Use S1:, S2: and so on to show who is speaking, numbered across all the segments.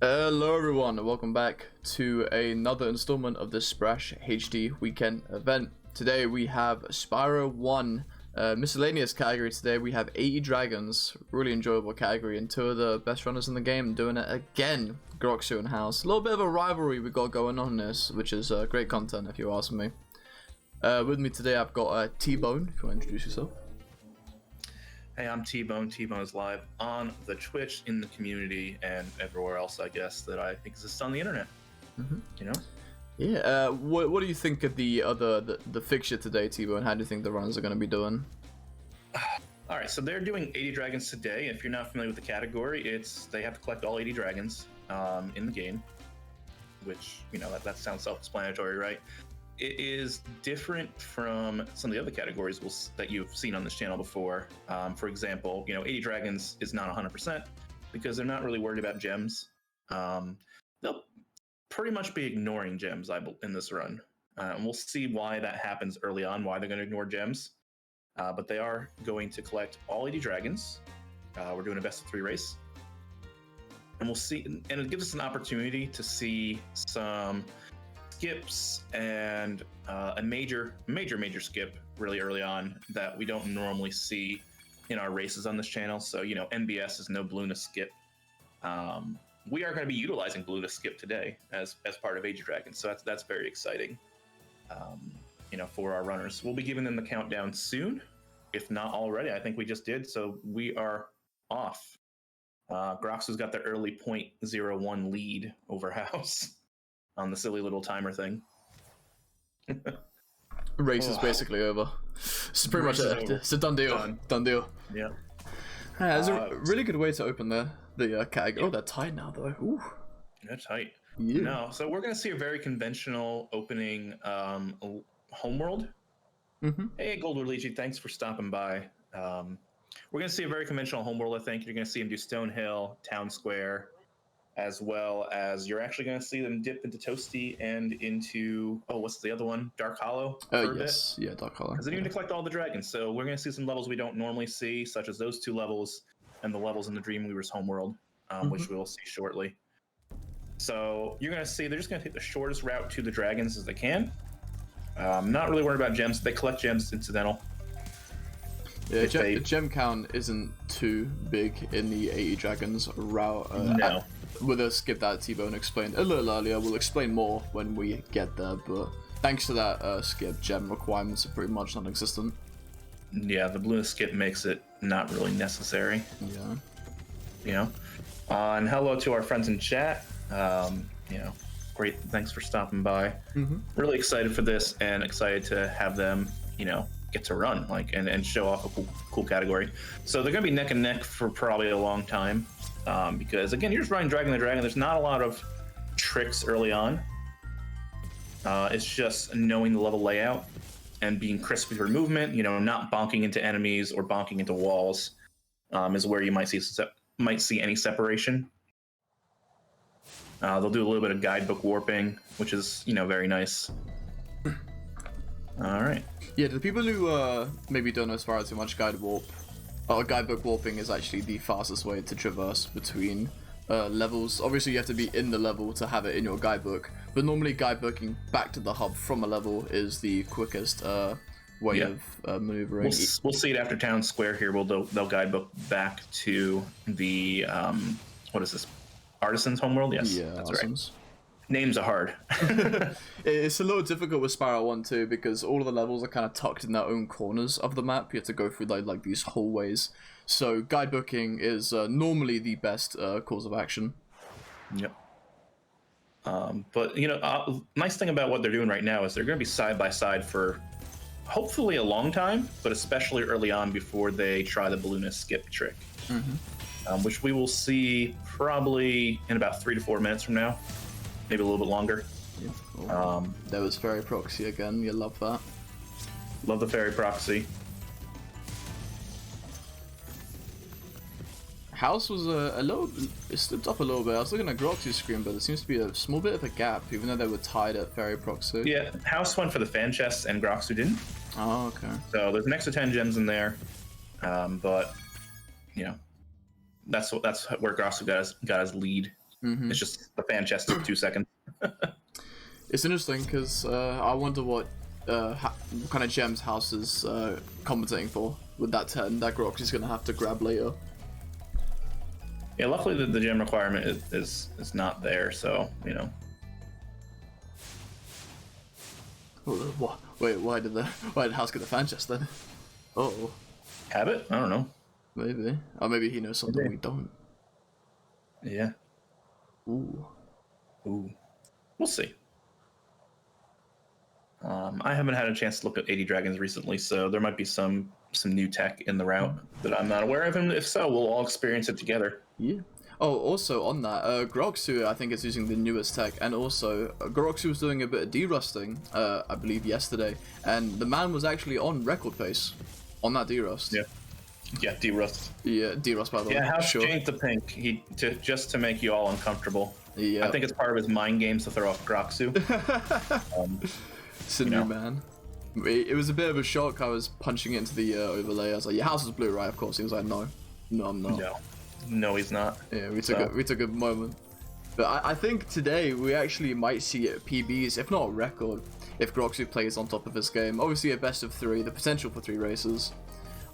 S1: Hello everyone and welcome back to another installment of the Splash HD weekend event. Today we have Spyro 1 miscellaneous category. Today we have 80 dragons, really enjoyable category, and two of the best runners in the game doing it again, Groxu and House. A little bit of a rivalry we got going on in this, which is great content if you ask me. With me today I've got T-Bone, if you want to introduce yourself.
S2: Hey, I'm T-Bone. T-Bone is live on the Twitch, in the community, and everywhere else, I guess, that I exist on the internet. You know?
S1: Yeah. What do you think of the fixture today, T-Bone? How do you think the runners are going to be doing?
S2: All right, so they're doing 80 dragons today. If you're not familiar with the category, they have to collect all 80 dragons in the game, which, you know, that sounds self-explanatory, right? It is different from some of the other categories that you've seen on this channel before. For example, 80 dragons is not 100% because they're not really worried about gems. They'll pretty much be ignoring gems in this run. And we'll see why that happens early on, why they're going to ignore gems. But they are going to collect all 80 dragons. We're doing a best of 3 race. And we'll see, and it gives us an opportunity to see some skips and a major skip really early on that we don't normally see in our races on this channel. So, NBS is no Bloona skip. We are going to be utilizing Bloona skip today as part of Age of Dragons. So that's very exciting, for our runners. We'll be giving them the countdown soon, if not already. I think we just did. So we are off. Groxu's got the early 0.01 lead over House on the silly little timer thing.
S1: Race is basically over. It's pretty much it's a done deal. Done deal.
S2: Yeah.
S1: It's a really good way to open the category. Yeah. Oh, they're tied now though. Ooh.
S2: They're tight.
S1: Yeah.
S2: No, so we're gonna see a very conventional opening homeworld. Hey, Gold Luigi, thanks for stopping by. We're gonna see a very conventional homeworld. I think you're gonna see him do Stonehill, Town Square, as well as you're actually going to see them dip into Toasty and into, what's the other one? Dark Hollow for a bit.
S1: Yeah, Dark Hollow.
S2: Because they need to collect all the dragons. So we're going to see some levels we don't normally see, such as those 2 levels and the levels in the Dreamweaver's homeworld, which we will see shortly. So you're going to see they're just going to take the shortest route to the dragons as they can. Not really worried about gems. They collect gems incidental.
S1: Yeah, gem count isn't too big in the 80 dragons route.
S2: No.
S1: With a skip that T-Bone explained a little earlier. We'll explain more when we get there, but thanks to that skip, gem requirements are pretty much non-existent.
S2: Yeah, the Bloona skip makes it not really necessary.
S1: Yeah.
S2: And hello to our friends in chat. Great, thanks for stopping by. Really excited for this and excited to have them, get to run and show off a cool category. So they're gonna be neck and neck for probably a long time. Because again, you're just running Dragon the Dragon. There's not a lot of tricks early on. It's just knowing the level layout and being crisp with your movement. Not bonking into enemies or bonking into walls is where you might see any separation. They'll do a little bit of guidebook warping, which is very nice. All right.
S1: Yeah, the people who maybe don't know as far as too much guidebook warping is actually the fastest way to traverse between levels. Obviously, you have to be in the level to have it in your guidebook, but normally guidebooking back to the hub from a level is the quickest way of maneuvering.
S2: We'll see it after Town Square here. They'll guidebook back to the what is this? Artisan's homeworld? Yes,
S1: yeah,
S2: that's
S1: Artisans.
S2: Right. Names are hard.
S1: It's a little difficult with Spyro 1 too, because all of the levels are kind of tucked in their own corners of the map. You have to go through like these hallways. So guidebooking is normally the best course of action.
S2: Yep. But nice thing about what they're doing right now is they're going to be side by side for hopefully a long time, but especially early on before they try the Bloona skip trick, which we will see probably in about 3 to 4 minutes from now. Maybe a little bit longer.
S1: Yeah, cool. There was Fairy Proxy again. You love that.
S2: Love the Fairy Proxy.
S1: House was it slipped up a little bit. I was looking at Groxu's screen, but there seems to be a small bit of a gap, even though they were tied at Fairy Proxy.
S2: Yeah, House went for the fan chest and Groxu didn't.
S1: Oh, okay.
S2: So there's an extra 10 gems in there, but that's where Groxu got his lead.
S1: Mhm.
S2: It's just the fan chest took 2 seconds.
S1: It's interesting because I wonder what kind of gems House is compensating for with that 10 that Grox is going to have to grab later.
S2: Yeah, luckily the gem requirement is not there, so you know.
S1: Wait, why did House get the fan chest then? Oh,
S2: Habit? I don't know.
S1: maybe. Or maybe he knows something
S2: Maybe.
S1: we don't.
S2: Yeah.
S1: Ooh.
S2: Ooh. We'll see. I haven't had a chance to look at 80 Dragons recently, so there might be some new tech in the route that I'm not aware of, and if so, we'll all experience it together.
S1: Yeah. Oh, also on that, Groxu I think is using the newest tech, and also Groxu was doing a bit of derusting, I believe yesterday, and the man was actually on record pace on that derust.
S2: Yeah. Yeah, derust.
S1: Yeah, derust by the way.
S2: Yeah, House
S1: Sure.
S2: changed the pink just to make you all uncomfortable.
S1: Yeah.
S2: I think it's part of his mind games to throw off Groxu.
S1: It's a new
S2: know.
S1: man. It was a bit of a shock. I was punching it into the overlay. I was like, "Your house is blue, right?" Of course. He was like, "No, I'm not."
S2: No, he's not.
S1: Yeah, we took a moment. But I think today we actually might see PBs, if not a record, if Groxu plays on top of his game. Obviously, a best of 3, the potential for 3 races.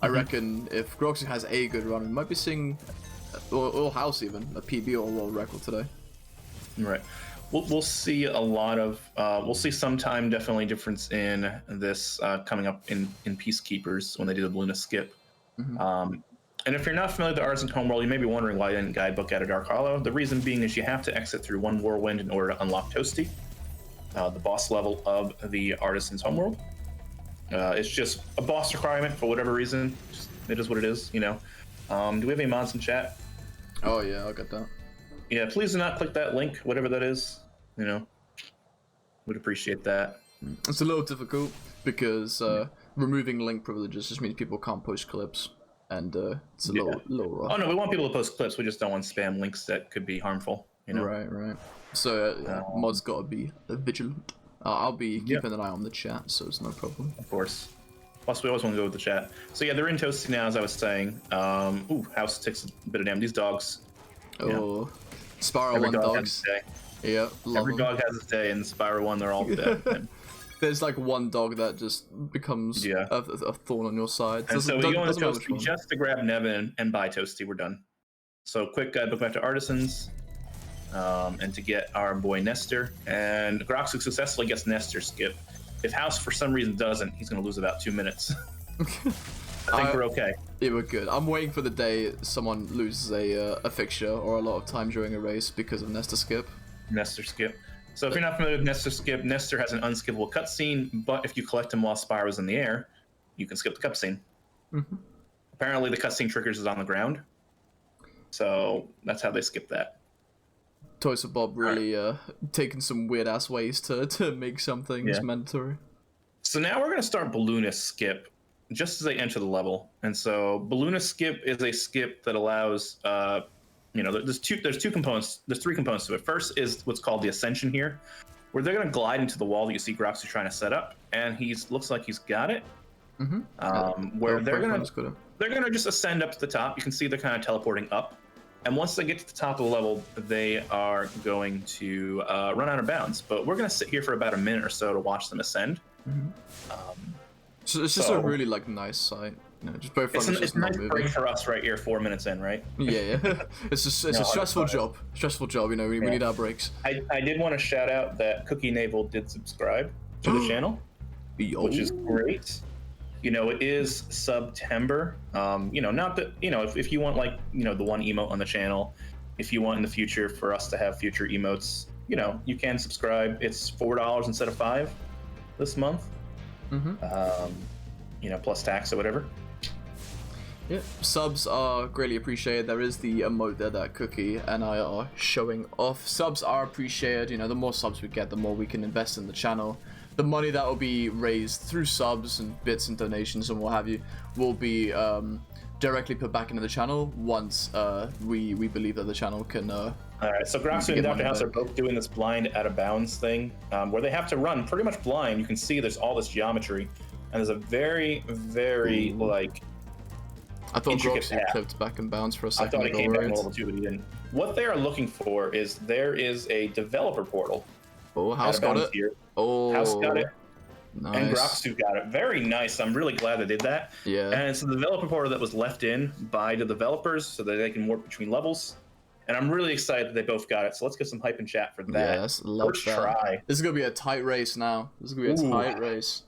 S1: I reckon if Groxu has a good run, we might be seeing, or House even, a PB or a world record today.
S2: Right. We'll see a lot of we'll see sometime definitely difference in this coming up in Peacekeepers when they do the Balloonist skip. And if you're not familiar with the Artisan's Homeworld, you may be wondering why I didn't guidebook out of Dark Hollow. The reason being is you have to exit through 1 Warwind in order to unlock Toasty, the boss level of the Artisan's Homeworld. It's just a boss requirement for whatever reason. It is what it is, you know. Do we have any mods in chat?
S1: Oh yeah, I'll get that.
S2: Yeah, please do not click that link, whatever that is. You know, would appreciate that.
S1: It's a little difficult because removing link privileges just means people can't post clips, and it's a little rough.
S2: Oh no, we want people to post clips. We just don't want spam links that could be harmful. You know.
S1: Right. So mods gotta be vigilant. I'll be keeping an eye on the chat, so it's no problem.
S2: Of course. Plus, we always want to go with the chat. So yeah, they're in Toasty now, as I was saying. House takes a bit of damn. These dogs.
S1: Oh, Spiral
S2: Every
S1: 1
S2: dog
S1: dogs.
S2: has a day.
S1: Yeah, love
S2: Every
S1: 'em.
S2: dog has its day, and the Spyro 1, they're all dead.
S1: There's like one dog that just becomes a thorn on your side.
S2: And so we go into
S1: doesn't have much
S2: Toasty
S1: fun.
S2: just to grab Nevin and buy Toasty. We're done. So quick book back to Artisans, and to get our boy Nestor. And Groxu successfully gets Nestor skip. If House for some reason doesn't, he's going to lose about 2 minutes. I think we're okay.
S1: Yeah, we're good. I'm waiting for the day someone loses a fixture or a lot of time during a race because of Nestor skip.
S2: Nestor skip. So if you're not familiar with Nestor skip, Nestor has an unskippable cutscene, but if you collect him while Spyro's in the air, you can skip the cutscene. Apparently the cutscene triggers is on the ground. So that's how they skip that.
S1: Toys for Bob really taking some weird ass ways to make some things mandatory.
S2: So now we're going to start Balloonist skip just as they enter the level. And so Balloonist skip is a skip that allows there's two components. There's 3 components to it. First is what's called the Ascension here, where they're going to glide into the wall that you see Groxu trying to set up, and looks like he's got it. Where they're going to just ascend up to the top. You can see they're kind of teleporting up, and once they get to the top of the level, they are going to run out of bounds. But we're going to sit here for about a minute or so to watch them ascend.
S1: So it's just a really nice sight. You know, just both fun.
S2: It's a nice break for us right here, 4 minutes in, right?
S1: Yeah. It's a stressful job. Stressful job. You know, we need our breaks.
S2: I did want to shout out that Cookie Navel did subscribe to the channel, which is great. You know, it is September. Not that if you want the one emote on the channel, if you want in the future for us to have future emotes, you can subscribe. It's $4 instead of $5 this month. Plus tax or whatever.
S1: Yeah, subs are greatly appreciated. There is the emote there that Cookie and I are showing off. Subs are appreciated. You know, the more subs we get, the more we can invest in the channel. The money that will be raised through subs and bits and donations and what have you will be directly put back into the channel once we believe that the channel can.
S2: All right, so Groxu and Dr. House are both doing this blind out of bounds thing, where they have to run pretty much blind. You can see there's all this geometry, and there's a very, very
S1: I thought
S2: intricate
S1: Groxy
S2: path.
S1: clipped back and bounced for a
S2: I
S1: second.
S2: thought it
S1: got
S2: came back in
S1: worried.
S2: level 2, but he didn't. What they are looking for is there is a developer portal.
S1: Oh, House
S2: out of
S1: got
S2: bounds
S1: it.
S2: Here.
S1: Oh,
S2: House got it.
S1: nice.
S2: And Groxu got it. Very nice. I'm really glad they did that.
S1: Yeah.
S2: And it's the developer portal that was left in by the developers so that they can warp between levels. And I'm really excited that they both got it. So let's get some hype in chat for that.
S1: Yes, love
S2: First
S1: that.
S2: try.
S1: This is gonna be a tight race now. This is gonna be a
S2: Ooh.
S1: tight race.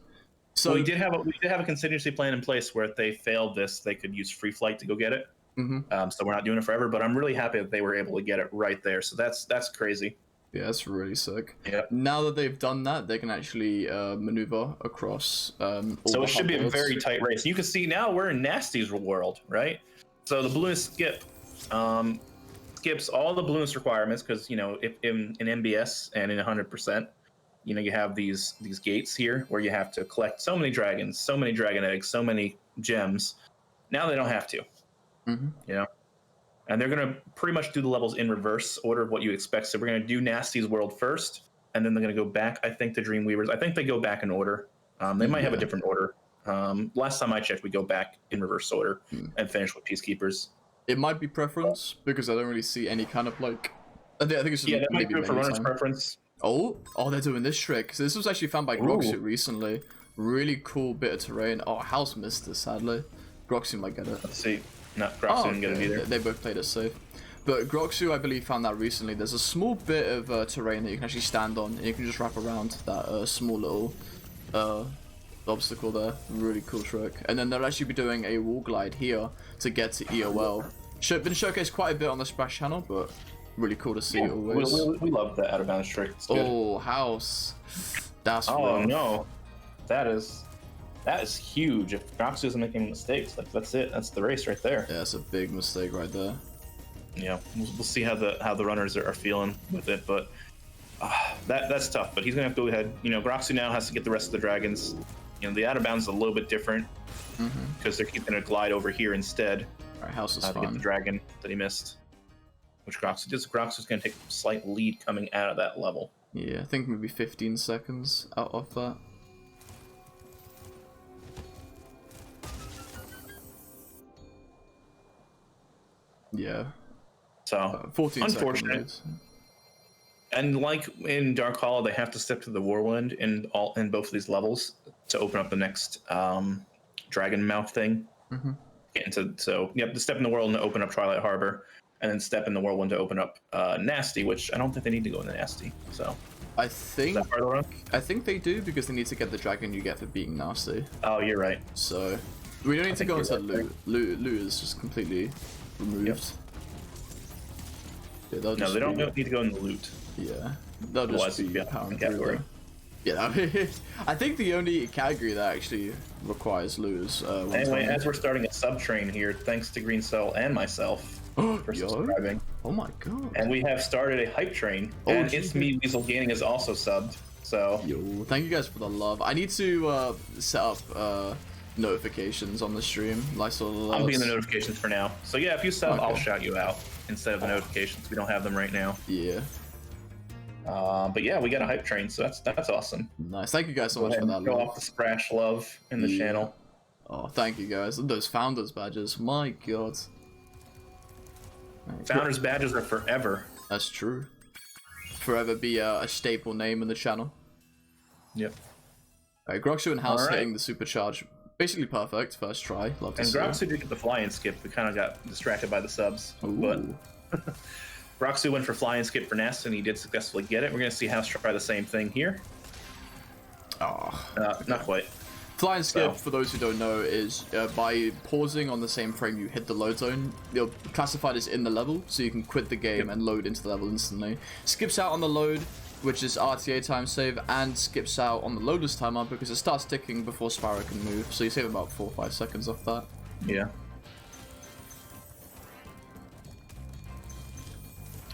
S1: So
S2: we did have a contingency plan in place where if they failed this, they could use free flight to go get it. So we're not doing it forever, but I'm really happy that they were able to get it right there. So that's crazy.
S1: yeah, that's really sick.
S2: Yep.
S1: Now that they've done that, they can actually maneuver across. All
S2: So
S1: the
S2: it should be a
S1: hub
S2: very
S1: boards.
S2: tight race. You can see now we're in Nasty's world, right? So the balloonist skips all the balloonist requirements because if in MBS and in 100%, you have these gates here where you have to collect so many dragons, so many dragon eggs, so many gems. Now they don't have to. And they're going to pretty much do the levels in reverse order of what you expect. So we're going to do Nasty's world first, and then they're going to go back, I think, to Dreamweavers. I think they go back in order. They might have a different order. Last time I checked, we go back in reverse order and finish with Peacekeepers.
S1: It might be preference because I don't really see any kind of like. I think it's just
S2: Yeah, that might
S1: maybe
S2: be for
S1: menu
S2: runner's
S1: time.
S2: preference.
S1: Oh, they're doing this trick. So this was actually found by Groxu recently. Really cool bit of terrain. Oh, House missed this sadly. Groxu might get it.
S2: Let's see. No, Groxu didn't get it either.
S1: They both played it safe. But Groxu, I believe, found that recently. There's a small bit of terrain that you can actually stand on, and you can just wrap around that small little obstacle there. Really cool trick. And then they'll actually be doing a wall glide here to get to EOL. Been showcased quite a bit on the Splash channel, but really cool to see always.
S2: We love the out of bounds trick. It's good.
S1: Oh, House. That's
S2: Oh
S1: rough.
S2: no, that is huge. If Groxu doesn't make any mistakes, that's it. That's the race right there.
S1: Yeah, that's a big mistake right there.
S2: Yeah, we'll see how the runners are feeling with it, but that's tough. But he's gonna have to go ahead. Groxu now has to get the rest of the dragons. The out of bounds is a little bit different because they're keeping a glide over here instead.
S1: All right, House is
S2: To get the
S1: fine.
S2: dragon that he missed, which Groxu does. Groxu's gonna take a slight lead coming out of that level.
S1: Yeah, I think maybe 15 seconds out of that. Yeah.
S2: So
S1: 14
S2: unfortunate.
S1: seconds.
S2: And like in Dark Hollow, they have to step to the Whirlwind in both of these levels to open up the next dragon mouth thing. So you have to step in the Whirlwind to open up Twilight Harbor, and then step in the Whirlwind to open up Nasty, which I don't think they need to go into Nasty. So
S1: I
S2: is
S1: think
S2: that part of the run?
S1: I think they do because they need to get the dragon you get for being nasty.
S2: Oh, you're right.
S1: So we don't need to
S2: think
S1: go
S2: you're
S1: into
S2: right
S1: loot. Loot is just completely removed. Yeah, they'll
S2: No,
S1: just
S2: they don't
S1: be-
S2: need to go in the loot.
S1: Yeah, they'll
S2: Otherwise,
S1: just
S2: it'd
S1: be
S2: be a
S1: powering
S2: category.
S1: through there. Yeah, I think the only category that actually requires loot is
S2: Anyway, as we're starting a sub train here, thanks to Green Cell and myself for
S1: Yo.
S2: subscribing,
S1: Oh my god.
S2: and we have started a hype train.
S1: Oh,
S2: And
S1: geez.
S2: It's Me Weasel Gaming is also subbed. So
S1: Yo, thank you guys for the love. I need to set up notifications on the stream, like sort of
S2: I'm being the
S1: alerts.
S2: notifications for now. So yeah, if you sub, I'll
S1: Okay.
S2: shout you out instead of the notifications. We don't have them right now.
S1: Yeah,
S2: But yeah, we got a hype train, so that's awesome.
S1: nice. Thank you guys so
S2: Go
S1: much
S2: ahead
S1: for
S2: and
S1: that
S2: show
S1: love.
S2: off the Sprash love in the
S1: Yeah.
S2: channel.
S1: Oh, thank you guys. Those founders badges, my god. Right,
S2: Founders badges are forever.
S1: That's true. Forever be a staple name in the channel.
S2: Yep.
S1: Alright, Groxu and House
S2: Alright.
S1: hitting the supercharge. Basically perfect. First try. Love to
S2: And
S1: see.
S2: Groxu did get the fly and skip. We kind of got distracted by the subs, but
S1: Ooh.
S2: Groxu went for fly and skip for Nest, and he did successfully get it. We're gonna see House try the same thing here.
S1: Oh.
S2: Not quite.
S1: Fly and skip,
S2: So-
S1: for those who don't know, is by pausing on the same frame you hit the load zone, you're classified as in the level, so you can quit the game and load into the level instantly. Skips out on the load, which is RTA time save, and skips out on the loadless timer because it starts ticking before Spyro can move, so you save about 4 or 5 seconds off that.
S2: Yeah.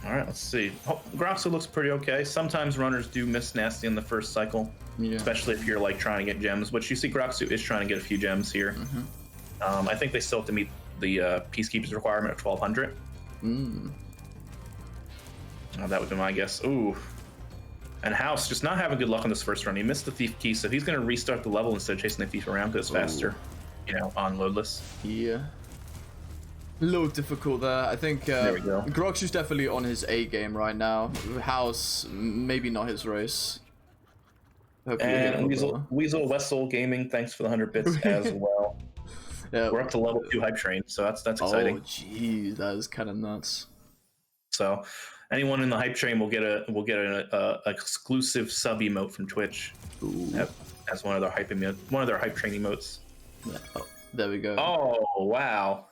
S2: All right, let's see. Oh, Groxu looks pretty okay. Sometimes runners do miss Nasty in the first cycle,
S1: Yeah.
S2: especially if you're like trying to get gems, which you see Groxu is trying to get a few gems here. I think they still have to meet the Peacekeepers requirement of 1200. That would be my guess. Ooh. And House just not having good luck on this first run. He missed the Thief Key, so he's going to restart the level instead of chasing the Thief around because it's faster, on loadless.
S1: Yeah. A little difficult there. I think
S2: There we go.
S1: Groxy's definitely on his A game right now. House, maybe not his race. Hopefully he'll get
S2: And
S1: a little
S2: Weasel Wessel Gaming, thanks for the 100 bits as well.
S1: better. Yeah.
S2: We're up to level 2 hype train, so that's
S1: Oh,
S2: exciting.
S1: jeez, that is kind of nuts.
S2: So anyone in the hype train will get a exclusive sub emote from Twitch
S1: Ooh.
S2: as one of their hype train emotes.
S1: Yeah. Oh, there we go.
S2: Oh wow.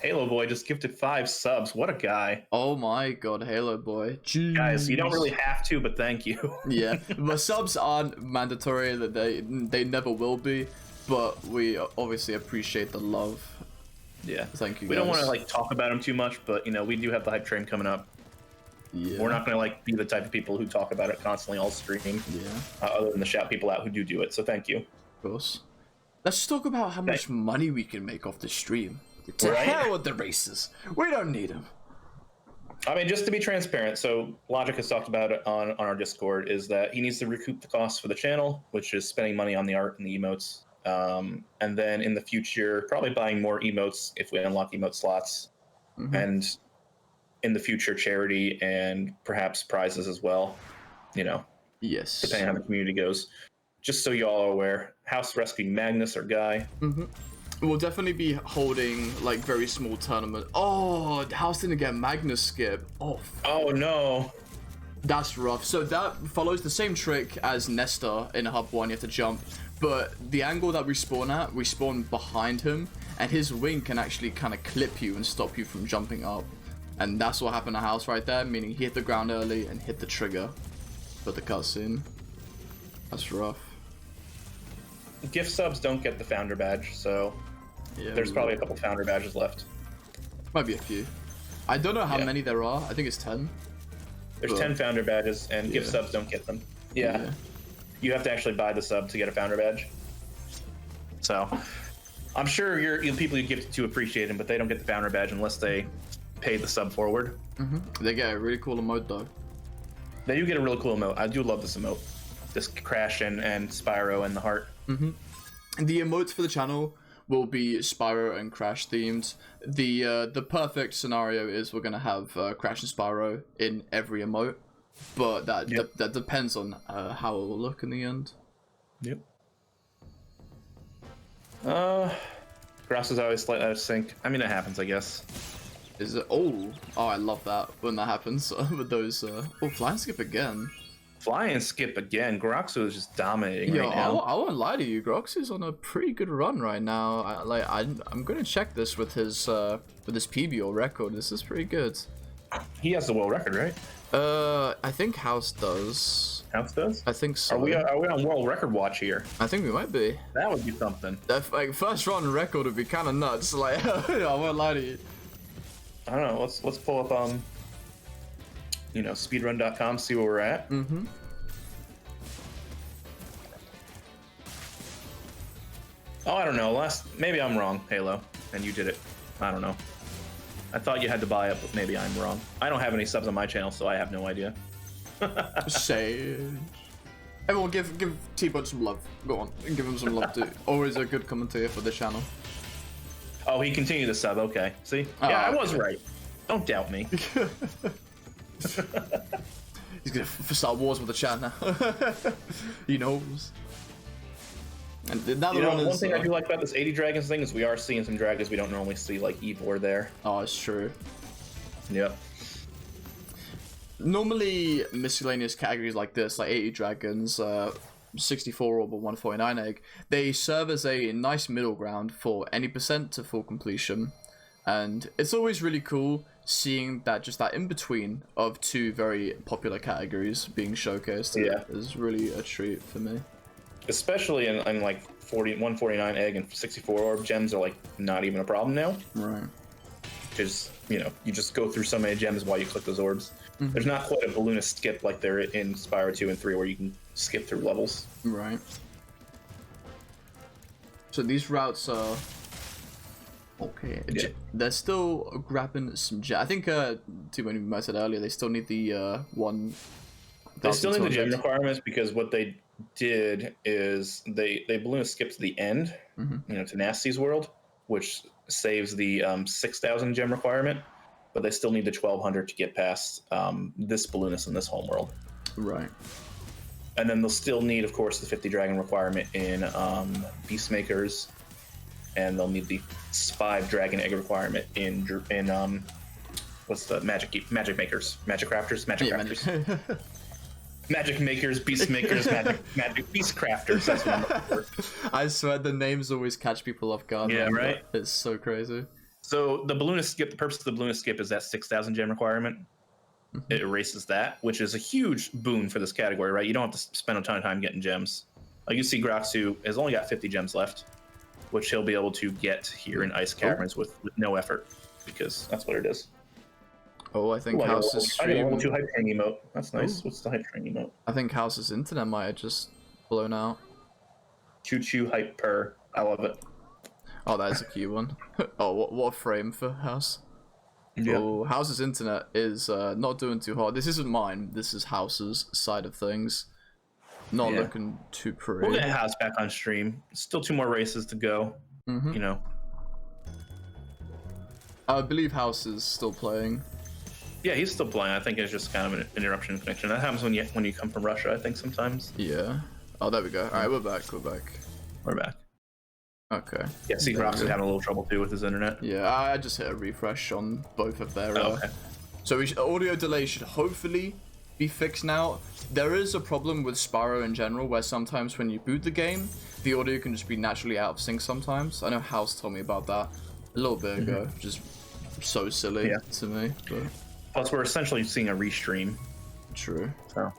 S2: Halo Boy just gifted 5 subs. What a guy.
S1: Oh my god, Halo Boy. Jeez.
S2: Guys, you don't really have to, but thank you.
S1: Yeah, but subs aren't mandatory, that they never will be, but we obviously appreciate the love.
S2: Yeah.
S1: Thank you,
S2: We don't
S1: guys.
S2: want to like talk about him too much, but you know, we do have the hype train coming up.
S1: Yeah.
S2: We're not going to like be the type of people who talk about it constantly all stream,
S1: Yeah,
S2: other than the shout people out who do it. So thank you.
S1: of course. Let's just talk about how much money we can make off the stream. To
S2: Right?
S1: hell with the races. We don't need them.
S2: I mean, just to be transparent, so Logic has talked about it on our Discord, is that he needs to recoup the costs for the channel, which is spending money on the art and the emotes. And then in the future, probably buying more emotes if we unlock emote slots.
S1: Mhm.
S2: And in the future, charity and perhaps prizes as well, you know,
S1: Yes.
S2: depending on how the community goes. Just so you all are aware, House rescuing Magnus, our guy.
S1: We'll definitely be holding like very small tournament. Oh, House didn't get Magnus skip. Oh,
S2: Oh no.
S1: that's rough. So that follows the same trick as Nesta in Hub 1, you have to jump. But the angle that we spawn at, we spawn behind him, and his wing can actually kind of clip you and stop you from jumping up. And that's what happened to House right there, meaning he hit the ground early and hit the trigger for the cutscene. That's rough.
S2: Gift subs don't get the founder badge, so
S1: Yeah,
S2: there's probably a couple founder badges left.
S1: might be a few. I don't know how
S2: Yeah.
S1: many there are. I think it's 10.
S2: There's
S1: But-
S2: 10 founder badges, and gift
S1: Yeah.
S2: subs don't get them. Yeah. You have to actually buy the sub to get a founder badge. So, I'm sure your people you gift to appreciate them, but they don't get the founder badge unless they pay the sub forward.
S1: They get a really cool emote though.
S2: They do get a really cool emote. I do love this emote. This Crash and Spyro and the heart.
S1: The emotes for the channel will be Spyro and Crash themed. The perfect scenario is we're gonna have Crash and Spyro in every emote, but that depends on how it will look in the end.
S2: Yep. Grass is always slightly out of sync. I mean, it happens, I guess.
S1: Is it? Oh, I love that when that happens with those. Oh, flying skip again.
S2: Fly and skip again. Groxo is just dominating
S1: Yo,
S2: right now.
S1: I won't lie to you. Groxy's on a pretty good run right now. I'm gonna check this with his PBO record. This is pretty good.
S2: He has the world record, right?
S1: I think House does.
S2: House does?
S1: I think so.
S2: Are we on world record watch here?
S1: I think we might be.
S2: That would be something.
S1: That like first run record would be kind of nuts. Like I won't lie to you.
S2: I don't know. Let's pull up speedrun.com, see where we're at. Oh, I don't know. Maybe I'm wrong, Halo, and you did it. I don't know. I thought you had to buy it, but maybe I'm wrong. I don't have any subs on my channel, so I have no idea.
S1: Sage. Everyone, give T-Bud some love. Go on, and give him some love too. Always a good commentator for the channel.
S2: Oh, he continued the sub. Okay. See?
S1: Oh,
S2: Yeah, I
S1: okay.
S2: was right. Don't doubt me.
S1: He's gonna start wars with the chat now. He knows. And another
S2: You know,
S1: one
S2: one
S1: is.
S2: thing I do like about this 80 dragons thing is we are seeing some dragons we don't normally see, like Ivor there.
S1: Oh, it's true.
S2: Yep.
S1: Normally, miscellaneous categories like this, like 80 dragons, 64 orb, or 149 egg, they serve as a nice middle ground for any percent to full completion. And it's always really cool seeing that just that in between of two very popular categories being showcased.
S2: Yeah.
S1: Is really a treat for me.
S2: Especially in like 149 egg and 64 orb gems are like not even a problem now.
S1: Right.
S2: Because, you know, you just go through so many gems while you click those orbs. There's not quite a balloonist skip like there in Spyro 2 and 3 where you can skip through levels.
S1: Right. So these routes are okay.
S2: Yeah.
S1: They're still grabbing some jet. I think when I said earlier, they still need the one.
S2: They still need the gem
S1: 1,200.
S2: requirements because what they did is they balloonist skipped to the end, you know, to Nasty's world. which saves the 6,000 gem requirement, but they still need the 1,200 to get past this Balloonist in this homeworld.
S1: Right.
S2: And then they'll still need, of course, the 50 dragon requirement in Beastmakers, and they'll need the 5 dragon egg requirement in what's the magic makers, magic crafters, magic makers, beast makers, magic beast crafters. That's what I'm looking for.
S1: I swear the names always catch people off guard.
S2: Yeah, right.
S1: It's so crazy.
S2: So the Balloonist skip. The purpose of the Balloonist skip is that 6,000 gem requirement. It erases that, which is a huge boon for this category, right? You don't have to spend a ton of time getting gems. Like you see, Groxu has only got 50 gems left, which he'll be able to get here in Ice Caverns with no effort, because that's what it is.
S1: Oh, I think House's stream.
S2: I got a 2 hype train emote. That's nice. What's the hype train emote?
S1: I think House's internet might have just blown out.
S2: Choo choo hype purr. I love it.
S1: Oh, that is a cute one. Oh, what a frame for House.
S2: Yeah.
S1: Oh, House's internet is not doing too hard. This isn't mine. This is House's side of things. Not looking too pretty.
S2: We'll get House back on stream. Still 2 more races to go. You know.
S1: I believe House is still playing.
S2: Yeah, he's still playing. I think it's just kind of an interruption in connection. That happens when you come from Russia, I think, sometimes.
S1: Yeah. Oh, there we go. All right, we're back.
S2: We're back.
S1: Okay.
S2: Yeah, see, Grox is having a little trouble too with his internet.
S1: Yeah, I just hit a refresh on both of their.
S2: Okay.
S1: So audio delay should hopefully be fixed now. There is a problem with Spyro in general, where sometimes when you boot the game, the audio can just be naturally out of sync sometimes. I know House told me about that a little bit ago, which is so silly to me. But
S2: plus, we're essentially seeing a restream.
S1: True.
S2: So.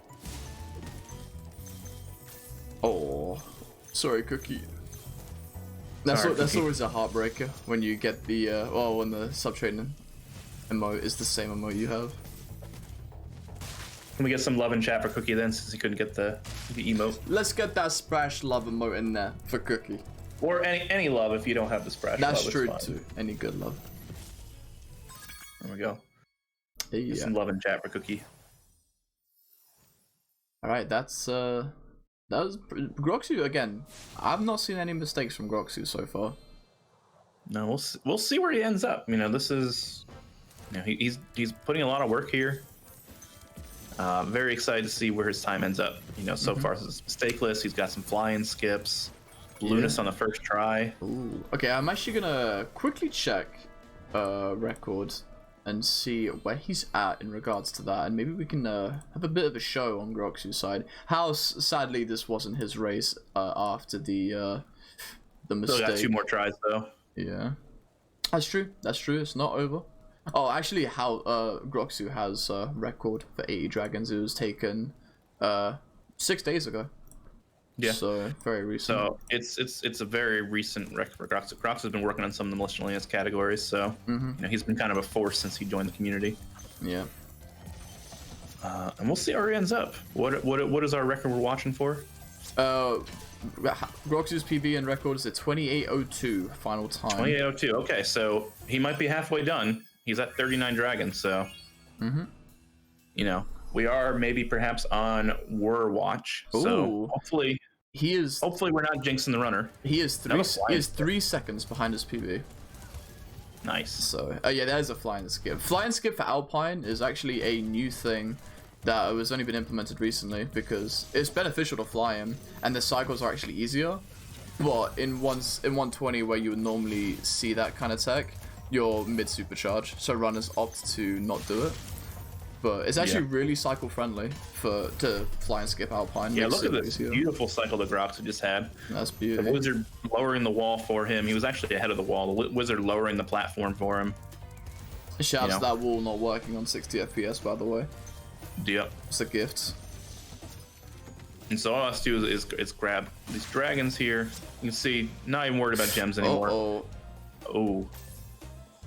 S1: Oh, sorry, Cookie. That's always a heartbreaker when you get the when the subtraining emote is the same emote you have.
S2: Can we get some love in chat for Cookie then, since he couldn't get the emote?
S1: Let's get that Splash love emote in there for Cookie.
S2: Or any love if you don't have the Splash love.
S1: That's true too. Any good love.
S2: There we go.
S1: Yeah.
S2: Get some love in chat for Cookie.
S1: All right, that was Groxu again. I've not seen any mistakes from Groxu so far.
S2: No, we'll see where he ends up. You know, this is, you know, he's putting a lot of work here. Very excited to see where his time ends up. You know, so far it's mistakeless. He's got some flying skips. Balloonist on the first try.
S1: Ooh. Okay, I'm actually gonna quickly check records and see where he's at in regards to that, and maybe we can have a bit of a show on Groxu's side. House, sadly, this wasn't his race after the mistake.
S2: Still got 2 more tries though.
S1: Yeah, that's true. It's not over. Oh, actually, Groxu has a record for 80 dragons. It was taken 6 days ago.
S2: Yeah.
S1: So very recent.
S2: So it's a very recent record for Grox. Grox has been working on some of the Malicious Alliance categories, so you know, he's been kind of a force since he joined the community.
S1: Yeah.
S2: And we'll see where he ends up. What is our record we're watching for?
S1: Groxu's PB and record is at 28:02 final time.
S2: 28:02. Okay, so he might be halfway done. He's at 39 dragons, so you know, we are maybe perhaps on War Watch.
S1: Ooh.
S2: So hopefully we're not jinxing the runner.
S1: He is 3 seconds behind his PB.
S2: Nice.
S1: So yeah, there's a flying skip. Flying skip for Alpine is actually a new thing that has only been implemented recently because it's beneficial to fly him, and the cycles are actually easier. But in 120, where you would normally see that kind of tech, you're mid supercharge, so runners opt to not do it. But it's actually really cycle friendly to fly and skip Alpine.
S2: Yeah, look at this beautiful cycle that Grox just had.
S1: That's beautiful.
S2: The wizard lowering the wall for him. He was actually ahead of the wall. The wizard lowering the platform for him.
S1: Shouts to that wall not working on 60 FPS, by the way.
S2: Yep.
S1: It's a gift.
S2: And so all I have to do is grab these dragons here. You can see, not even worried about gems anymore. Oh.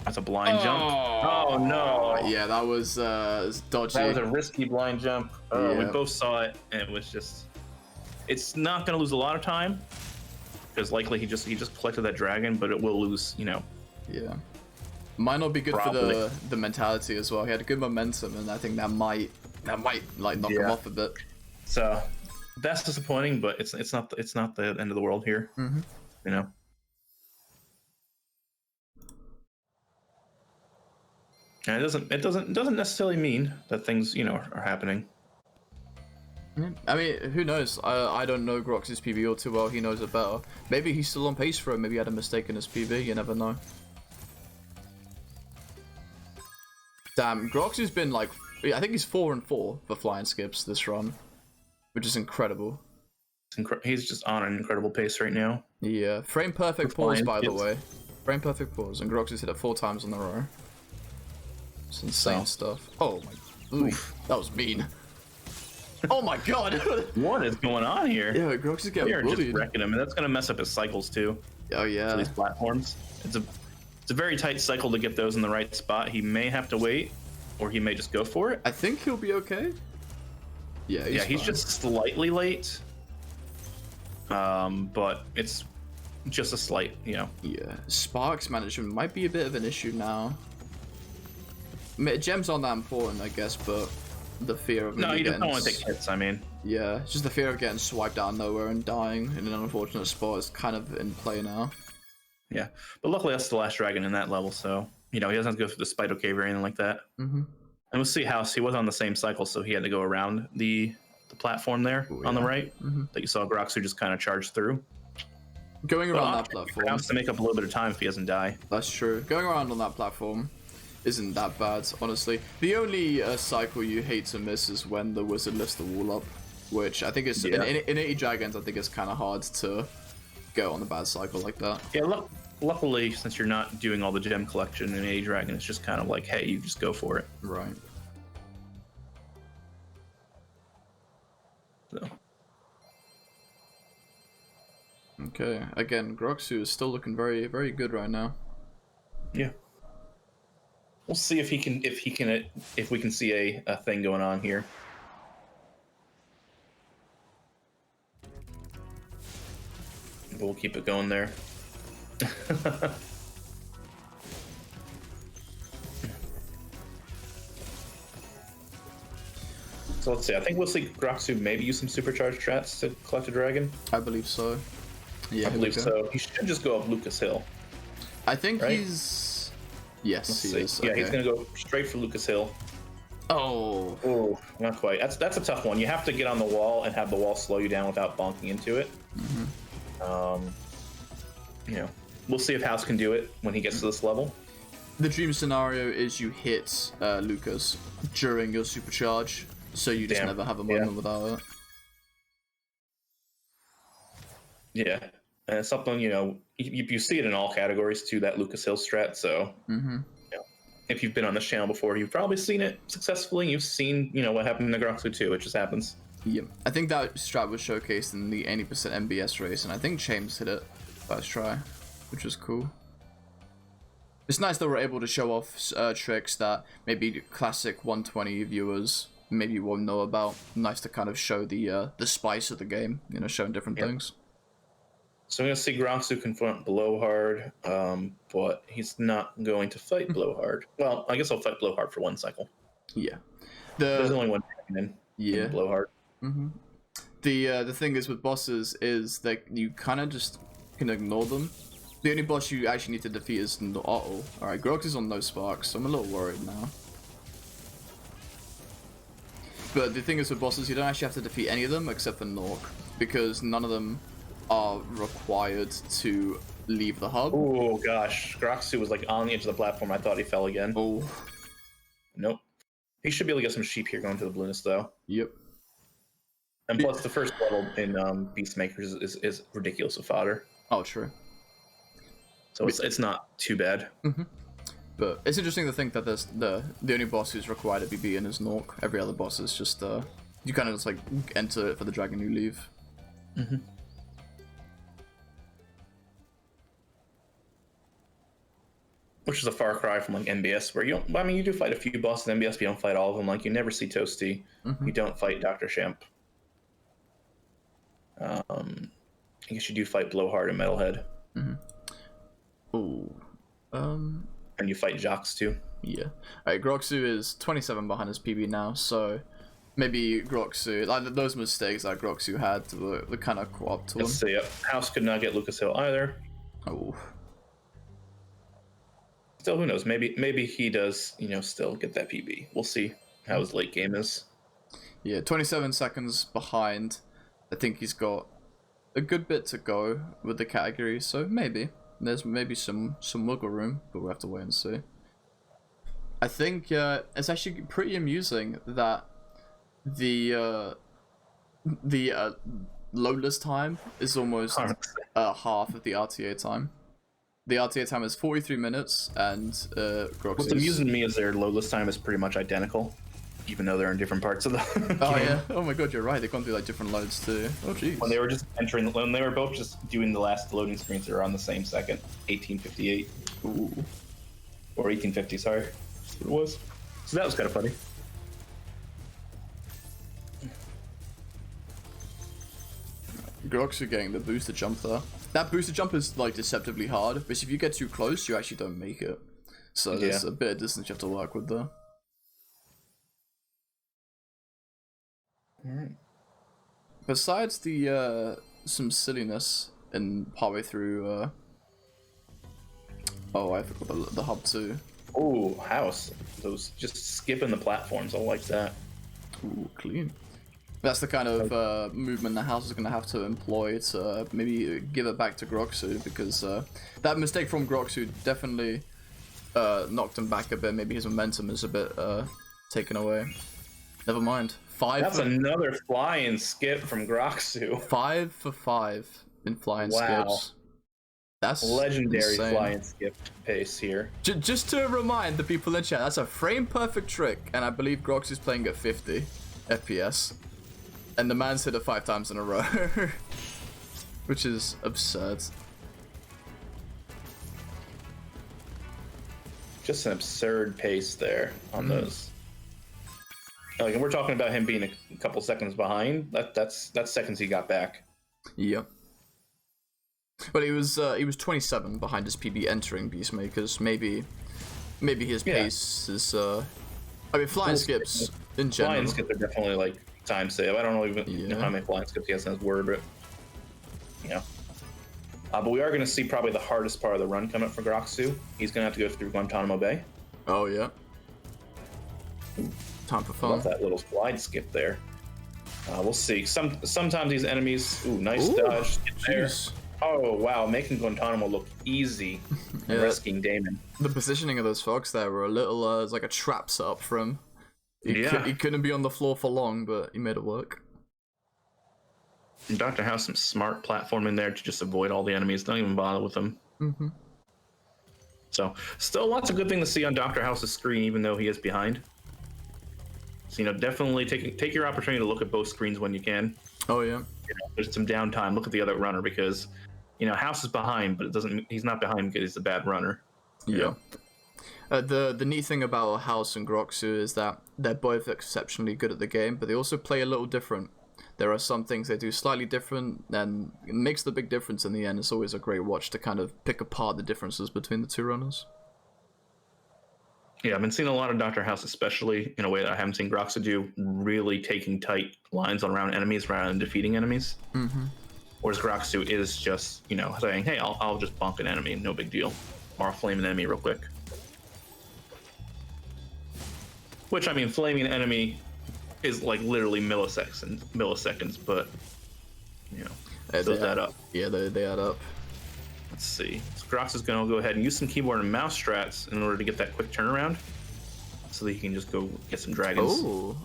S2: That's a blind jump. Oh no.
S1: Yeah, that was dodgy.
S2: That was a risky blind jump. We both saw it, and it was just. It's not going to lose a lot of time, because likely he just collected that dragon, but it will lose, you know.
S1: Yeah. Might not be good for the mentality as well. He had good momentum, and I think that might like knock him off a bit.
S2: So that's disappointing, but it's not the end of the world here. You know. And it doesn't necessarily mean that things are happening.
S1: Yeah. I mean, who knows? I don't know Grox's PB all too well. He knows it better. Maybe he's still on pace for it. Maybe he had a mistake in his PB. You never know. Damn, Grox has been like, I think he's 4-4 for flying skips this run, which is incredible.
S2: He's just on an incredible pace right now.
S1: Yeah, frame perfect
S2: For
S1: pause,
S2: flying
S1: by the
S2: skips.
S1: way. Frame perfect pause, and Grox has hit it 4 times in a row. It's insane stuff. Oh my, oof, that was mean. Oh my god!
S2: What is going on here?
S1: Yeah, Grox is
S2: They
S1: getting
S2: are just
S1: bullied.
S2: wrecking him, and that's gonna mess up his cycles too.
S1: Oh
S2: For
S1: yeah.
S2: these platforms. It's a very tight cycle to get those in the right spot. He may have to wait, or he may just go for it.
S1: I think he'll be okay. Yeah,
S2: He's
S1: fine.
S2: just slightly late. But it's just a slight,
S1: Yeah, Sparks management might be a bit of an issue now. Gems aren't that important, I guess, but the fear of
S2: No,
S1: maybe
S2: you just don't
S1: getting
S2: want to take hits. I mean,
S1: yeah, it's just the fear of getting swiped out of nowhere and dying in an unfortunate spot is kind of in play now.
S2: yeah. But luckily, that's the last dragon in that level, so he doesn't have to go through the Spider Cave or anything like that.
S1: Mm-hmm.
S2: And we'll see how he was on the same cycle, so he had to go around the platform there on the right that you saw Groxu just kind of charge through.
S1: Going
S2: But
S1: around that
S2: option
S1: platform,
S2: has to make up a little bit of time if he doesn't die.
S1: that's true. Going around on that platform isn't that bad, honestly. The only cycle you hate to miss is when the wizard lifts the wall up, which I think is in 80 Dragons. I think it's kind of hard to go on the bad cycle like that.
S2: Yeah, luckily, since you're not doing all the gem collection in A Dragon, it's just kind of like, hey, you just go for it.
S1: Right.
S2: So.
S1: Okay. Again, Groxu is still looking very, very good right now.
S2: Yeah. We'll see if we can see a thing going on here. But we'll keep it going there. So let's see. I think we'll see Groxu maybe use some supercharged strats to collect a dragon.
S1: I believe so. Yeah,
S2: I believe so. He should just go up Lucas Hill.
S1: I think
S2: Right?
S1: he's. Yes,
S2: Let's
S1: he
S2: see.
S1: is.
S2: Yeah,
S1: Okay.
S2: he's gonna go straight for Lucas Hill.
S1: Oh.
S2: Oh, not quite. That's a tough one. You have to get on the wall and have the wall slow you down without bonking into it. We'll see if House can do it when he gets to this level.
S1: The dream scenario is you hit Lucas during your supercharge, so you just
S2: Damn.
S1: never have a moment without it.
S2: Yeah, and it's something you see it in all categories too. That Lucas Hill strat. So if you've been on this channel before, you've probably seen it successfully. You've seen what happened to Groxu too. It just happens.
S1: Yep. I think that strat was showcased in the 80% MBS race, and I think James hit it first try, which was cool. It's nice that we're able to show off tricks that maybe classic 120 viewers maybe won't know about. Nice to kind of show the spice of the game, showing different things.
S2: So we're gonna see Groxu confront Blowhard, but he's not going to fight Blowhard. Well, I guess I'll fight Blowhard for one cycle.
S1: Yeah.
S2: There's only one in Blowhard.
S1: The thing is with bosses is that you kind of just can ignore them. The only boss you actually need to defeat is the Otto. Alright, Grox is on no sparks, so I'm a little worried now. But the thing is with bosses, you don't actually have to defeat any of them except for Nork, because none of them are required to leave the hub.
S2: Oh gosh, Groxu was like on the edge of the platform. I thought he fell again.
S1: Oh.
S2: Nope. He should be able to get some sheep here going to the blueness though.
S1: Yep.
S2: And plus, the first level in Beastmakers is ridiculous with fodder.
S1: Oh, true.
S2: So it's not too bad.
S1: But it's interesting to think that there's the only boss who's required to be beaten is Nork. Every other boss is just you kind of just like enter it for the dragon you leave.
S2: Which is a far cry from like MBS, where you do fight a few bosses in MBS, but you don't fight all of them. Like you never see Toasty, you don't fight Dr. Shamp. I guess you do fight Blowhard and Metalhead.
S1: Ooh.
S2: And you fight Jox too.
S1: Yeah. Alright, Groxu is 27 behind his PB now, so maybe Groxu, like those mistakes that Groxu had were kind of caught up to him.
S2: Let's see. House could not get Lucas Hill either.
S1: Oh.
S2: still, who knows? Maybe he does, still get that PB. We'll see how his late game is.
S1: Yeah, 27 seconds behind. I think he's got a good bit to go with the category, so there's maybe some wiggle room, but we'll have to wait and see. I think it's actually pretty amusing that the loadless time is almost half of the RTA time. The RTA time is 43 minutes, and Groxus...
S2: What's amusing to me is their loadless time is pretty much identical, even though they're in different parts of the
S1: Oh
S2: game.
S1: yeah, oh my god, you're right, they've gone through like different loads too. Oh jeez.
S2: When they were both just doing the last loading screens, they were on the same second, 1858.
S1: Ooh.
S2: Or 1850, sorry. That's what it was. So that was kind of funny.
S1: Groxus getting the booster jump there. That booster jump is like deceptively hard, but if you get too close, you actually don't make it. So there's a bit of distance you have to work with there.
S2: Alright.
S1: Besides the some silliness in partway through oh, I forgot the hub too.
S2: Oh, house. Those just skipping the platforms. I like that.
S1: Ooh, clean. That's the kind of movement the house is going to have to employ to maybe give it back to Groxu, because that mistake from Groxu definitely knocked him back a bit. Maybe his momentum is a bit taken away. Never mind.
S2: That's another flying skip from Groxu.
S1: 5 for 5 in flying skips. That's
S2: legendary
S1: insane.
S2: flying skip pace here.
S1: Just to remind the people in chat, that's a frame perfect trick, and I believe Grox is playing at 50 FPS. And the man's hit it 5 times in a row. Which is absurd.
S2: Just an absurd pace there on those. Like, and we're talking about him being a couple seconds behind. That's seconds he got back.
S1: Yep. But he was 27 behind his PB entering Beastmakers. Maybe his pace is I mean, flying skips in general.
S2: Flying skips are definitely like time save. I don't know how many flying skips he has in his word, but but we are going to see probably the hardest part of the run come up for Groxu. He's going to have to go through Guantanamo Bay.
S1: Oh yeah. Time for fun.
S2: Love that little slide skip there. We'll see. Sometimes these enemies. Ooh, nice dodge there. Oh wow, making Guantanamo look easy. And risking Damon.
S1: The positioning of those fogs there were a little it's like a trap set up for him. He couldn't be on the floor for long, but he made it work.
S2: And Dr. House, some smart platforming there to just avoid all the enemies. Don't even bother with them.
S1: Mm-hmm.
S2: So, still lots of good thing to see on Dr. House's screen, even though he is behind. So, definitely take your opportunity to look at both screens when you can.
S1: Oh yeah.
S2: There's some downtime. Look at the other runner, because House is behind, but he's not behind because he's a bad runner.
S1: Yeah. The neat thing about House and Groxu is that they're both exceptionally good at the game, but they also play a little different. There are some things they do slightly different, and it makes the big difference in the end. It's always a great watch to kind of pick apart the differences between the two runners.
S2: Yeah, I've been seeing a lot of Dr. House, especially in a way that I haven't seen Groxu do, really taking tight lines around enemies rather than defeating enemies.
S1: Mm-hmm.
S2: Whereas Groxu is just, saying, hey, I'll just bonk an enemy, no big deal. Or I'll flame an enemy real quick. Which, I mean, flaming an enemy is like literally milliseconds, but, does that up.
S1: Yeah, they add up.
S2: Let's see. So Grox is going to go ahead and use some keyboard and mouse strats in order to get that quick turnaround, so that he can just go get some dragons.
S1: Oh,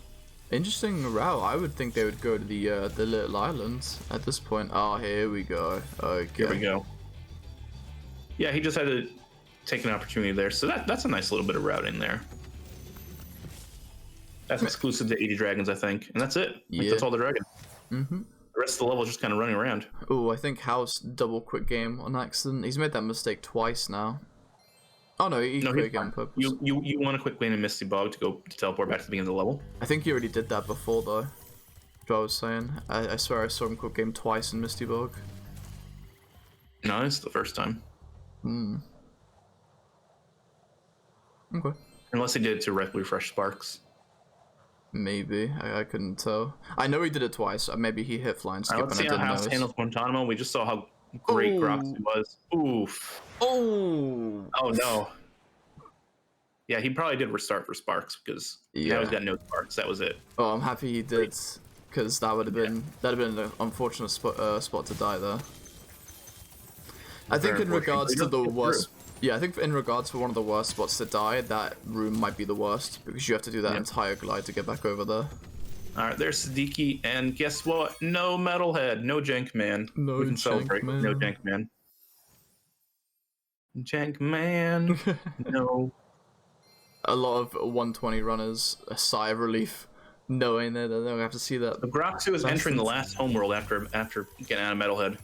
S1: interesting route. I would think they would go to the little islands at this point. Oh, here we go. Okay.
S2: Here we go. Yeah, he just had to take an opportunity there. So that's a nice little bit of routing there. That's exclusive to 80 dragons, I think. And that's it. That's all the dragons.
S1: Mm-hmm.
S2: The rest of the level is just kind of running around.
S1: Oh, I think House double quick game on accident. He's made that mistake twice now. Oh no, he quick game on purpose.
S2: You want to quick win in Misty Bog to teleport back to the beginning of the level?
S1: I think he already did that before though. What I was saying. I swear I saw him quick game twice in Misty Bog.
S2: No, it's the first time.
S1: Hmm. Okay.
S2: Unless he did it to refresh Sparks.
S1: Maybe. I couldn't tell. I know he did it twice. Maybe he hit flying skip and I didn't
S2: know. Let's see how House handles Guantanamo. We just saw how great Groxu was. Oof.
S1: Oh.
S2: Oh no. Yeah, he probably did restart for Sparks because now he's got no Sparks. That was it.
S1: Oh, I'm happy he did, because that would have been an unfortunate spot to die there. I think in regards to the worst, I think in regards to one of the worst spots to die, that room might be the worst because you have to do that entire glide to get back over there.
S2: All right, there's Siddiqui, and guess what? No Metalhead, no Jank Man.
S1: No
S2: we can celebrate.
S1: Man.
S2: No Jank Man. Jank Man. No.
S1: A lot of 120 runners, a sigh of relief, knowing that they don't have to see that.
S2: So Groxu is entering the last homeworld after getting out of Metalhead.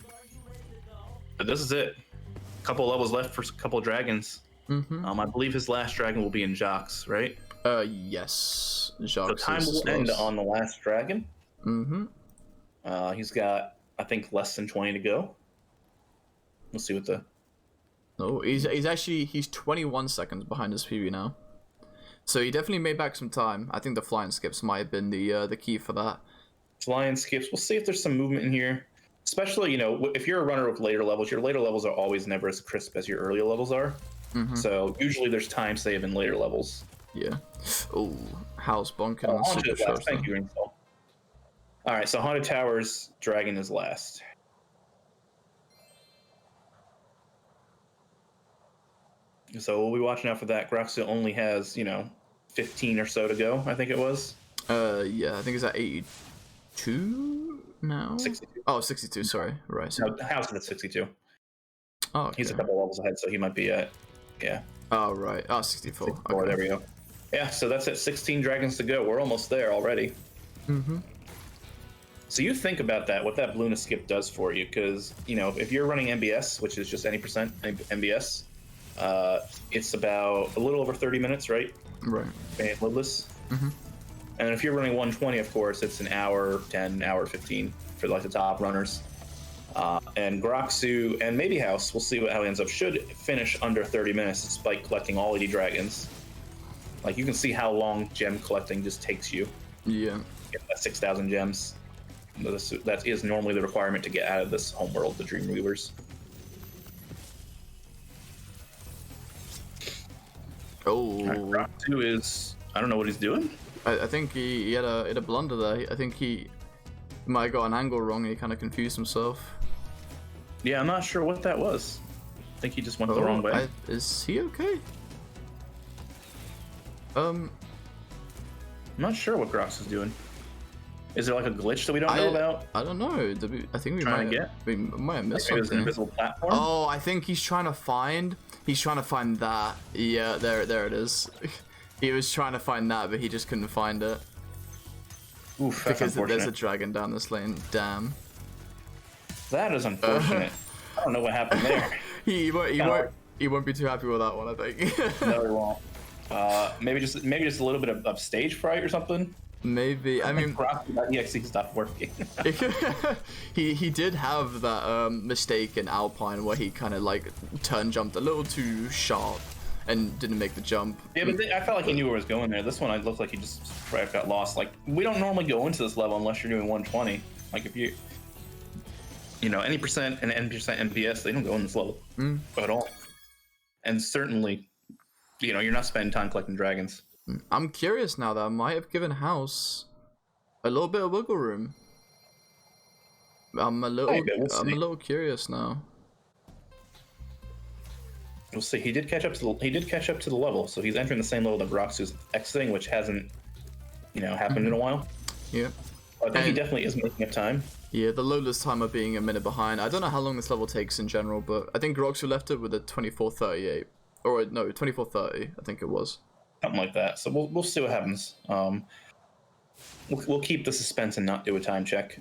S2: But this is it. A couple levels left for a couple of dragons. I believe his last dragon will be in Jax, right?
S1: Yes. Jax.
S2: The time will end on the last dragon. He's got, I think, less than 20 to go. We'll see what the.
S1: No, he's 21 seconds behind his PB now. So he definitely made back some time. I think the flying skips might have been the key for that.
S2: Flying skips. We'll see if there's some movement in here. Especially, if you're a runner with later levels, your later levels are always never as crisp as your earlier levels are. So usually there's time save in later levels.
S1: Yeah. Oh, House Bonkin.
S2: Thank you, Ringstall. All right, so Haunted Towers Dragon is last. So we'll be watching out for that. Groxu only has, 15 or so to go, I think it was.
S1: Yeah, I think it's at 82 now?
S2: 62.
S1: Oh, 62, sorry. Right.
S2: No, House is at 62.
S1: Oh, okay.
S2: He's a couple levels ahead, so he might be at,
S1: Oh, right. Oh, 64.
S2: 64,
S1: Okay.
S2: there we go. Yeah, so that's it. 16 dragons to go. We're almost there already. So you think about that, what that Bluna skip does for you, because, if you're running MBS, which is just any percent MBS, it's about a little over 30 minutes, right?
S1: Right.
S2: And lidless. And if you're running 120, of course, it's an hour 10, hour 15 for like the top runners. And Groxu and maybe House, we'll see how he ends up, should finish under 30 minutes despite collecting all 80 dragons. Like, you can see how long gem collecting just takes you.
S1: Yeah.
S2: Get that 6,000 gems. That is normally the requirement to get out of this homeworld, the Dreamweavers.
S1: Oh.
S2: Groxu is, I don't know what he's doing.
S1: I think he had a blunder there. I think he might have got an angle wrong and he kind of confused himself.
S2: Yeah, I'm not sure what that was. I think he just went the wrong way.
S1: Is he okay?
S2: I'm not sure what Grox is doing. Is there like a glitch that we don't know about?
S1: I don't know. I think we might have missed something.
S2: An invisible platform?
S1: Oh, I think he's trying to find that. Yeah, there it is. He was trying to find that, but he just couldn't find it.
S2: Oof, that's
S1: because
S2: unfortunate.
S1: there's a dragon down this lane. Damn.
S2: That is unfortunate. I don't know what happened there.
S1: He won't be too happy with that one, I think.
S2: No, he won't. Maybe just a little bit of stage fright or something.
S1: Maybe. I mean,
S2: EXE stopped working.
S1: he did have that mistake in Alpine where he kind of like turn jumped a little too sharp and didn't make the jump.
S2: Yeah, but I felt like he knew where he was going there. This one, I looked like he just got lost. Like, we don't normally go into this level unless you're doing 120. Like, if you any percent and N% MPS, they don't go in this level at all. And certainly, you're not spending time collecting dragons.
S1: I'm curious now that I might have given House a little bit of wiggle room. I'm a little curious now.
S2: We'll see. He did catch up to the level, so he's entering the same level that Groxu's exiting, which hasn't, happened in a while.
S1: Yeah.
S2: I think he definitely is making up time.
S1: Yeah, the Lola's timer being a minute behind. I don't know how long this level takes in general, but I think Groxu left it with a 24:38, or no, 24:30. I think it was.
S2: Something like that. So we'll see what happens. We'll keep the suspense and not do a time check.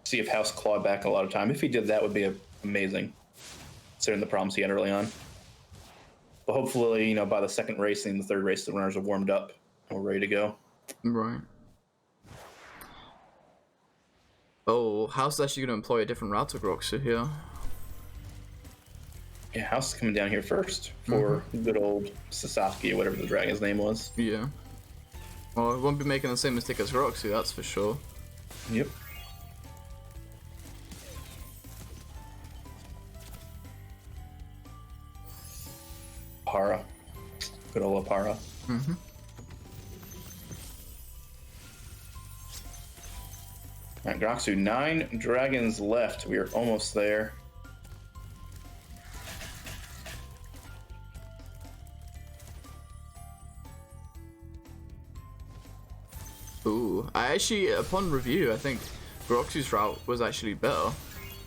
S2: See if House clawed back a lot of time. If he did, that would be amazing, considering the problems he had early on. But hopefully, by the second race and the third race, the runners are warmed up and we're ready to go.
S1: Right. Oh, House is actually going to employ a different route to Groxu here.
S2: Yeah, House is coming down here first for good old Sasaki or whatever the dragon's name was.
S1: Yeah. Well, it won't be making the same mistake as Groxu, that's for sure.
S2: Yep. Apara. Good old Apara.
S1: Mm-hmm.
S2: Alright, Groxu, 9 dragons left. We are almost there.
S1: Ooh, I actually, upon review, I think Groxu's route was actually better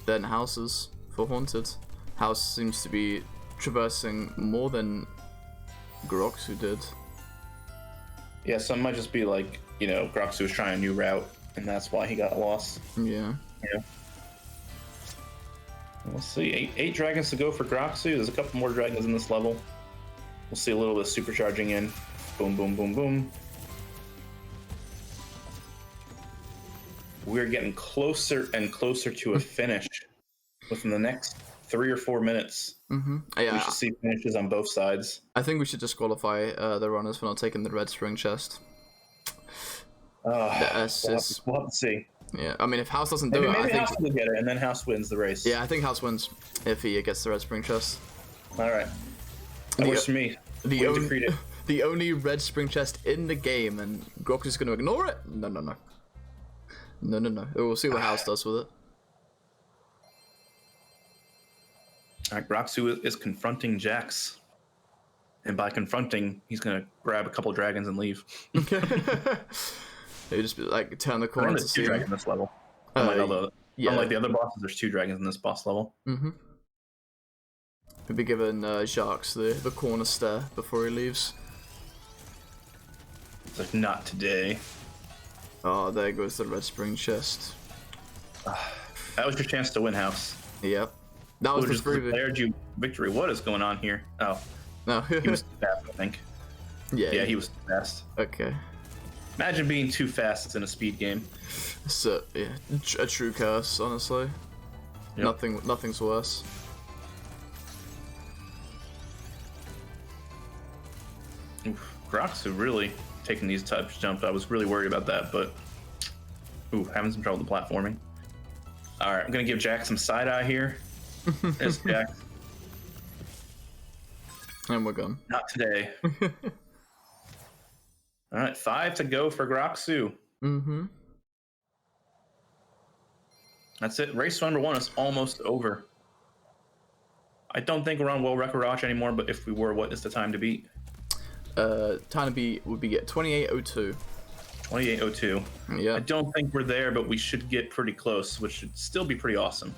S1: than House's for Haunted. House seems to be traversing more than Groxu did.
S2: Yeah, some might just be like, you know, Groxu was trying a new route, and that's why he got lost.
S1: Yeah.
S2: Yeah. Let's see, eight dragons to go for Groxu. There's a couple more dragons in this level. We'll see a little bit of supercharging in. Boom, boom, boom, boom. We're getting closer and closer to a finish within the next 3 or 4 minutes.
S1: Mm-hmm.
S2: We
S1: Yeah,
S2: should see finishes on both sides.
S1: I think we should disqualify the runners for not taking the red spring chest.
S2: We'll have
S1: Assist.
S2: to see.
S1: Yeah, I mean, if House doesn't do
S2: Maybe,
S1: it, I
S2: maybe
S1: think.
S2: House will get it, and then House wins the race.
S1: Yeah, I think House wins if he gets the red spring chest.
S2: All right. That works for me.
S1: The,
S2: We've decreed it.
S1: the only red spring chest in the game, and Groxu's going to ignore it? No, no, no. No, no, no. We'll see what House does with it.
S2: All right, Groxu is confronting Jax. And by confronting, he's going to grab a couple dragons and leave.
S1: They just like turn the corner to
S2: There's
S1: see.
S2: 2 dragons in this level. Unlike
S1: Yeah.
S2: the other bosses, there's 2 dragons in this boss level.
S1: Mm-hmm. We'll be giving Jacques the corner stare before he leaves.
S2: It's like, not today.
S1: Oh, there goes the red spring chest.
S2: That was your chance to win, House.
S1: Yep. That was
S2: Who
S1: the
S2: just
S1: preview.
S2: declared you victory. What is going on here? Oh,
S1: No.
S2: he was too fast, I think. Yeah, he was too fast.
S1: Okay.
S2: Imagine being too fast in a speed game.
S1: So yeah, a true curse, honestly.
S2: Yep.
S1: Nothing's worse.
S2: Oof, Groxu really taking these types of jumps. I was really worried about that, but having some trouble with the platforming. All right, I'm gonna give Jack some side eye here. There's Jack.
S1: And we're gone.
S2: Not today. All right, 5 to go for Groxu.
S1: Mm-hmm.
S2: That's it. Race number 1 is almost over. I don't think we're on World Record Watch anymore, but if we were, what is the time to beat?
S1: Time to beat would be at 28:02.
S2: 28:02.
S1: Yeah.
S2: I don't think we're there, but we should get pretty close, which should still be pretty awesome.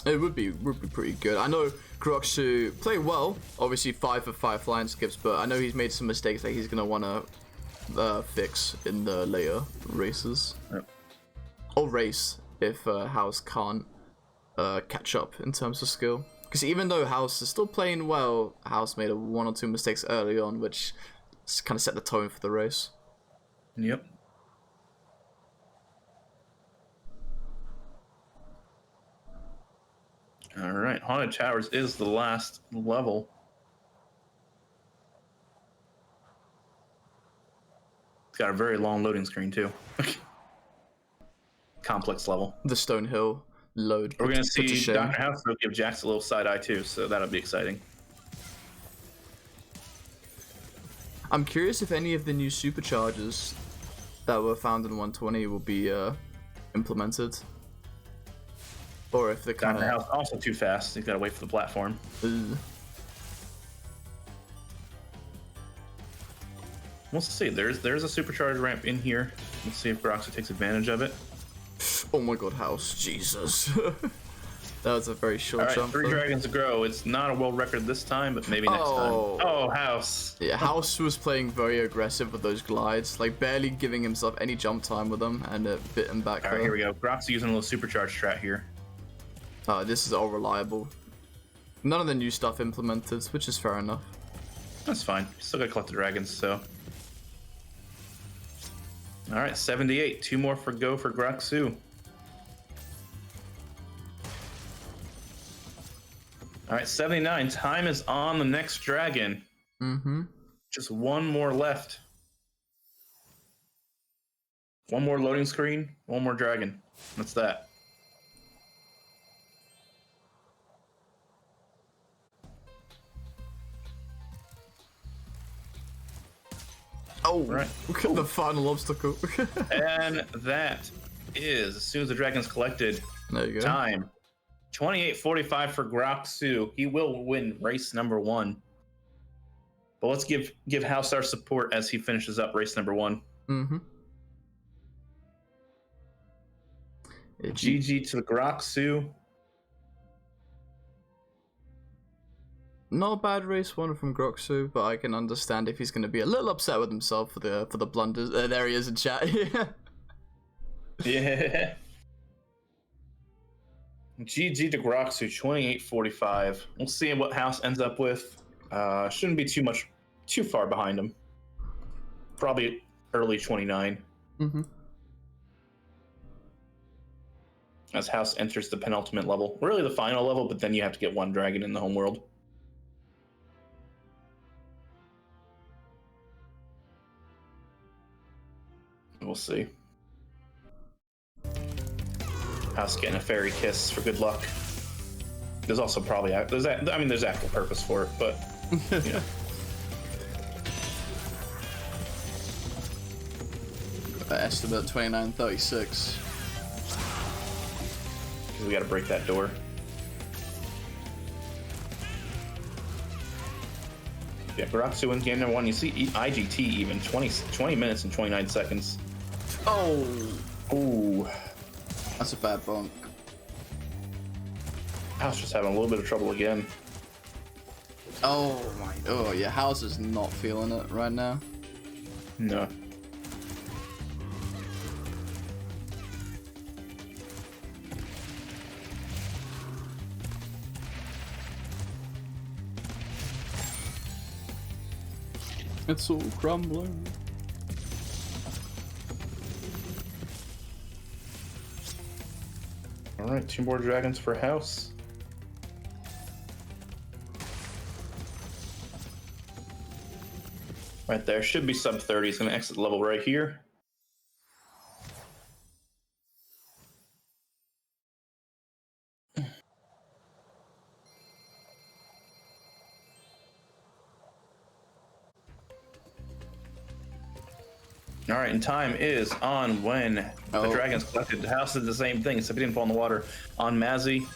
S1: It would be pretty good. I know Groxu played well. Obviously 5 for 5 flying skips, but I know he's made some mistakes that he's gonna wanna fix in the later races.
S2: Yep.
S1: Or race if House can't catch up in terms of skill. Because even though House is still playing well, House made 1 or 2 mistakes early on, which kind of set the tone for the race.
S2: Yep. All right, Haunted Towers is the last level. It's got a very long loading screen too. Complex level.
S1: The Stonehill load.
S2: We're gonna
S1: puts to
S2: see
S1: shame.
S2: Dr. House give Jax a little side eye too, so that'll be exciting.
S1: I'm curious if any of the new superchargers that were found in 120 will be implemented. Or if they're kind
S2: Dr.
S1: of...
S2: House also too fast. He's got to wait for the platform. We'll see. There's a supercharged ramp in here. Let's see if Groxu takes advantage of it.
S1: Oh my god, House. Jesus. That was a very short
S2: All right,
S1: jump.
S2: 3
S1: though.
S2: dragons to grow. It's not a world record this time, but maybe next time. Oh, House.
S1: Yeah, House was playing very aggressive with those glides, like barely giving himself any jump time with them, and it bit him back
S2: All right, here we go. Groxu using a little supercharged strat here.
S1: This is all reliable. None of the new stuff implemented, which is fair enough.
S2: That's fine. Still gotta collect the dragons, so. All right, 78. 2 more for go for Groxu. All right, 79. Time is on the next dragon.
S1: Mm-hmm.
S2: Just 1 more left. 1 more loading screen, 1 more dragon. That's that.
S1: Oh,
S2: right.
S1: Look at the final obstacle.
S2: And that is, as soon as the dragon's collected,
S1: There you go.
S2: time 28:45 for Groxu. He will win race number 1. But let's give House our support as he finishes up race number 1.
S1: Mm-hmm.
S2: GG to Groxu.
S1: Not a bad race one from Groxu, but I can understand if he's going to be a little upset with himself for the blunders. There he is in chat.
S2: Yeah. GG to Groxu, 28:45. We'll see what House ends up with. Shouldn't be too far behind him. Probably early 29.
S1: Mm-hmm.
S2: As House enters the penultimate level. Really the final level, but then you have to get 1 dragon in the homeworld. We'll see. House getting a fairy kiss for good luck. There's also probably there's actual purpose for it, but you know.
S1: Estimate 29:36.
S2: Because we got to break that door. Yeah, Groxu wins game number 1. You see IGT even 20 minutes and 29 seconds.
S1: Oh,
S2: Ooh.
S1: that's a bad bonk.
S2: House just having a little bit of trouble again.
S1: Oh my. Oh yeah, House is not feeling it right now.
S2: No.
S1: It's all crumbling.
S2: All right, 2 more dragons for House. Right there, should be sub 30. He's going to exit the level right here. All right, and time is on when the dragons collected. The House did the same thing, except he didn't fall in the water on Mazzy.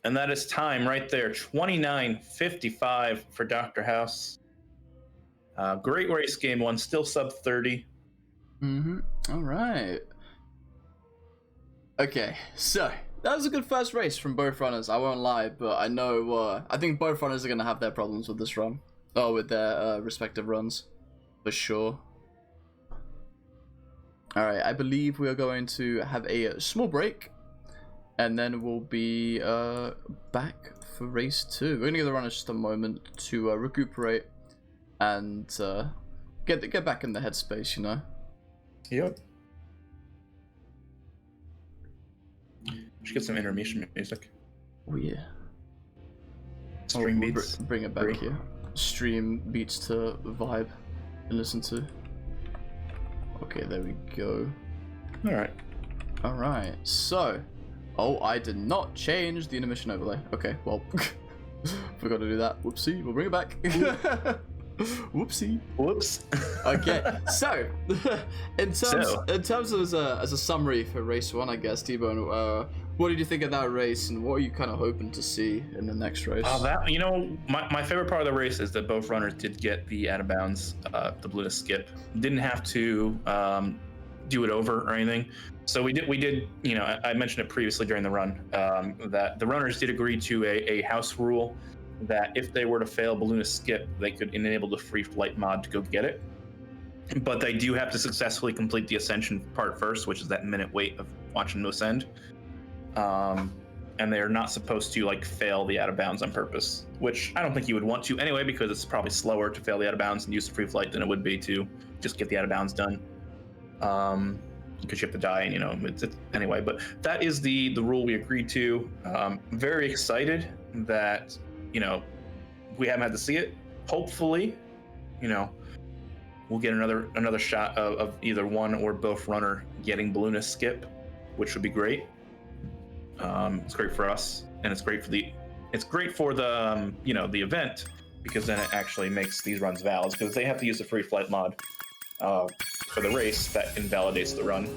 S2: And that is time right there, 29:55 for Dr. House. Great race game 1, still sub 30.
S1: Mm-hmm. All right. Okay, so that was a good first race from both runners. I won't lie, but I know I think both runners are gonna have their problems with this run, with their respective runs, for sure. All right, I believe we are going to have a small break, and then we'll be back for race 2. We're gonna give the runners just a moment to recuperate and get back in the headspace, you know.
S2: Yep. Should get some intermission music.
S1: Oh yeah.
S2: String beats.
S1: Bring it back here. Stream beats to vibe and listen to. Okay, there we go. All right. So, I did not change the intermission overlay. Okay, well, forgot to do that. Whoopsie. We'll bring it back. Whoopsie.
S2: Whoops.
S1: Okay, so in terms of as a summary for race 1, I guess, T-Bone, what did you think of that race, and what are you kind of hoping to see in the next race?
S2: My favorite part of the race is that both runners did get the out of bounds, the Blueness skip. Didn't have to do it over or anything. So we did. You know, I mentioned it previously during the run that the runners did agree to a house rule that if they were to fail Blueness skip, they could enable the free flight mod to go get it. But they do have to successfully complete the ascension part first, which is that minute wait of watching them ascend. And they're not supposed to fail the out of bounds on purpose, which I don't think you would want to anyway, because it's probably slower to fail the out of bounds and use the free flight than it would be to just get the out of bounds done. Because you have to die, and it's anyway. But that is the rule we agreed to. Very excited that we haven't had to see it. Hopefully, we'll get another shot of either one or both runner getting Blueness skip, which would be great. It's great for us, and it's great for the the event, because then it actually makes these runs valid, because they have to use the free flight mod for the race that invalidates the run.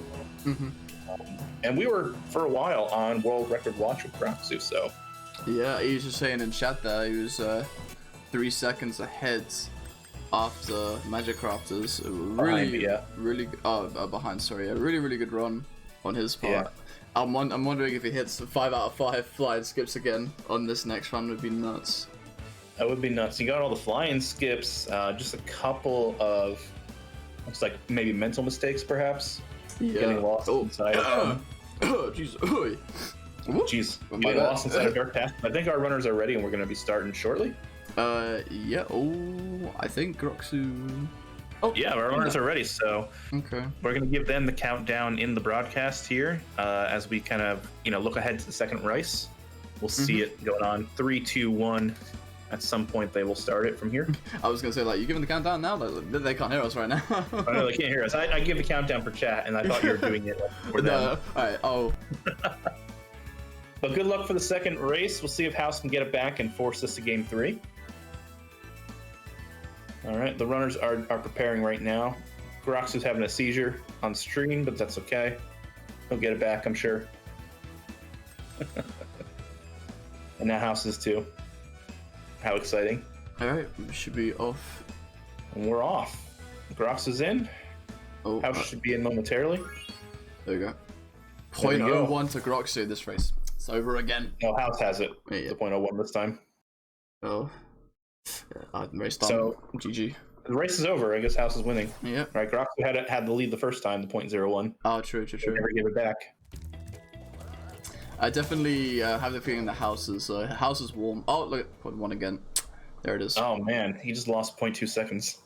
S1: Mm-hmm.
S2: And we were, for a while, on world record watch with Groxu, so...
S1: Yeah, he was just saying in chat that he was 3 seconds ahead after Magic Crafters. Behind, sorry. A really good run on his part.
S2: Yeah.
S1: I'm wondering if he hits 5 out of 5 flying skips again on this next run. Would be nuts.
S2: That would be nuts. You got all the flying skips, just a couple of, looks like maybe mental mistakes, perhaps.
S1: Yeah.
S2: Getting lost inside of them.
S1: Oh, jeez.
S2: Jeez, getting lost inside of Dark Path. I think our runners are ready, and we're going to be starting shortly.
S1: Yeah. Oh, I think Groxu.
S2: Oh, yeah, our runners are ready, so
S1: okay.
S2: We're going to give them the countdown in the broadcast here as we kind of, look ahead to the second race. We'll see it going on. 3, 2, 1. At some point, they will start it from here.
S1: I was going to say, like, you giving the countdown now? They can't hear us right now.
S2: I know they can't hear us. I give the countdown for chat, and I thought you were doing it for them.
S1: No, alright, oh.
S2: But good luck for the second race. We'll see if House can get it back and force us to game 3. All right, the runners are preparing right now. Groxu's having a seizure on stream, but that's okay. He'll get it back, I'm sure. And now House is too. How exciting.
S1: All right, we should be off.
S2: And we're off. Grox is in.
S1: Oh,
S2: House should be in momentarily.
S1: There we go.
S2: There we go.
S1: 0.01 to Groxu this race. It's over again.
S2: No, House has it.
S1: Yeah.
S2: It's a 0.01 this time.
S1: Oh. Yeah, race done.
S2: So,
S1: GG.
S2: The race is over. I guess House is winning.
S1: Yeah.
S2: Right, Groxu had the lead the first time, the 0.01.
S1: Oh, true.
S2: Never give it back.
S1: I definitely have the feeling the house is warm. Oh, look, 0.1 again. There it is.
S2: Oh man, he just lost 0.2 seconds.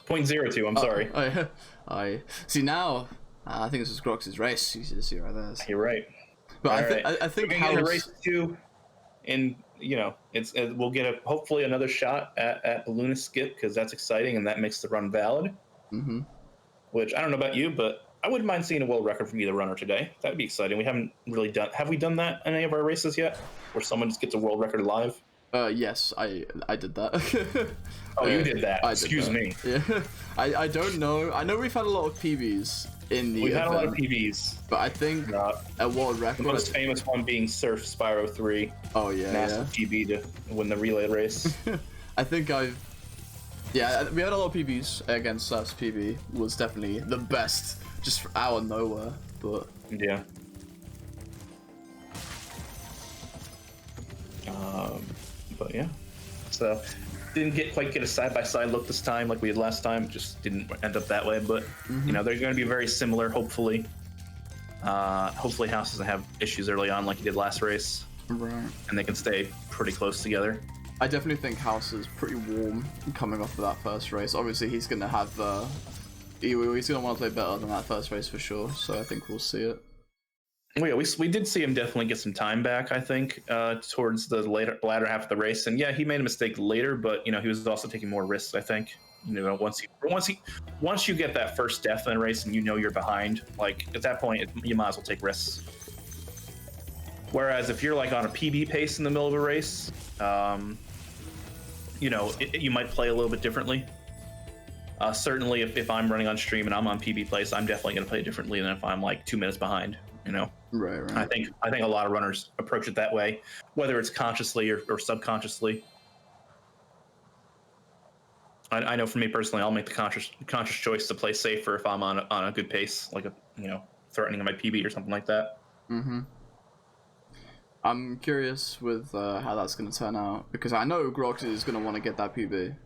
S2: 0.02. I'm sorry.
S1: Oh, yeah. I see now. I think this is Grox's race. You see right there.
S2: You're right.
S1: But
S2: All
S1: I think
S2: we're
S1: House...
S2: gonna get a race 2, and we'll get hopefully another shot at Balloon Skip, because that's exciting and that makes the run valid.
S1: Mm-hmm.
S2: Which I don't know about you, but I wouldn't mind seeing a world record from either runner today. That'd be exciting. We haven't really done. Have we done that in any of our races yet, where someone just gets a world record live?
S1: Yes, I did that.
S2: Oh, you did that.
S1: Excuse
S2: me.
S1: Yeah, I don't know. I know we've had a lot of PBs in the.
S2: We've had a lot of
S1: event,
S2: PBs,
S1: but I think a world record.
S2: The most famous one being Surf Spyro 3.
S1: Oh yeah,
S2: massive PB to win the relay race.
S1: I think we had a lot of PBs against Surf's PB. Was definitely the best, just out of nowhere. But
S2: yeah. But yeah, so didn't quite get a side-by-side look this time like we had last time. Just didn't end up that way, but they're going to be very similar, hopefully. Hopefully House doesn't have issues early on like he did last race,
S1: right,
S2: and they can stay pretty close together.
S1: I definitely think House is pretty warm coming off of that first race. Obviously he's going to have he's going to want to play better than that first race for sure, so I think we'll see it.
S2: Well, yeah, we did see him definitely get some time back, I think, towards the latter half of the race. And yeah, he made a mistake later, but he was also taking more risks, I think. Once you get that first death in a race and you're behind, like at that point you might as well take risks. Whereas if you're like on a PB pace in the middle of a race, you might play a little bit differently. Certainly if I'm running on stream and I'm on PB place, I'm definitely going to play differently than if I'm like 2 minutes behind.
S1: Right.
S2: I think a lot of runners approach it that way, whether it's consciously or subconsciously. I know for me personally, I'll make the conscious choice to play safer if I'm on a good pace, like threatening my PB or something like that.
S1: Mm-hmm. I'm curious with how that's going to turn out, because I know Groxu is going to want to get that PB.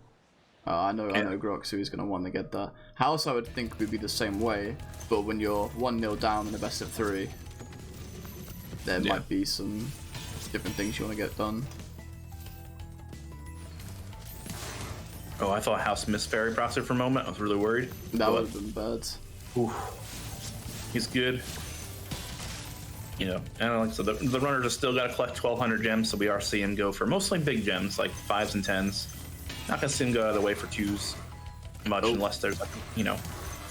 S1: I know Groxu is going to want to get that. House, I would think, would be the same way, but when you're 1-0 down in a best of 3, there might be some different things you want to get done.
S2: Oh, I thought House missed Fairy Processor for a moment. I was really worried.
S1: That would have been bad.
S2: Oof. He's good. And like I said, the runners have still got to collect 1,200 gems, so we are seeing him go for mostly big gems, like 5s and 10s. Not gonna see him go out of the way for 2s much, unless there's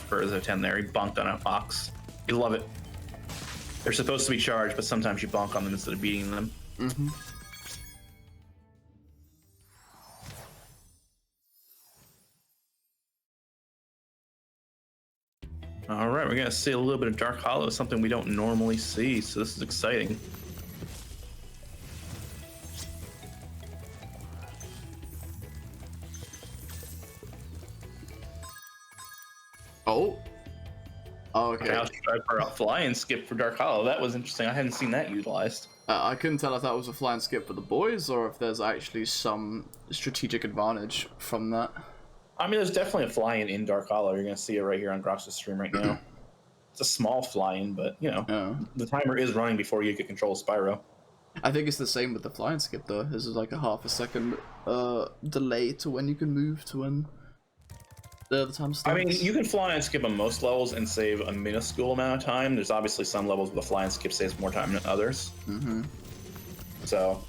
S2: further 10 there. He bonked on an ox. You love it. They're supposed to be charged, but sometimes you bonk on them instead of beating them.
S1: Mm-hmm.
S2: All right, we're gonna see a little bit of Dark Hollow, something we don't normally see. So this is exciting.
S1: Oh. Oh, okay.
S2: House for a fly and skip for Dark Hollow. That was interesting. I hadn't seen that utilized.
S1: I couldn't tell if that was a fly and skip for the boys or if there's actually some strategic advantage from that.
S2: I mean, there's definitely a fly-in in Dark Hollow. You're gonna see it right here on Grox's stream right now. It's a small fly-in, but you know, the timer is running before you get control of Spyro.
S1: I think it's the same with the fly and skip though. This is like a half a second delay to when you can move to when the time starts.
S2: I mean, you can fly and skip on most levels and save a minuscule amount of time. There's obviously some levels where the fly and skip saves more time than others. So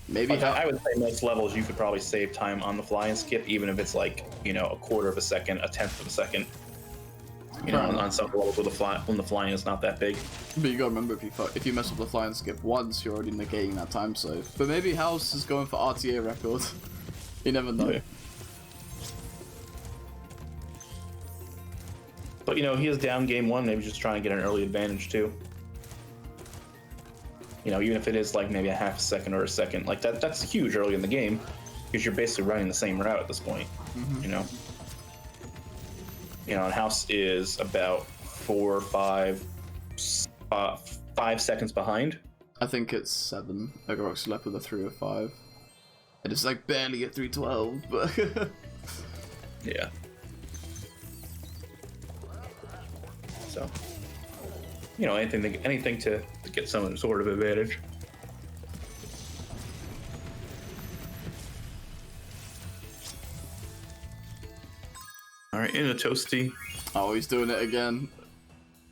S1: maybe
S2: I would say most levels you could probably save time on the fly and skip, even if it's like, you know, a quarter of a second, a tenth of a second. You know, on some levels with when the flying is not that big.
S1: But you gotta remember, if you mess with the fly and skip once, you're already negating that time save. But maybe House is going for RTA record. You never know.
S2: Yeah. But you know, he is down game one, maybe just trying to get an early advantage too. You know, even if it is like maybe a half a second or a second, like that's huge early in the game, because you're basically running the same route at this point. You know. You know, and House is about 4 or 5 seconds behind.
S1: I think it's 7. Ogorox left with a 3 or 5. And it's like barely at 312, but
S2: yeah. So, you know, anything to get some sort of advantage. All right, into Toasty.
S1: oh, he's doing it again.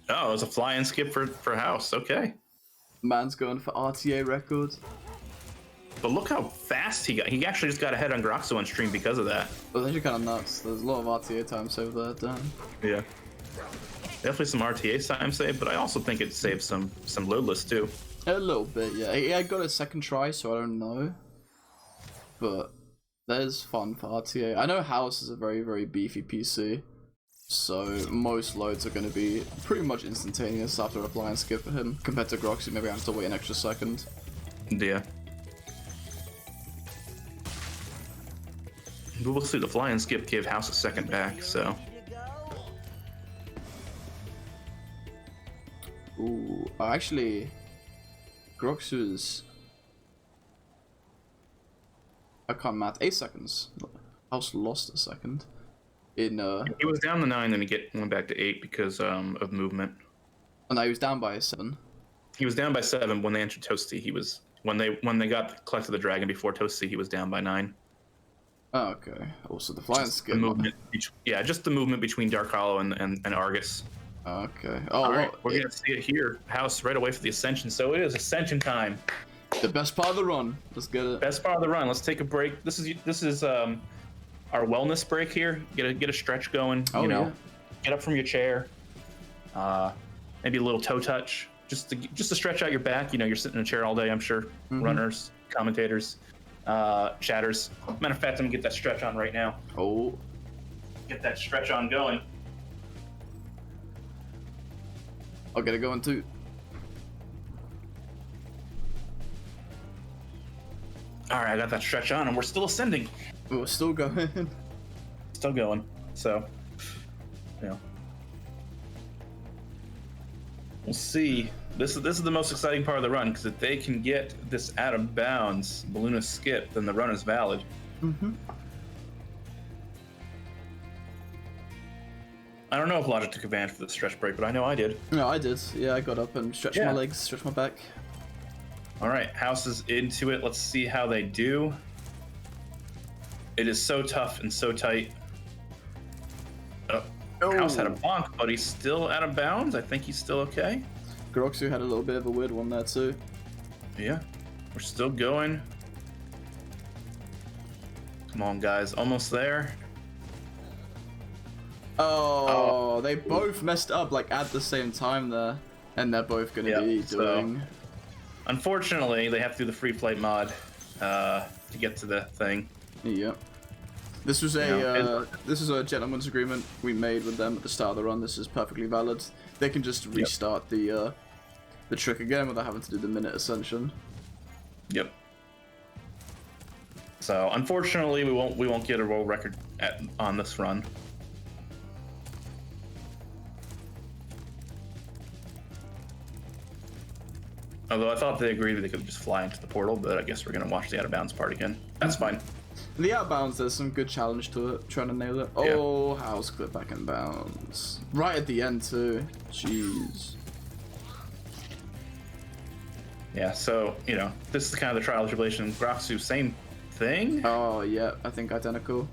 S2: Oh, it was a fly and skip for House. Okay.
S1: Man's going for RTA record.
S2: But look how fast he got. He actually just got ahead on Groxo on stream because of that.
S1: But that's actually kind of nuts. There's a lot of RTA time save there, damn.
S2: Yeah. Definitely some RTA time save, but I also think it saves some loadless too.
S1: A little bit, yeah. I got a second try, so I don't know. But there's fun for RTA. I know House is a very, very beefy PC, so most loads are going to be pretty much instantaneous after a fly and skip for him, compared to Grox, who maybe have to wait an extra second.
S2: Yeah. But we'll see. The fly and skip give House a second back, so.
S1: Ooh, actually, Grox's. I can't math. 8 seconds. House lost a second. In
S2: He was down to 9, then he went back to 8 because of movement.
S1: and now he was down by 7.
S2: He was down by 7 when they entered Toasty. He was when they got collected the dragon before Toasty. He was down by 9.
S1: Oh, okay. Also, the fly and skip.
S2: The movement, yeah, just the movement between Dark Hollow and Argus.
S1: Okay. Oh,
S2: All right,
S1: well,
S2: we're gonna see it here. House right away for the Ascension. So it is Ascension time.
S1: the best part of the run. Let's get it.
S2: Best part of the run. Let's take a break. This is our wellness break here. Get a stretch going.
S1: Oh,
S2: you know,
S1: yeah.
S2: get up from your chair. Maybe a little toe touch, just to stretch out your back. You know, you're sitting in a chair all day. I'm sure. Runners, commentators, chatters. Matter of fact, I'm gonna get that stretch on right now.
S1: Oh,
S2: Get that stretch on going.
S1: I'll get it going too.
S2: All right, I got that stretch on, and we're still ascending.
S1: We're still going.
S2: Still going. So, you know, we'll see. This is the most exciting part of the run, because if they can get this out of bounds, Balloonist skip, then the run is valid. I don't know if Logic took advantage for the stretch break, but I know I did.
S1: No, I did. Yeah, I got up and stretched my legs, stretched my back.
S2: All right, House is into it. Let's see how they do. It is so tough and so tight. House had a bonk, but he's still out of bounds. I think he's still okay.
S1: Groxu had a little bit of a weird one there too.
S2: Yeah, we're still going. Come on, guys, almost there.
S1: Oh, they both messed up like at the same time there, and they're both gonna be doing.
S2: Unfortunately, they have to do the free flight mod to get to the thing.
S1: Yep. This was
S2: know,
S1: this is a gentleman's agreement we made with them at the start of the run. This is perfectly valid. They can just restart the trick again without having to do the minute ascension.
S2: Yep. So unfortunately, we won't get a world record on this run. Although I thought they agreed that they could just fly into the portal, but I guess we're gonna watch the out of bounds part again. That's fine.
S1: The outbounds, there's some good challenge to it, trying to nail it. Oh, house clip back in bounds. Right at the end too. Jeez.
S2: Yeah, so, you know, this is kind of the trial and tribulation. Groxu, same thing?
S1: Oh, yeah, I think identical.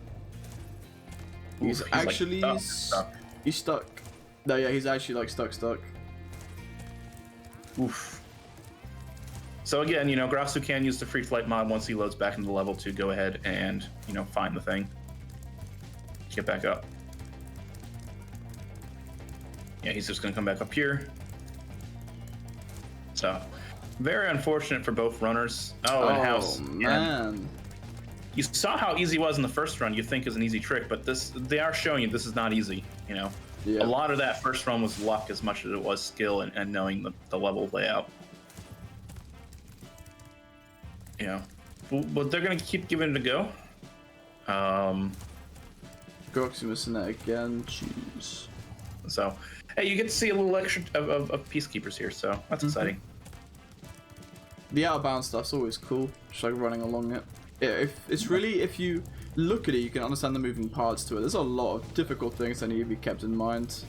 S1: He's actually...
S2: Like stuck.
S1: He's stuck. No, yeah, he's actually like stuck.
S2: Oof. So again, you know, Groxu can use the free flight mod once he loads back into the level to go ahead and, you know, find the thing. Get back up. Yeah, he's just gonna come back up here. So, very unfortunate for both runners. Oh, and House.
S1: Man.
S2: You saw how easy it was in the first run, you think is an easy trick, but they are showing you this is not easy, you know.
S1: Yeah.
S2: A lot of that first run was luck as much as it was skill and knowing the level layout. You know, but they're gonna keep giving it a go.
S1: Groxu missing that again. Jeez.
S2: So, hey, you get to see a little extra of peacekeepers here, so that's exciting.
S1: The outbound stuff's always cool, just like running along it. Yeah, if you look at it, you can understand the moving parts to it. There's a lot of difficult things that need to be kept in mind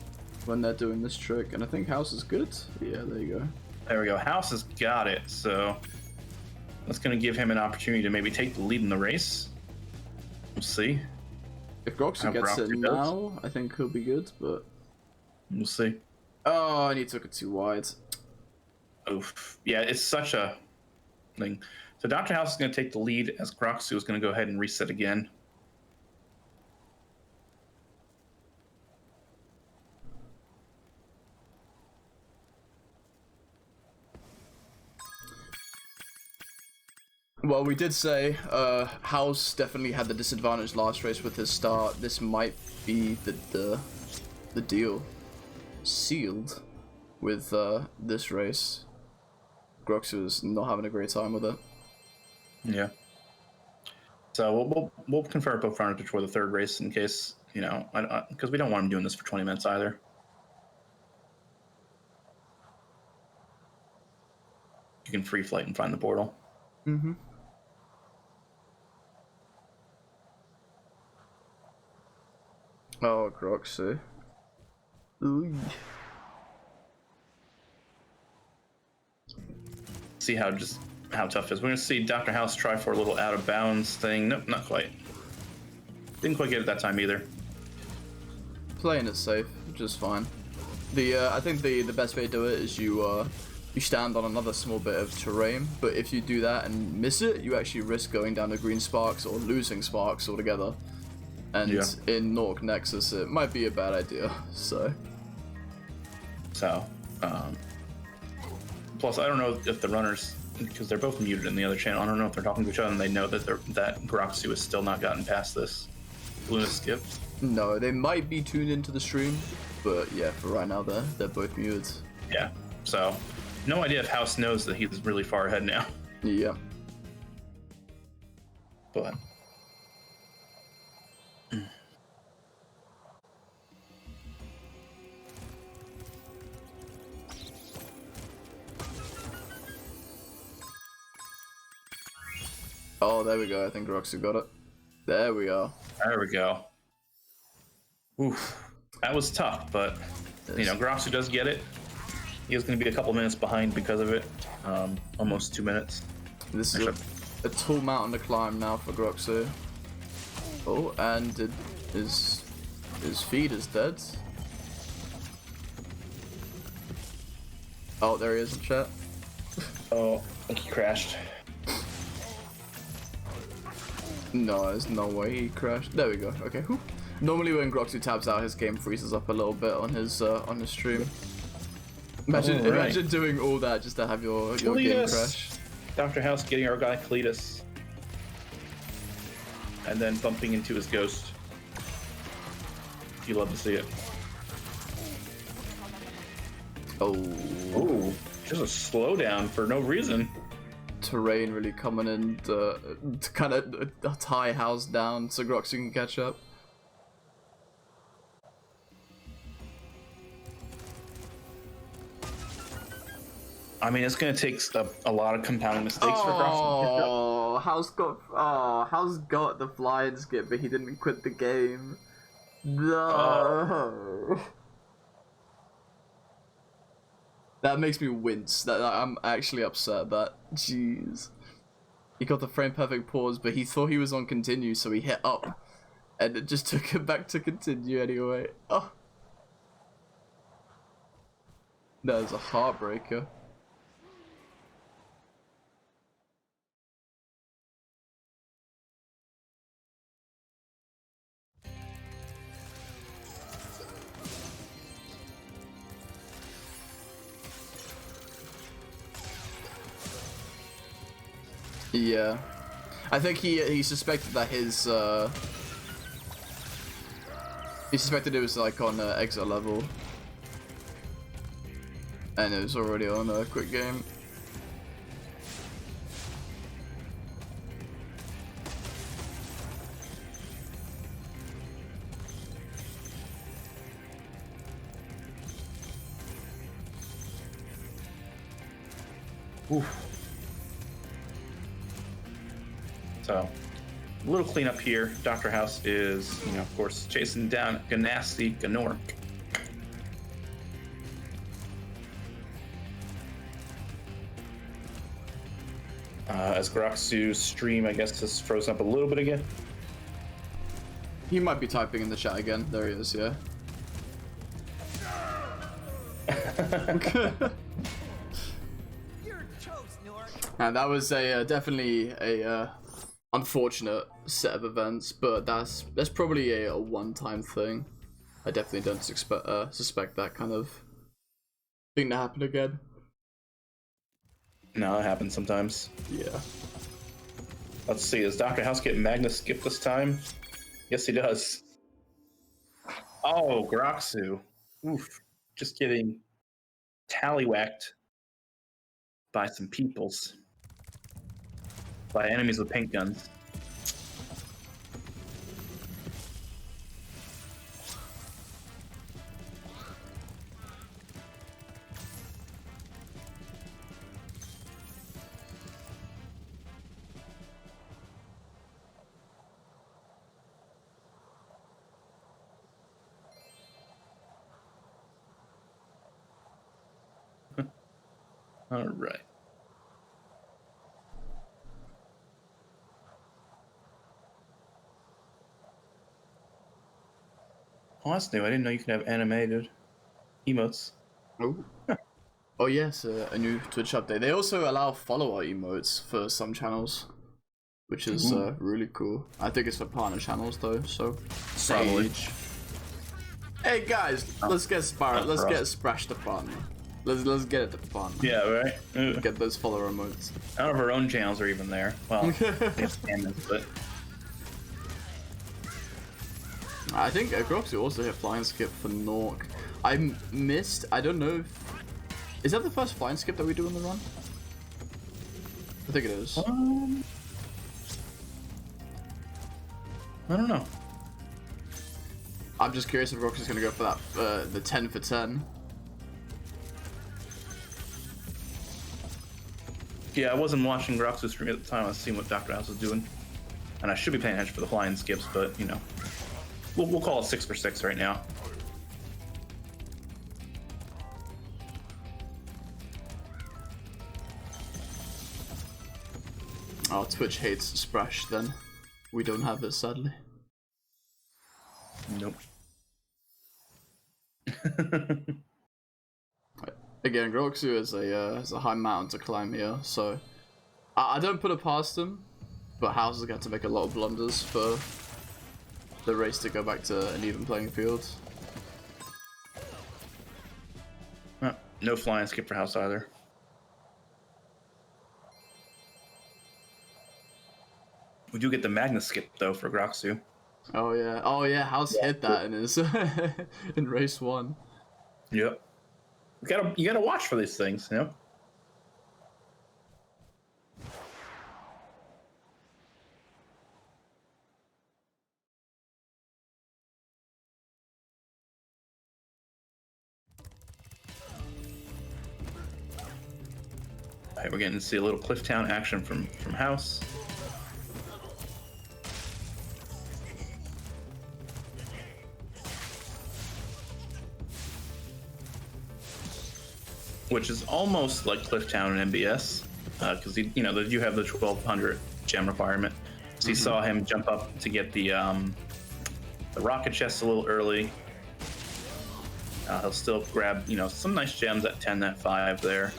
S1: when they're doing this trick, and I think House is good. Yeah, there you go.
S2: There we go. House has got it, so that's going to give him an opportunity to maybe take the lead in the race. We'll see.
S1: If Groxu gets it now, I think he'll be good, but
S2: we'll see.
S1: Oh, and he took it too wide.
S2: Oof. Yeah, it's such a thing. So Dr. House is going to take the lead as Groxu is going to go ahead and reset again.
S1: Well, we did say House definitely had the disadvantage last race with his start. This might be the deal sealed with this race. Groxu is not having a great time with it.
S2: Yeah. So we'll confirm both runners before the third race in case, you know, because we don't want him doing this for 20 minutes either. You can free flight and find the portal.
S1: Mm-hmm. Oh, Groxu. Ooh.
S2: See how tough it is. We're gonna see Dr. House try for a little out of bounds thing. Nope, not quite. Didn't quite get it that time either.
S1: Playing it safe, just fine. I think the best way to do it is you stand on another small bit of terrain, but if you do that and miss it, you actually risk going down to green sparks or losing sparks altogether. And in Nork Nexus, it might be a bad idea. So,
S2: plus I don't know if the runners, because they're both muted in the other channel, I don't know if they're talking to each other and they know that Groxu has still not gotten past this. Luna skipped.
S1: No, they might be tuned into the stream, but yeah, for right now they're both muted.
S2: Yeah, so no idea if House knows that he's really far ahead now.
S1: Yeah.
S2: But
S1: oh, there we go. I think Groxu got it. There we are.
S2: There we go. Oof, that was tough, but you know, Groxu does get it. He was going to be a couple minutes behind because of it. Almost 2 minutes.
S1: This is a tall mountain to climb now for Groxu. Oh, and his feed is dead. Oh, there he is in chat.
S2: Oh, I think he crashed.
S1: No, there's no way he crashed. There we go. Okay. Whew. Normally when Groxu tabs out, his game freezes up a little bit on his stream. Imagine doing all that just to have your game crash.
S2: Dr. House getting our guy Cletus. and then bumping into his ghost. You love to see it.
S1: Oh.
S2: Ooh, just a slowdown for no reason.
S1: Terrain really coming in to kind of tie House down so Groxu can catch up.
S2: I mean, it's going to take a lot of compounding mistakes for Groxu to catch up.
S1: House got the flying skip, but he didn't quit the game. No. That makes me wince. That I'm actually upset at that. Jeez. He got the frame perfect pause, but he thought he was on continue, so he hit up, and it just took him back to continue anyway. Oh. That is a heartbreaker. Yeah, I think he suspected that his he suspected it was like on exit level, and it was already on a quick game.
S2: Oof. So, a little cleanup here. Dr. House is, of course, chasing down Ganassi Gnorc. As Groxu's stream, I guess, has frozen up a little bit again.
S1: He might be typing in the chat again. There he is, yeah. And that was a definitely a unfortunate set of events, but that's probably a one-time thing. I definitely don't suspect that kind of thing to happen again.
S2: No, it happens sometimes.
S1: Yeah.
S2: Let's see, does Dr. House get Magnus skip this time? Yes, he does. Oh, Groxu. Oof. Just getting tallywhacked by some peoples. By enemies with paint guns. All right. Oh, that's new. I didn't know you could have animated emotes.
S1: Oh. Oh yes, a new Twitch update. They also allow follower emotes for some channels, which is really cool. I think it's for partner channels though. So Sage. Hey guys, let's get Spyro. Let's get Sprash the partner. Let's get it to partner.
S2: Yeah, right.
S1: Get those follower emotes.
S2: None of our own channels are even there. Well, but
S1: I think Groxu also hit flying skip for Nork. I missed. I don't know. Is that the first flying skip that we do in the run? I think it is.
S2: I don't know.
S1: I'm just curious if Groxu's gonna go for that the 10 for 10.
S2: Yeah, I wasn't watching Groxu's stream at the time. I was seeing what Dr. House was doing, and I should be paying attention for the flying skips, but we'll call it 6 for 6 right now.
S1: Oh, Twitch hates Sprash then. We don't have it, sadly.
S2: Nope.
S1: Again, Groxu is a high mountain to climb here, so I don't put it past him, but House is going to make a lot of blunders for the race to go back to an even playing field.
S2: No flying skip for House either. We do get the Magnus skip though for Groxu.
S1: Oh yeah. House hit that in his in race 1.
S2: Yep. You gotta watch for these things, you know. All right, we're getting to see a little Clifftown action from House. Which is almost like Clifftown and MBS, because you have the 1200 gem requirement. So you saw him jump up to get the rocket chest a little early. He'll still grab some nice gems at 10, at 5 there.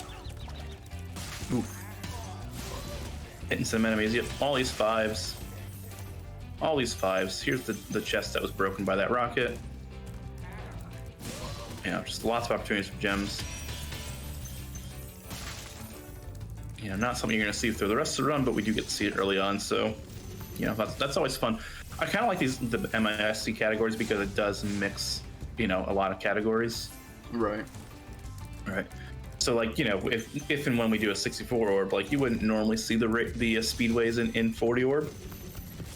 S2: Oof. Hitting some enemies. Yep, all these fives. All these fives. Here's the chest that was broken by that rocket. Just lots of opportunities for gems. Not something you're going to see through the rest of the run, but we do get to see it early on, so that's always fun. I kind of like the MISC categories because it does mix a lot of categories.
S1: Right.
S2: So like if and when we do a 64 orb, like you wouldn't normally see the speedways in 40 orb,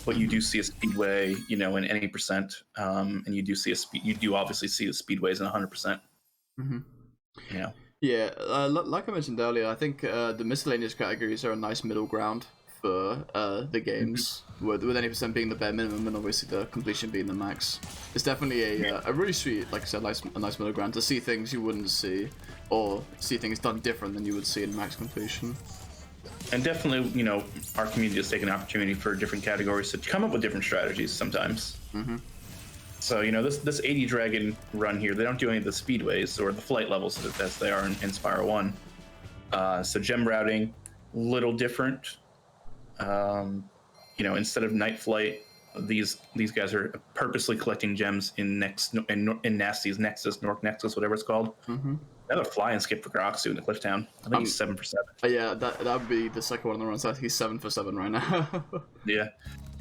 S2: but you do see a speedway in any percent, and you do obviously see the speedways in 100%.
S1: Yeah, like I mentioned earlier, I think the miscellaneous categories are a nice middle ground for the games, with any percent being the bare minimum and obviously the completion being the max. It's definitely a really sweet, like I said, a nice middle ground to see things you wouldn't see, or see things done different than you would see in max completion.
S2: And definitely, our community has taken an opportunity for different categories to come up with different strategies sometimes. So, this 80 Dragon run here, they don't do any of the speedways or the flight levels as they are in Spyro 1. So gem routing, little different. Instead of night flight, these guys are purposely collecting gems in Nasty's Nexus, Nork Nexus, whatever it's called. Another fly and skip for Groxu in the Clifftown. I think he's 7 for 7.
S1: Yeah, that would be the second one on the run. So I think he's 7 for 7 right now.
S2: Yeah.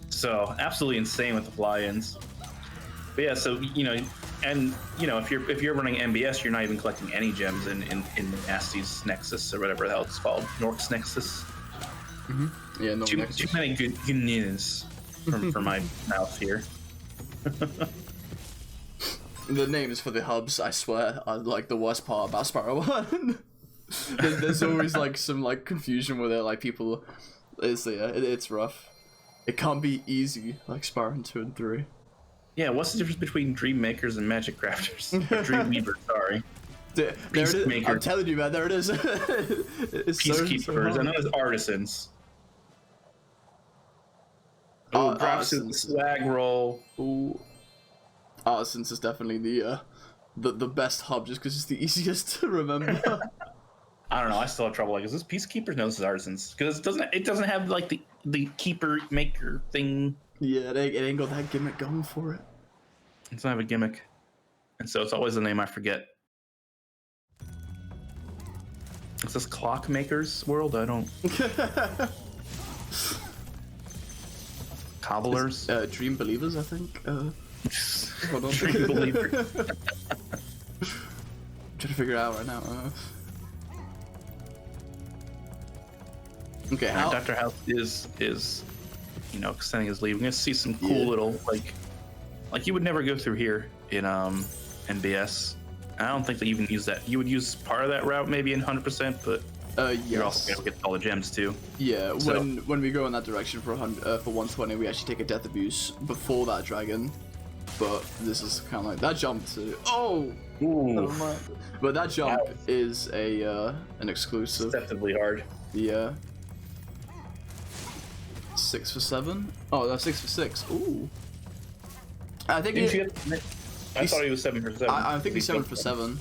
S2: So absolutely insane with the fly-ins. But yeah, so if you're running MBS, you're not even collecting any gems in Nasty's Nexus or whatever the hell it's called, Nork's Nexus.
S1: Yeah, no.
S2: Too many good news for my mouth here.
S1: The names for the hubs, I swear, are like the worst part about Spyro 1. there's always like some like confusion with it, like people. It's rough. It can't be easy like Spyro 2 and 3.
S2: Yeah, what's the difference between Dream Makers and Magic Crafters? Or Dream Weavers, sorry.
S1: There it is. I'm telling you, man, there it is. It's
S2: Peacekeepers, and those artisans. Oh, Groxu, swag roll.
S1: Ooh. Artisans is definitely the best hub just because it's the easiest to remember.
S2: I don't know. I still have trouble. Like, is this Peacekeepers? No, this is Artisans because it doesn't have like the keeper maker thing.
S1: Yeah, it ain't got that gimmick going for it.
S2: It doesn't have a gimmick, and so it's always the name I forget. Is this Clockmaker's World? I don't. Cobblers?
S1: Dream Believers, I think. Hold on.
S2: Dream Believers.
S1: Trying to figure it out right now. Okay, how?
S2: Dr. House is extending his lead. We're gonna see some cool little like you would never go through here in NBS. I don't think that you can use that. You would use part of that route maybe in 100%, but
S1: yes.
S2: You're also gonna get all the gems too.
S1: Yeah, so, when we go in that direction for 120, we actually take a death abuse before that dragon. But this is kind of like that jump to never mind. But that jump is an exclusive.
S2: Deceptively hard.
S1: Yeah. 6 for 7. Oh, that's 6 for 6. Ooh. I think
S2: I thought he was 7 for 7.
S1: I think he's 7 for 7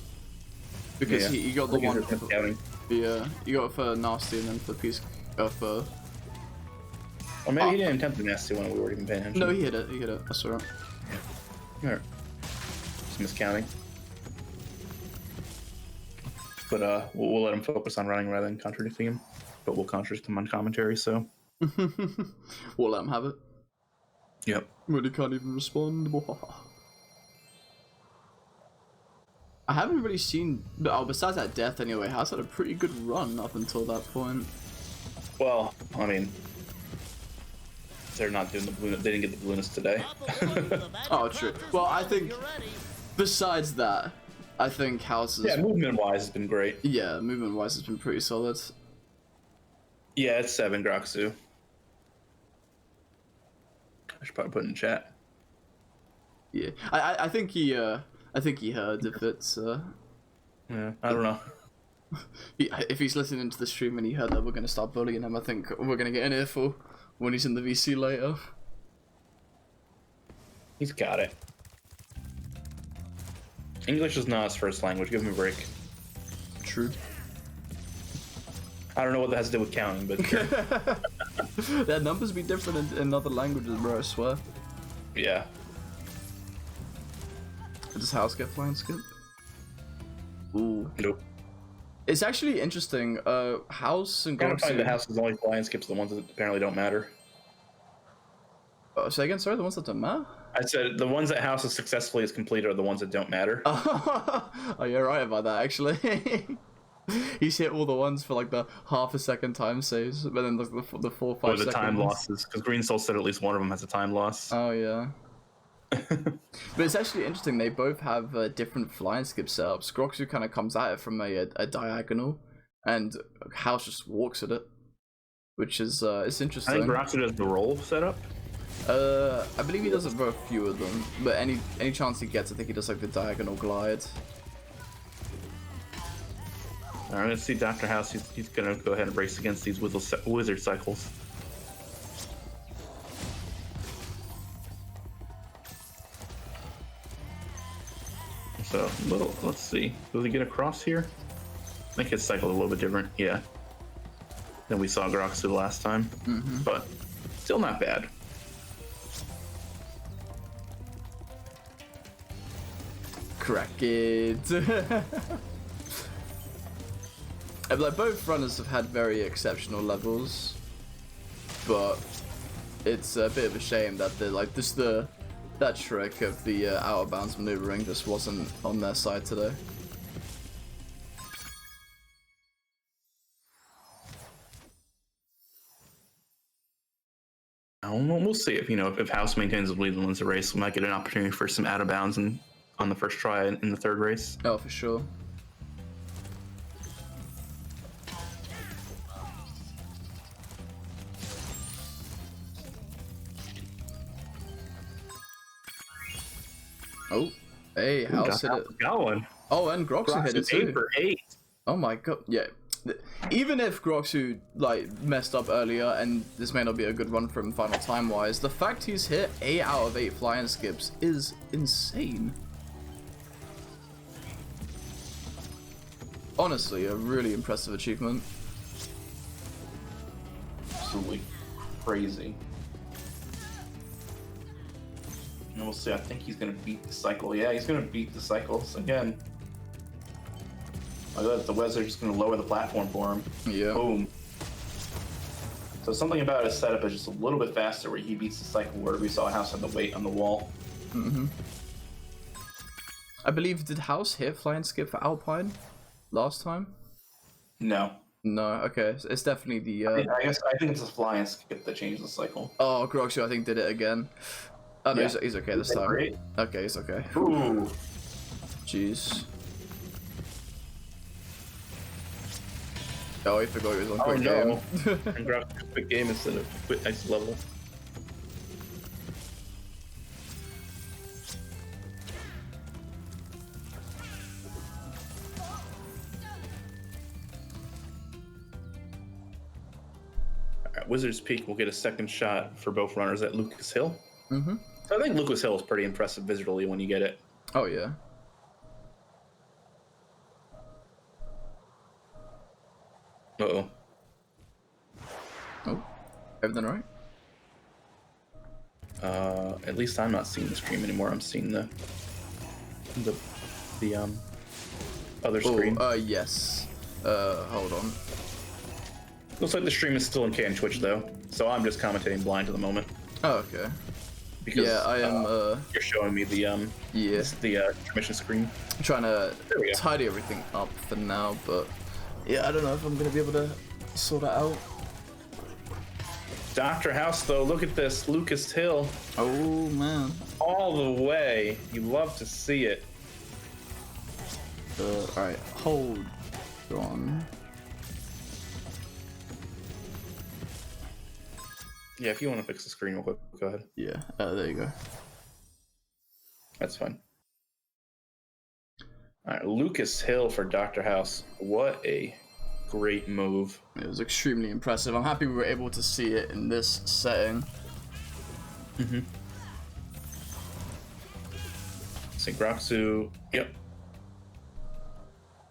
S1: because he got the one. Yeah, you got it for Nasty and then for Peace. For.
S2: Or maybe he didn't attempt the Nasty one. We weren't even paying attention.
S1: No, he hit it. He hit it. I saw it.
S2: Yeah. Alright. Just miscounting. But we'll let him focus on running rather than contradicting him. But we'll contradict him on commentary. So
S1: We'll let him have it.
S2: Yep.
S1: Really can't even respond. I haven't really seen. Oh, besides that death anyway, House had a pretty good run up until that point.
S2: Well, I mean, they're not doing the balloon. They didn't get the balloonist today.
S1: Oh, true. Well, I think besides that, I think House is.
S2: Yeah, movement-wise, has been great.
S1: Yeah, movement-wise, has been pretty solid.
S2: Yeah, it's 7 Groxu. I should probably put it in chat.
S1: Yeah, I think he heard if it's
S2: Yeah, I don't know.
S1: if he's listening to the stream and he heard that we're gonna start bullying him, I think we're gonna get an earful when he's in the VC later.
S2: He's got it. English is not his first language. Give him a break.
S1: True.
S2: I don't know what that has to do with counting, but sure.
S1: Their numbers be different in other languages, bro, I swear.
S2: Yeah.
S1: Does House get flying skip? Ooh.
S2: Nope.
S1: It's actually interesting. House and
S2: I can't find the
S1: Groxu.
S2: house's only flying skips, the ones that apparently don't matter.
S1: Oh, say again, sorry, the ones that don't matter?
S2: I said the ones that House has successfully has completed are the ones that don't matter.
S1: Oh, you're right about that, actually. He's hit all the ones for like the half a second time saves, but then the 4 or 5
S2: Or the
S1: second
S2: time
S1: ones.
S2: losses, because Green Soul said at least one of them has a time loss.
S1: Oh, yeah. But it's actually interesting, they both have different flying skip setups. Groxu kind of comes at it from a diagonal, and House just walks at it, which is it's
S2: I
S1: interesting.
S2: think Groxu does the roll setup.
S1: I believe he does it for a few of them, but any chance he gets, I think he does like the diagonal glide.
S2: Alright, let's see Dr. House. He's gonna go ahead and race against these wizard cycles. So, let's see. Will he get across here? I think his cycle is a little bit different, yeah. Than we saw Groxu last time. But still not bad.
S1: Crack it. Like both runners have had very exceptional levels, but it's a bit of a shame that that trick of the out of bounds maneuvering just wasn't on their side today.
S2: We'll see if House maintains the lead and wins the race. We might get an opportunity for some out of bounds on the first try in the third race.
S1: Oh, for sure. Oh, hey, House hit it.
S2: Going.
S1: Oh, and Groxu hit it too.
S2: 8 for 8.
S1: Oh my god, yeah. Even if Groxu like messed up earlier, and this may not be a good run for him final time wise, the fact he's hit 8 out of 8 flying skips is insane. Honestly, a really impressive achievement.
S2: Absolutely crazy. And we'll see. I think he's going to beat the cycle. Yeah, he's going to beat the cycles again. Look at that. The wizard's just going to lower the platform for him.
S1: Yeah.
S2: Boom. So something about his setup is just a little bit faster where he beats the cycle where we saw House have the weight on the wall.
S1: I believe, did House hit flying skip for Alpine last time?
S2: No.
S1: No, okay. It's definitely the
S2: I think it's a flying skip that changed the cycle.
S1: Oh, Groxu I think did it again. Oh no,
S2: Yeah.
S1: he's okay this time.
S2: Great.
S1: Okay, he's okay.
S2: Ooh.
S1: Jeez. Oh, he forgot he was on
S2: Oh,
S1: quick
S2: no.
S1: game.
S2: And grab a quick game instead of quick ice level. Alright, Wizard's Peak will get a second shot for both runners at Lucas Hill.
S1: Mm-hmm.
S2: So I think Lucas Hill is pretty impressive visually when you get it.
S1: Oh yeah.
S2: Uh-oh.
S1: Oh, everything alright?
S2: At least I'm not seeing the stream anymore. I'm seeing the other screen.
S1: Oh, yes. Hold on.
S2: Looks like the stream is still in K and Twitch though, so I'm just commentating blind at the moment.
S1: Oh, okay.
S2: Because
S1: Yeah, I am.
S2: you're showing me the transmission screen.
S1: I'm trying to
S2: There we go.
S1: tidy everything up for now, but yeah, I don't know if I'm gonna be able to sort that out.
S2: Dr. House though, look at this, Lucas Hill,
S1: Oh man.
S2: all the way. You love to see it.
S1: All right, hold on.
S2: Yeah, if you want to fix the screen real quick, go ahead.
S1: Yeah, there you go.
S2: That's fine. All right, Lucas Hill for Dr. House. What a great move.
S1: It was extremely impressive. I'm happy we were able to see it in this setting.
S2: Syngroxu, yep.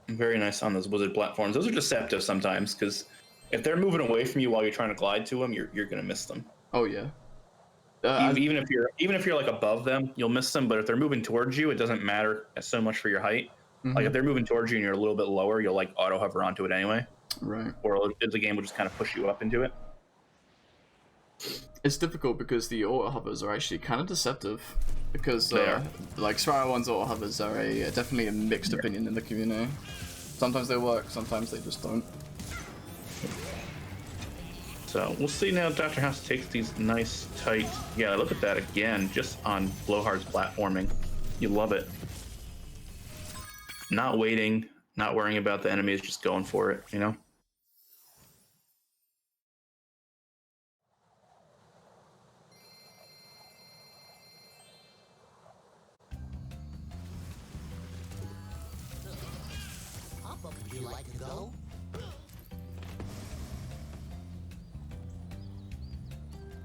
S2: Very nice on those wizard platforms. Those are deceptive sometimes because if they're moving away from you while you're trying to glide to them, you're gonna miss them.
S1: Oh yeah.
S2: Even if you're like above them, you'll miss them. But if they're moving towards you, it doesn't matter so much for your height. Like if they're moving towards you and you're a little bit lower, you'll like auto hover onto it anyway,
S1: Right.
S2: or the game will just kind of push you up into it.
S1: It's difficult because the auto hovers are actually kind of deceptive. Because
S2: They are.
S1: like Spyro 1's auto hovers are definitely a mixed opinion in the community. Sometimes they work, sometimes they just don't.
S2: So we'll see now. Dr. House takes these nice, tight. Yeah, look at that again, just on Blowhard's platforming. You love it. Not waiting, not worrying about the enemies, just going for it, you know?
S3: Would you like to go?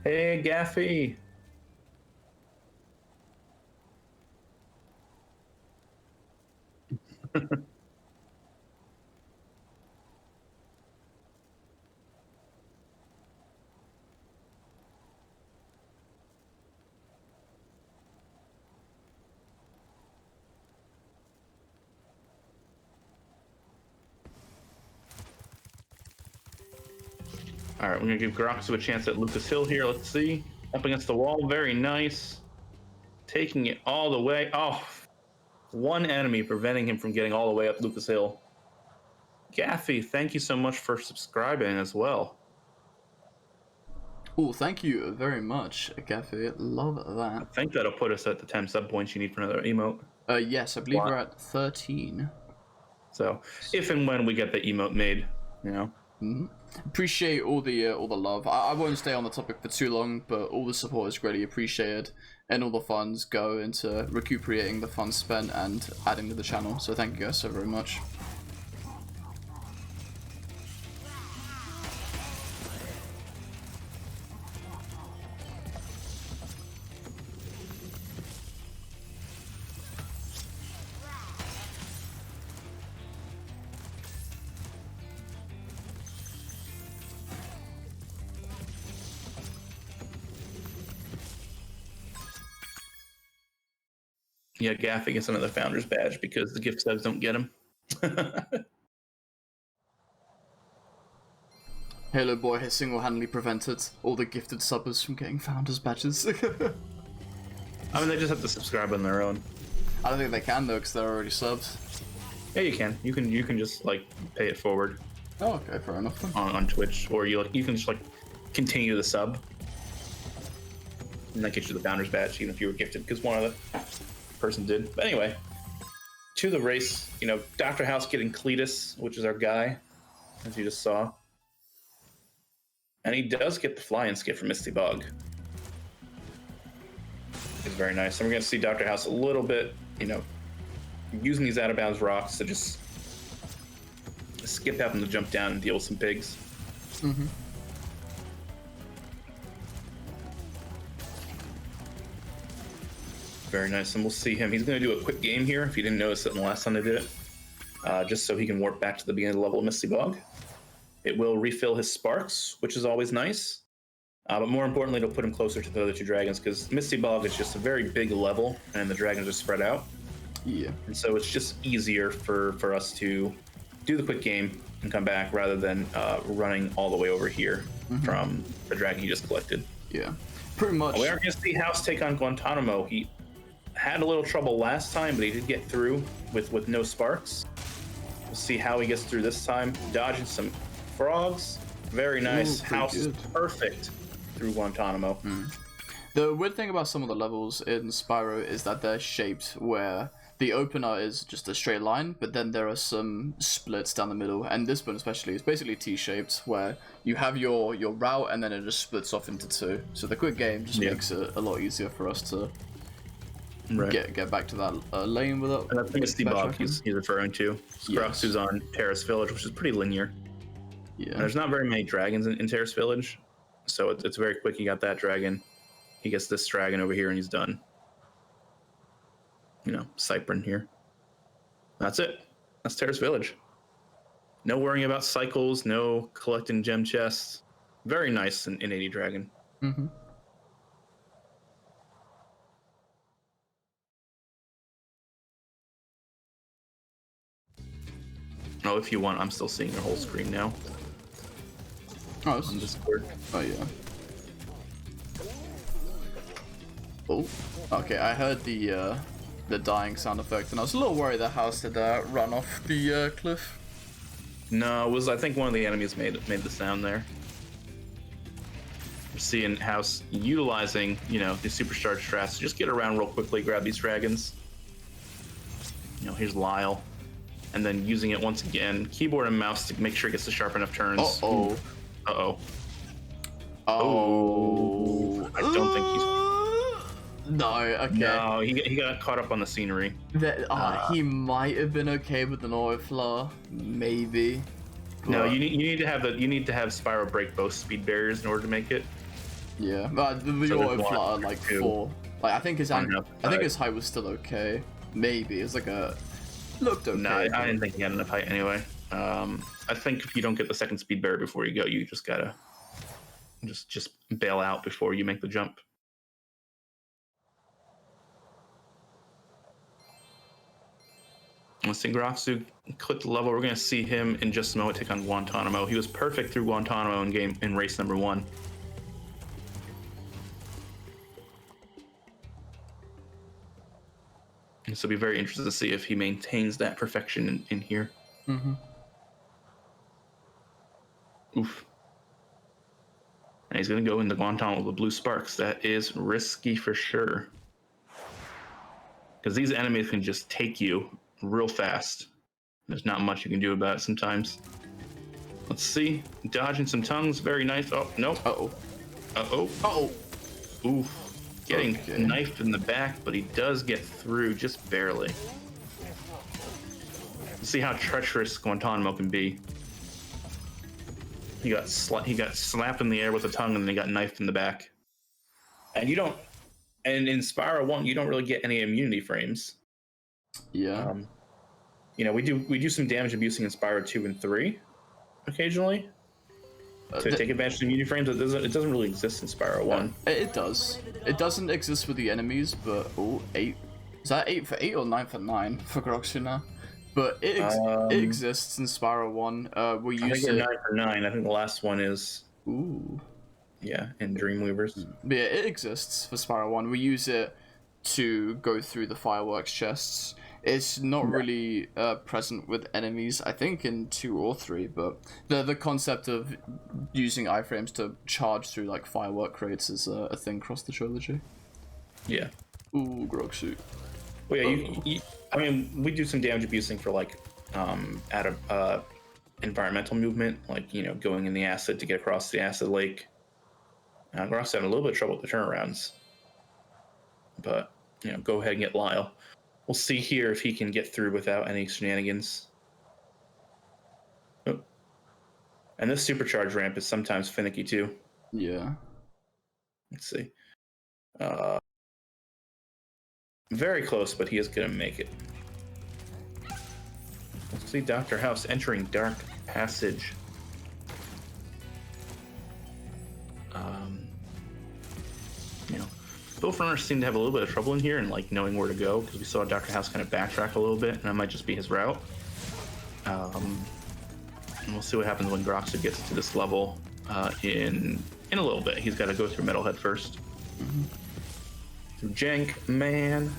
S2: Hey, Gaffy. All right, we're gonna give Groxu a chance at Lucas Hill here. Let's see. Up against the wall, very nice. Taking it all the way. Oh, one enemy preventing him from getting all the way up Lucas Hill. Gaffy, thank you so much for subscribing as well.
S1: Oh, thank you very much, Gaffy. Love
S2: I
S1: that.
S2: think that'll put us at the 10 sub points you need for another emote.
S1: Yes, I believe
S2: Wow.
S1: we're at 13.
S2: So if and when we get the emote made, you know.
S1: Appreciate all the love. I won't stay on the topic for too long, but all the support is greatly appreciated, and all the funds go into recuperating the funds spent and adding to the channel. So thank you guys so very much.
S2: Yeah, Gaffy gets another founder's badge because the gift subs don't get him.
S1: Halo Boy has single-handedly prevented all the gifted subbers from getting founders badges.
S2: I mean, they just have to subscribe on their own.
S1: I don't think they can though, because they're already subbed.
S2: Yeah, you can. You can just like pay it forward
S1: Oh, okay, fair enough then.
S2: on Twitch, or you can just like continue the sub, and that gets you the founder's badge, even if you were gifted, because one other person did. But anyway, to the race. You know, Dr. House getting Cletus, which is our guy, as you just saw, and he does get the fly-in skip from Misty Bog. It's very nice. And we're going to see Dr. House a little bit, you know, using these out-of-bounds rocks to just skip having to jump down and deal with some pigs. Very nice. And we'll see him. He's going to do a quick game here, if you didn't notice it in the last time they did it, just so he can warp back to the beginning of the level of Misty Bog. It will refill his sparks, which is always nice. But more importantly, it'll put him closer to the other two dragons, because Misty Bog is just a very big level, and the dragons are spread out.
S1: Yeah.
S2: And so it's just easier for us to do the quick game and come back rather than running all the way over here from the dragon he just collected.
S1: Yeah, pretty much.
S2: We are going to see House take on Guantanamo. He had a little trouble last time, but he did get through with no sparks. We'll see how he gets through this time. Dodging some frogs. Very nice.
S1: Ooh,
S2: House is
S1: good.
S2: perfect through Guantanamo.
S1: The weird thing about some of the levels in Spyro is that they're shaped where the opener is just a straight line, but then there are some splits down the middle, and this one especially is basically T-shaped, where you have your route and then it just splits off into two. So the quick game just makes it a lot easier for us to get back to that lane without.
S2: And I think it's the Bob he's referring to.
S1: Yes.
S2: Who's on Terrace Village, which is pretty linear.
S1: Yeah.
S2: And there's not very many dragons in Terrace Village, so it's very quick. He got that dragon. He gets this dragon over here, and he's done. You know, Cypern here. That's it. That's Terrace Village. No worrying about cycles, no collecting gem chests. Very nice in 80 Dragon.
S1: Mm-hmm.
S2: Oh, if you want, I'm still seeing your whole screen now
S1: Oh,
S2: on Discord.
S1: oh yeah. Oh, okay. I heard the dying sound effect, and I was a little worried that House had run off the cliff.
S2: No, it was, I think one of the enemies made the sound there. We're seeing House utilizing, you know, the supercharged strats to just get around real quickly, grab these dragons. You know, here's Lyle. And then using it once again, keyboard and mouse to make sure it gets the sharp enough turns.
S1: Uh-oh.
S2: Uh-oh.
S1: Oh.
S2: I don't think he's...
S1: No, okay.
S2: No, he got caught up on the scenery.
S1: He might have been okay with an auto flower, maybe.
S2: No,
S1: but-
S2: you need to have Spyro break both speed barriers in order to make it.
S1: Yeah, but the
S2: So
S1: auto
S2: there's
S1: flower
S2: one,
S1: like
S2: two.
S1: 4. Like I think his
S2: One
S1: I think his height was still okay. Maybe it's like a looked okay.
S2: No, I
S1: but-
S2: didn't think he had enough height anyway. I think if you don't get the second speed barrier before you go, you just gotta just bail out before you make the jump. Once Ingrafsu clicked the level, we're gonna see him in just a moment take on Guantanamo. He was perfect through Guantanamo in race number 1. And so it'll be very interested to see if he maintains that perfection in here.
S1: Mm-hmm.
S2: Oof. And he's going to go into Guantanamo with the blue sparks. That is risky for sure. Because these enemies can just take you real fast. There's not much you can do about it sometimes. Let's see. Dodging some tongues. Very nice. Oh, no.
S1: Uh-oh.
S2: Uh-oh.
S1: Uh-oh.
S2: Oof. Getting
S1: Okay.
S2: knifed in the back, but he does get through just barely. Let's see how treacherous Guantanamo can be. He got slapped in the air with a tongue, and then he got knifed in the back. And and in Spyro 1, you don't really get any immunity frames.
S1: Yeah.
S2: You know, we do some damage abusing in Spyro 2 and 3 occasionally to take advantage of the immunity frames. It doesn't really exist in Spyro 1.
S1: It does. It doesn't exist with the enemies, but 8. Is that 8 for 8 or 9 for 9 for Groxuna? But it exists in Spyro 1. We
S2: I
S1: use
S2: think
S1: it.
S2: they're 9 for 9. I think the last one is
S1: Ooh.
S2: in Dreamweavers.
S1: But yeah, it exists for Spyro 1. We use it to go through the fireworks chests. It's not really present with enemies, I think, in 2 or 3, but the concept of using iframes to charge through like firework crates is a thing across the trilogy.
S2: Yeah.
S1: Ooh, Groxu.
S2: Well, yeah, I mean, we do some damage abusing for like environmental movement, like, you know, going in the acid to get across the acid lake. Grox having a little bit of trouble with the turnarounds, but you know, go ahead and get Lyle. We'll see here if he can get through without any shenanigans. Oh. And this supercharge ramp is sometimes finicky too.
S1: Yeah.
S2: Let's see. Very close, but he is going to make it. Let's see Dr. House entering Dark Passage. You know, both runners seem to have a little bit of trouble in here and like knowing where to go, because we saw Dr. House kind of backtrack a little bit, and that might just be his route. And we'll see what happens when Groxu gets to this level in a little bit. He's got to go through Metalhead first. Through Jank Man.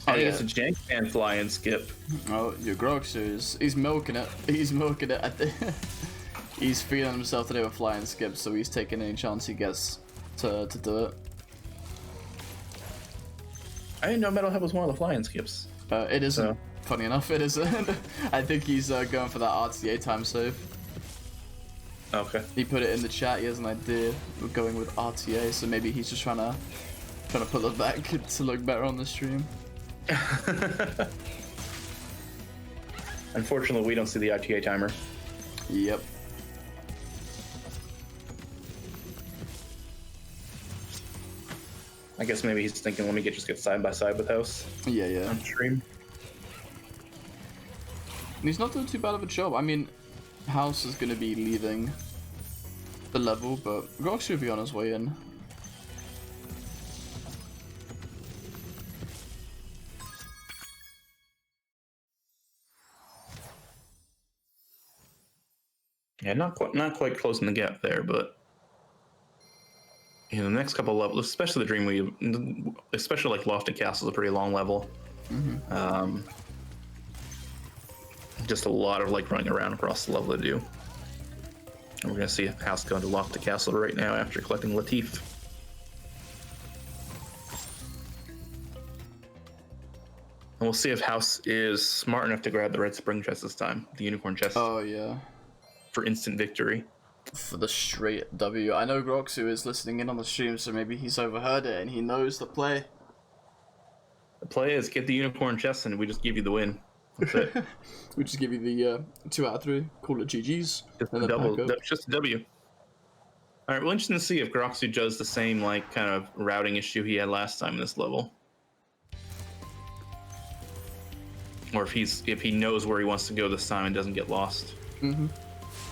S1: Oh,
S2: I think
S1: yeah.
S2: it's a Jank Man fly and skip.
S1: Oh, your Groxu he's milking it. He's milking it. He's feeling himself today with flying skip, so he's taking any chance he gets to do it.
S2: I didn't know Metalhead was one of the flying skips.
S1: It isn't.
S2: So-
S1: Funny enough, it isn't. I think he's going for that RTA time save.
S2: Okay.
S1: He put it in the chat. He has an idea of going with RTA, so maybe he's just trying to pull it back to look better on the stream.
S2: Unfortunately, we don't see the RTA timer.
S1: Yep.
S2: I guess maybe he's thinking, let me just get side by side with House
S1: Yeah.
S2: on stream.
S1: And he's not doing too bad of a job. I mean, House is going to be leaving the level, but Grox should be on his way in.
S2: Yeah, not quite closing the gap there, but the next couple levels, especially the Dreamweave, especially like Lofted Castle, is a pretty long level. Just a lot of like running around across the level to do. And we're gonna see House go into Lofted Castle right now after collecting Latif. And we'll see if House is smart enough to grab the Red Spring chest this time, the Unicorn chest,
S1: Oh, yeah.
S2: for instant victory.
S1: For the straight W. I know Groxu is listening in on the stream, so maybe he's overheard it and he knows the play.
S2: The play is get the Unicorn chest and we just give you the win. That's it.
S1: We just give you the 2 out of 3, call it GG's,
S2: Just
S1: and
S2: a
S1: then
S2: double,
S1: pack up.
S2: just a W. All right, well, interesting to see if Groxu does the same like kind of routing issue he had last time in this level, or if he knows where he wants to go this time and doesn't get lost.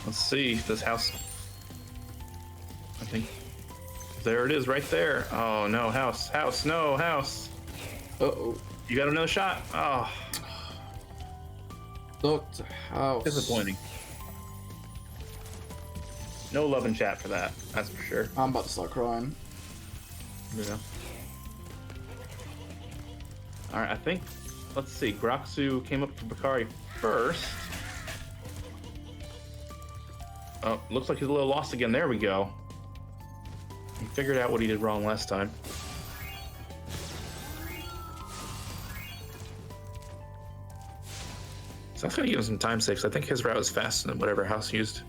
S2: Let's see. Does House? I think there it is, right there. Oh no, House! No, House!
S1: Uh-oh.
S2: You got another shot. Oh,
S1: Dr. House.
S2: disappointing. No love in chat for that. That's for sure.
S1: I'm about to start crying.
S2: Yeah. All right, I think. Let's see. Groxu came up to Bakari first. Oh, looks like he's a little lost again. There we go. He figured out what he did wrong last time. So that's gonna give him some time saves. I think his route is faster than whatever House used.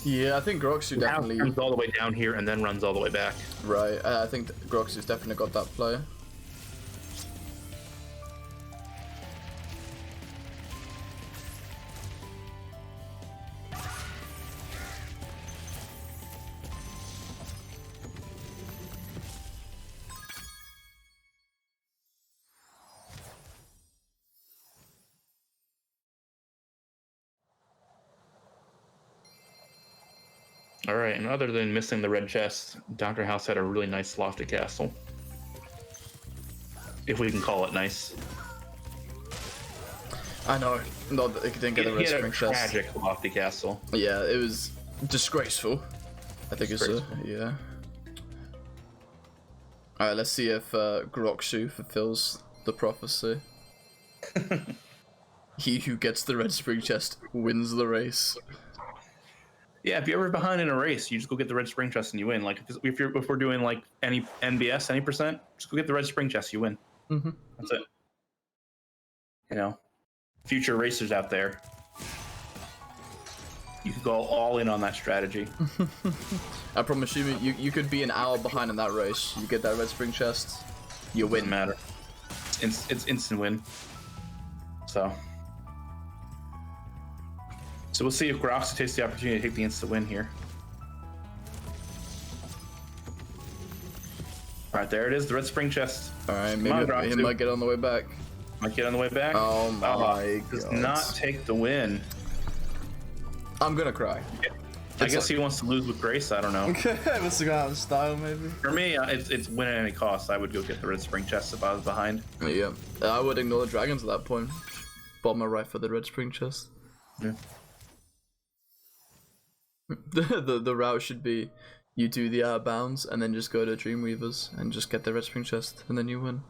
S1: Yeah, I think Groxu
S2: House
S1: definitely...
S2: runs all the way down here and then runs all the way back.
S1: Right, I think Groxu's definitely got that play.
S2: All right, and other than missing the red chest, Dr. House had a really nice lofted castle. If we can call it nice.
S1: I know, not that they didn't get the
S2: He
S1: red
S2: had
S1: spring
S2: a
S1: chest.
S2: tragic lofty castle.
S1: Yeah, it was disgraceful. I think it's yeah. Alright, let's see if Groxu fulfills the prophecy. He who gets the red spring chest wins the race.
S2: Yeah, if you're ever behind in a race, you just go get the red spring chest and you win. Like if we're doing like any NBS, any percent, just go get the red spring chest, you win.
S1: Mm-hmm.
S2: That's it. You know, future racers out there, you could go all in on that strategy.
S1: I promise you could be an hour behind in that race. You get that red spring chest, you
S2: Wouldn't
S1: win.
S2: matter. It's instant win. So we'll see if Groxu takes the opportunity to take the instant win here. All right, there it is, the red spring chest.
S1: Alright,
S2: Come on,
S1: maybe he
S2: Groxu.
S1: might get on the way back.
S2: Might get on the way back.
S1: Oh my
S2: Does
S1: god.
S2: not take the win.
S1: I'm gonna cry.
S2: I guess he wants to lose with grace. I don't know.
S1: Must have gone out of style, maybe.
S2: For me, it's win at any cost. I would go get the red spring chest if I was behind.
S1: Yeah, I would ignore the dragons at that point. Bomber right for the red spring chest.
S2: Yeah.
S1: The route should be you do the out of bounds and then just go to Dreamweavers and just get the Red Spring chest and then you win.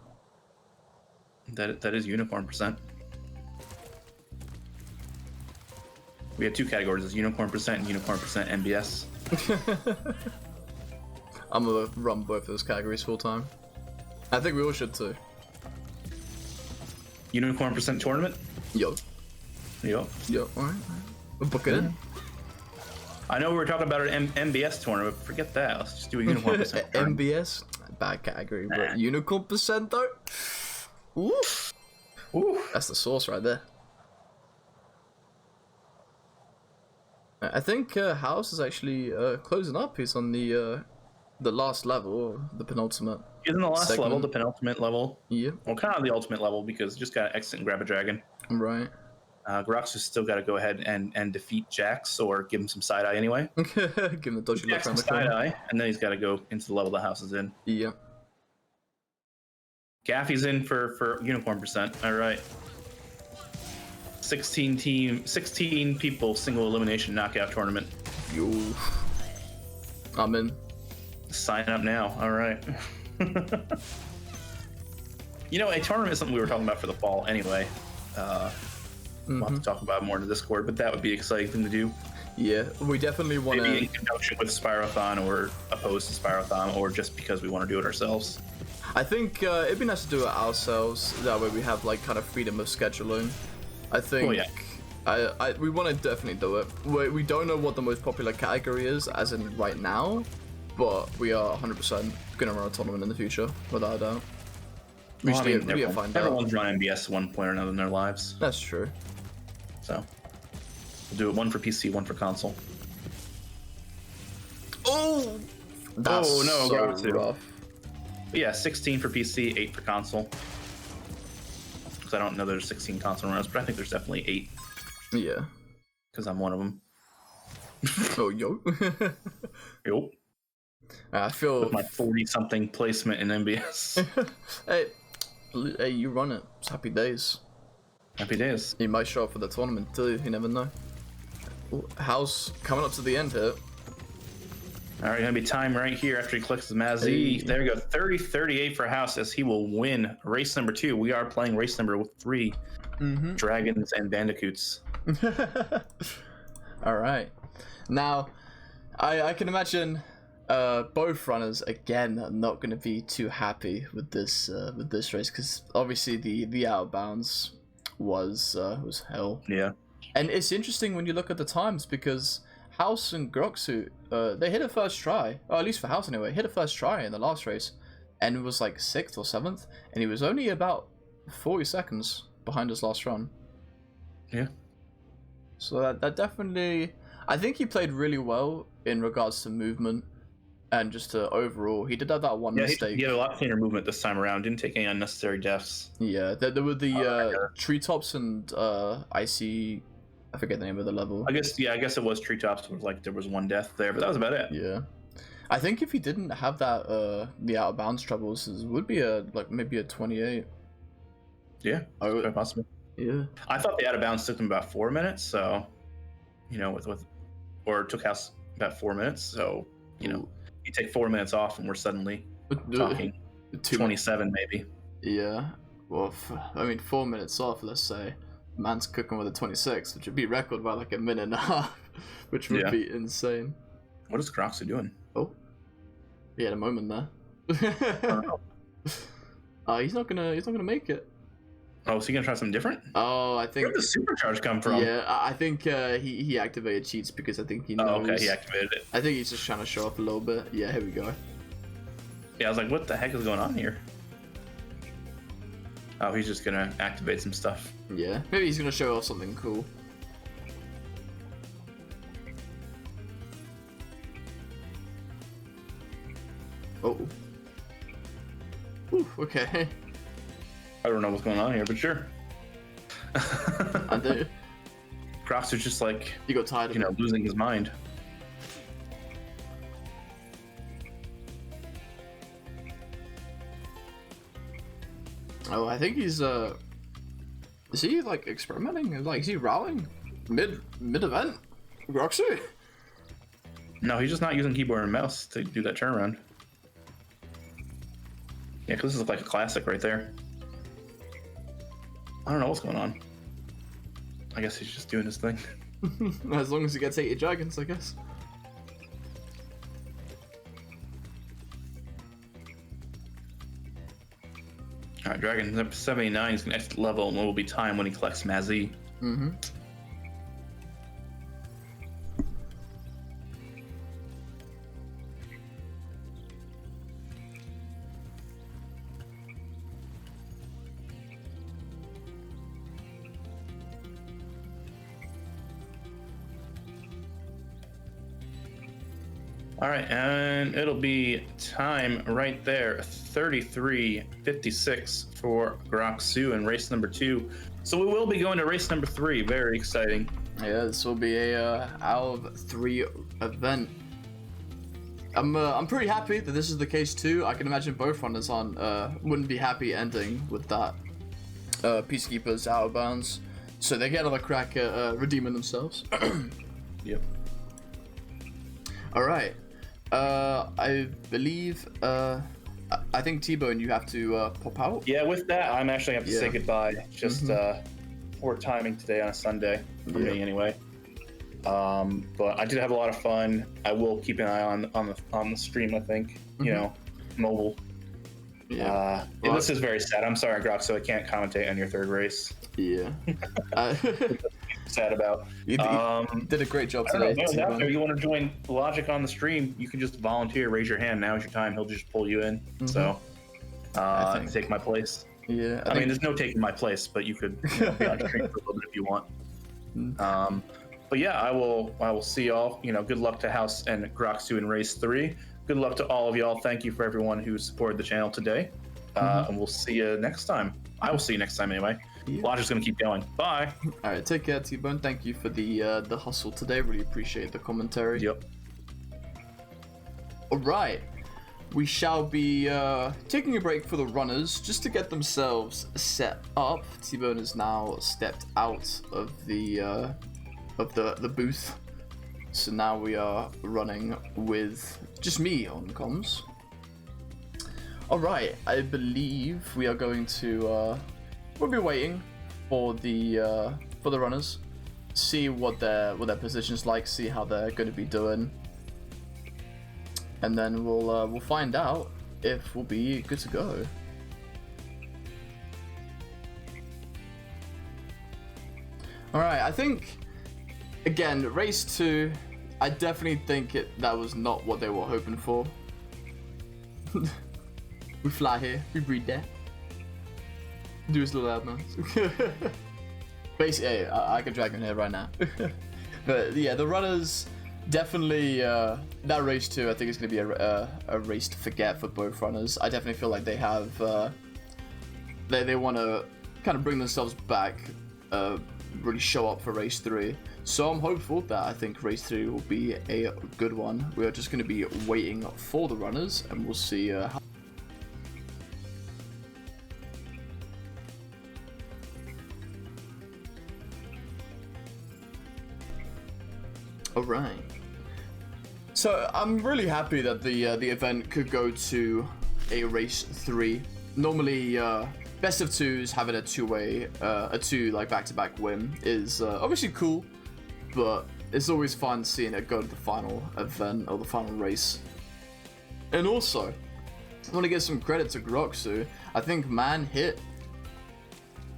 S2: That is unicorn percent. We have two categories: it's unicorn percent and unicorn percent MBS.
S1: I'm gonna run both those categories full time. I think we all should too.
S2: Unicorn percent tournament.
S1: Yo,
S2: Yep.
S1: alright. We'll book it in.
S2: I know we were talking about an MBS tournament, but forget that. Let's just do a unicorn percent. tournament.
S1: MBS, bad category, but unicorn percent though. Ooh,
S2: Ooh.
S1: that's the sauce right there. I think House is actually closing up. He's on the last level, the penultimate.
S2: He's in the last
S1: segment.
S2: level, the penultimate level.
S1: Yeah,
S2: Well, kind of the ultimate level because just got to exit and grab a dragon.
S1: right.
S2: Grox's still got to go ahead and defeat Jax or give him some side eye anyway.
S1: Give him the dodgy look
S2: Jax
S1: around
S2: some
S1: the
S2: side
S1: corner.
S2: eye, and then he's got to go into the level the house is in.
S1: Yeah.
S2: Gaffy's in for unicorn percent. All right. 16 people, single elimination knockout tournament.
S1: Yo. I'm in.
S2: Sign up now. All right. You know, a tournament is something we were talking about for the fall anyway. We'll have to talk about it more in the Discord, but that would be an exciting thing to do.
S1: Yeah, we definitely want
S2: Maybe in
S1: to.
S2: conjunction with Spyrothon or opposed to Spyrothon or just because we want to do it ourselves.
S1: I think it'd be nice to do it ourselves. That way we have like kind of freedom of scheduling. I think.
S2: Oh, yeah.
S1: We want to definitely do it. We don't know what the most popular category is, as in right now, but we are 100% gonna run a tournament in the future, without a doubt. We
S2: Well,
S1: just need to find out.
S2: everyone's run MBS at one point or another in their lives.
S1: That's true.
S2: So we'll do it one for PC, one for console.
S1: Oh, that's
S2: Oh, no,
S1: so
S2: got to.
S1: rough.
S2: But yeah, 16 for PC, 8 for console. Because I don't know there's 16 console runners, but I think there's definitely 8
S1: Yeah.
S2: because I'm one of them.
S1: Oh, yo.
S2: Yup.
S1: I feel.
S2: With my 40-something placement in MBS.
S1: hey, you run it. It's happy days.
S2: Happy days.
S1: You might show up for the tournament too. You never know. Ooh, House coming up to the end here.
S2: All right, gonna be time right here after he collects his Mazzy.
S1: Hey.
S2: There we go, 30-38 for House as he will win race number 2. We are playing race number 3, Dragons and Bandicoots.
S1: All right. Now, I can imagine both runners again are not going to be too happy with this race because obviously the out of bounds was hell.
S2: Yeah.
S1: And it's interesting when you look at the times because House and Groxu, they hit a first try, or at least for House anyway, hit a first try in the last race, and it was like 6th or 7th, and he was only about 40 seconds behind his last run.
S2: Yeah.
S1: So that definitely, I think he played really well in regards to movement and just to overall. He did have that one
S2: Yeah,
S1: mistake.
S2: he had a lot cleaner movement this time around. Didn't take any unnecessary deaths.
S1: Yeah, there were the treetops and icy. I forget the name of the level.
S2: I guess it was treetops. Where, like there was one death there, but that was about it.
S1: Yeah, I think if he didn't have that the out of bounds troubles, it would be maybe a 28.
S2: Yeah, quite possible.
S1: Yeah.
S2: I thought the out of bounds took him about 4 minutes, so or it took House about 4 minutes, so you take 4 minutes off and we're suddenly talking 27 maybe.
S1: Yeah. Well, 4 minutes off, let's say. Man's cooking with a 26, which would be record by like a minute and a half, which would be insane.
S2: What is Groxu doing?
S1: Oh, he had a moment there. He's not gonna make it.
S2: Oh, is he gonna try something different?
S1: Oh, I think.
S2: Where did the supercharge come from?
S1: Yeah, I think he activated cheats because I think he knows.
S2: Oh, okay, he activated it.
S1: I think he's just trying to show off a little bit. Yeah, here we go.
S2: Yeah, I was like, what the heck is going on here? Oh, he's just gonna activate some stuff.
S1: Yeah, maybe he's gonna show off something cool. Oh. Ooh, okay.
S2: I don't know what's going on here, but sure.
S1: I do.
S2: Groxu's just like,
S1: You got tired of it.
S2: losing his mind.
S1: Oh, I think he's is he like experimenting? Like, is he rallying? Mid event, Groxu.
S2: No, he's just not using keyboard and mouse to do that turnaround. Yeah, because this is like a classic right there. I don't know what's going on. I guess he's just doing his thing.
S1: As long as he gets 80 dragons, I guess.
S2: Alright, Dragon number 79 is going to exit level, and it will be time when he collects Mazzy.
S1: Mm-hmm.
S2: All right, and it'll be time right there, 33:56 for Groxu in race number 2. So we will be going to race number 3. Very exciting.
S1: Yeah, this will be a out of 3 event. I'm pretty happy that this is the case too. I can imagine both runners wouldn't be happy ending with that. Peacekeepers out of bounds, so they get another crack at redeeming themselves.
S2: Yep.
S1: All right. I believe. I think T-Bone, you have to pop out.
S2: Yeah, with that, I'm actually have to say
S1: Yeah.
S2: goodbye. Just poor timing today on a Sunday for me, anyway. But I did have a lot of fun. I will keep an eye on the stream. I think you know, mobile.
S1: Yeah.
S2: This is very sad. I'm sorry, Grox, so I can't commentate on your third race.
S1: Yeah.
S2: Sad about.
S1: You did a great job
S2: I don't
S1: today.
S2: know,
S1: T-Bone.
S2: if you want to join Logic on the stream, you can just volunteer, raise your hand. Now is your time. He'll just pull you in. So,
S1: think-
S2: take my place.
S1: Yeah.
S2: I mean, there's no taking my place, but you could be on stream for a little bit if you want. But yeah, I will see y'all. You know, good luck to House and Groxu in race 3. Good luck to all of y'all. Thank you for everyone who supported the channel today. And we'll see you next time. I will see you next time anyway.
S1: Yeah.
S2: Logic's gonna keep going. Bye.
S1: All right. Take care, T-Bone. Thank you for the hustle today. Really appreciate the commentary.
S2: Yep.
S1: All right. We shall be taking a break for the runners just to get themselves set up. T-Bone has now stepped out of the booth, so now we are running with just me on comms. All right, I believe we are going to we'll be waiting for the runners, see what their position's like, see how they're going to be doing. And then we'll find out if we'll be good to go. All right, I think again race 2. I definitely think that was not what they were hoping for. We fly here, we breed there. Do this little loud mouse. Basically, hey, I could drag in here right now. But yeah, the runners. Definitely, that race 2, I think is going to be a race to forget for both runners. I definitely feel like they have, they want to kind of bring themselves back, really show up for race 3. So I'm hopeful that I think race 3 will be a good one. We are just going to be waiting for the runners, and we'll see how. All right. So I'm really happy that the event could go to a race 3. Normally, best of 2s having a two-way, like back-to-back win is obviously cool, but it's always fun seeing it go to the final event or the final race. And also, I want to give some credit to Groxu. I think man hit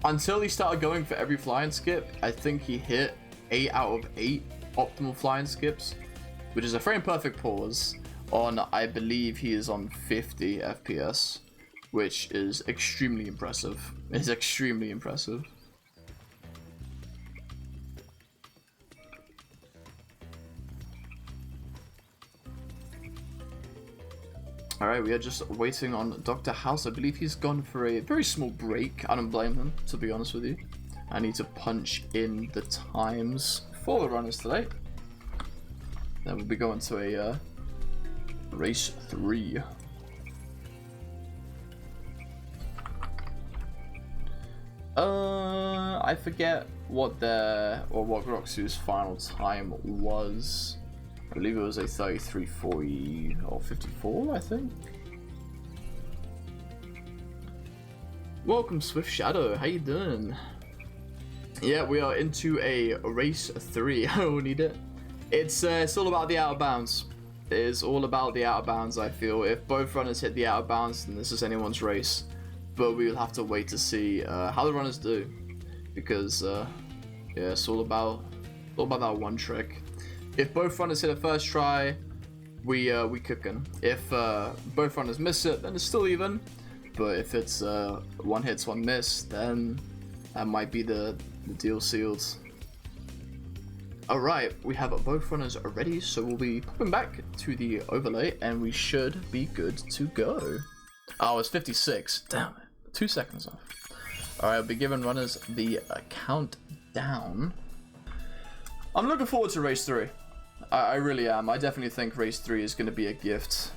S1: until he started going for every flying skip. I think he hit 8 out of 8 optimal flying skips, which is a frame perfect pause on, I believe he is on 50 FPS, which is extremely impressive. It's extremely impressive. All right, we are just waiting on Dr. House. I believe he's gone for a very small break. I don't blame him, to be honest with you. I need to punch in the times for the runners today. Then we'll be going to a race 3. I forget what what Groxu's final time was. I believe it was a 33.40 or 54, I think. Welcome, Swift Shadow. How you doing? Yeah, we are into a race 3. I don't need it. It's all about the out of bounds. It is all about the out of bounds. I feel if both runners hit the out of bounds, then this is anyone's race. But we will have to wait to see how the runners do, because yeah, it's all about that one trick. If both runners hit a first try, we cooking. If both runners miss it, then it's still even. But if it's one hits, one miss, then that might be the deal sealed. Alright, we have both runners ready, so we'll be popping back to the overlay and we should be good to go. Oh, it's 56. Damn it. 2 seconds off. Alright, I'll be giving runners the countdown. I'm looking forward to race 3. I really am. I definitely think race 3 is going to be a gift.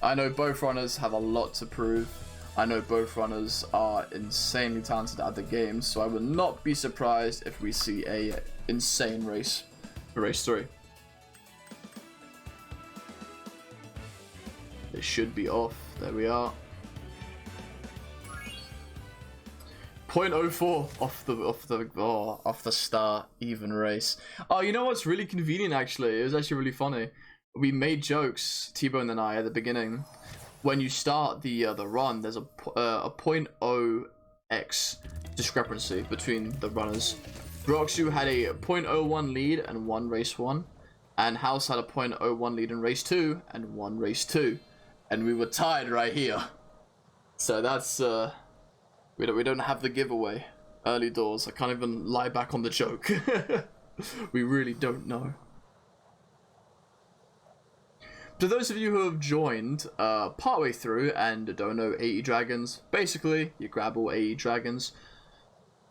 S1: I know both runners have a lot to prove. I know both runners are insanely talented at the game, so I would not be surprised if we see a insane race for race 3. It should be off. There we are. 0.04 off the start, even race. Oh, you know what's really convenient actually? It was actually really funny. We made jokes, T-Bone and I, at the beginning. When you start the run, there's a 0.0x discrepancy between the runners. Groxu had a 0.01 lead and won race 1, and House had a 0.01 lead in race 2 and won race 2, and we were tied right here. So that's we don't have the giveaway early doors. I can't even lie back on the joke. We really don't know. To those of you who have joined partway through and don't know 80 dragons, basically you grab all 80 dragons.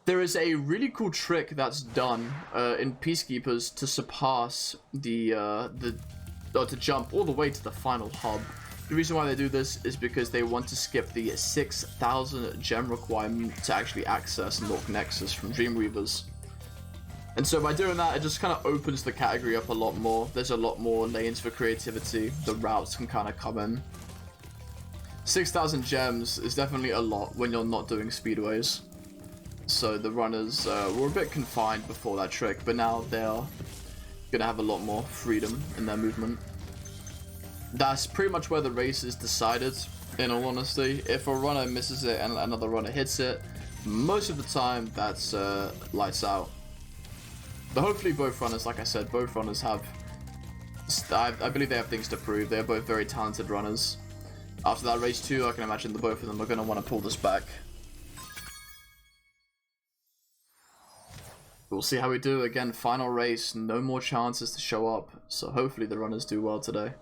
S1: There is a really cool trick that's done in Peacekeepers to surpass to jump all the way to the final hub. The reason why they do this is because they want to skip the 6,000 gem requirement to actually access Nork Nexus from Dreamweavers. And so by doing that, it just kind of opens the category up a lot more. There's a lot more lanes for creativity. The routes can kind of come in. 6,000 gems is definitely a lot when you're not doing speedways. So the runners were a bit confined before that trick, but now they're going to have a lot more freedom in their movement. That's pretty much where the race is decided, in all honesty. If a runner misses it and another runner hits it, most of the time that's lights out. But hopefully both runners, like I said, both runners have... I believe they have things to prove. They're both very talented runners. After that race 2, I can imagine the both of them are going to want to pull this back. We'll see how we do. Again, final race, no more chances to show up. So hopefully the runners do well today.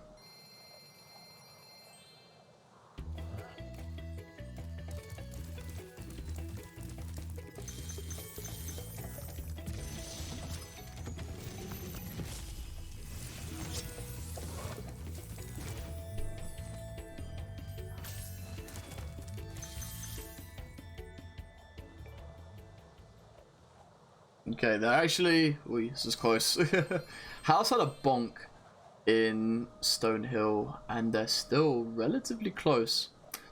S1: Okay, they're actually... Ooh, this is close. House had a bonk in Stonehill, and they're still relatively close.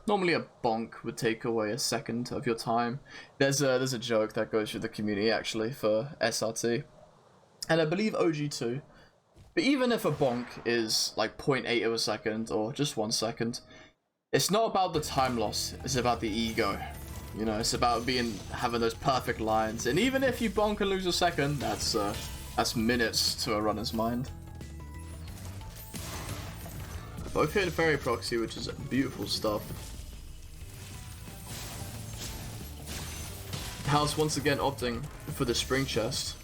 S1: Normally a bonk would take away a second of your time. There's a joke that goes through the community, actually, for SRT. And I believe OG too. But even if a bonk is like 0.8 of a second, or just 1 second, it's not about the time loss, it's about the ego. You know, it's about having those perfect lines, and even if you bonk and lose a second, that's minutes to a runner's mind. Both hit Fairy Proxy, which is beautiful stuff. House once again opting for the Spring Chest.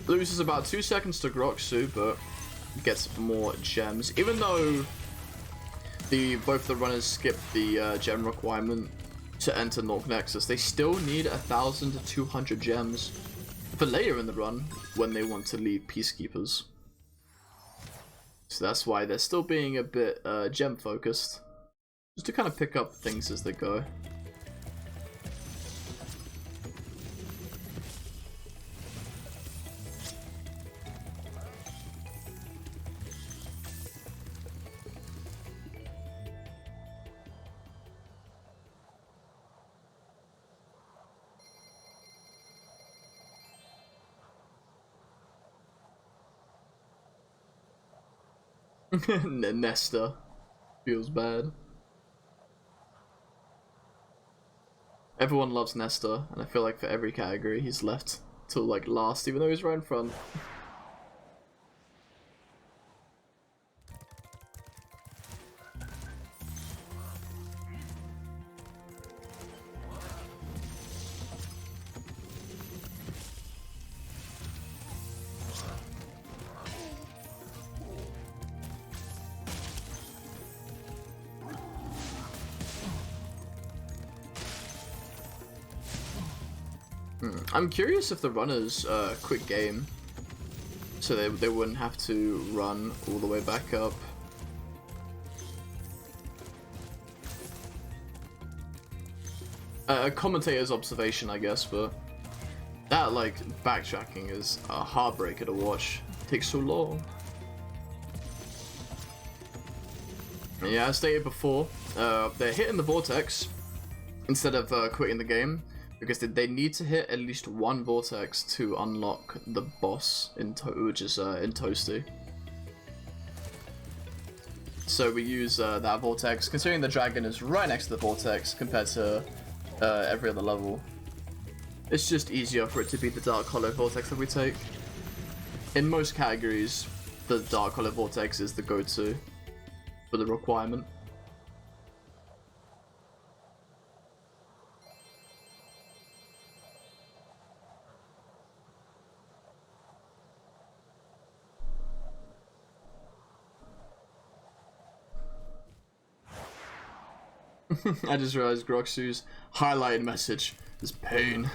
S1: Loses about 2 seconds to Groxu, but gets more gems. Even though both the runners skip the gem requirement to enter Nork Nexus, they still need 1,200 gems for later in the run when they want to leave Peacekeepers. So that's why they're still being a bit gem focused, just to kind of pick up things as they go. Nesta feels bad. Everyone loves Nesta, and I feel like for every category he's left till like last, even though he's right in front. I'm curious if the runners quit game, so they wouldn't have to run all the way back up. A commentator's observation, I guess, but that like backtracking is a heartbreaker to watch. It takes so long. Yeah, as stated before, they're hitting the vortex instead of quitting the game, because they need to hit at least one vortex to unlock the boss, which is in Toasty. So we use that vortex, considering the dragon is right next to the vortex compared to every other level. It's just easier for it to be the Dark Hollow vortex that we take. In most categories, the Dark Hollow vortex is the go-to for the requirement. I just realized Groxu's highlighted message is pain.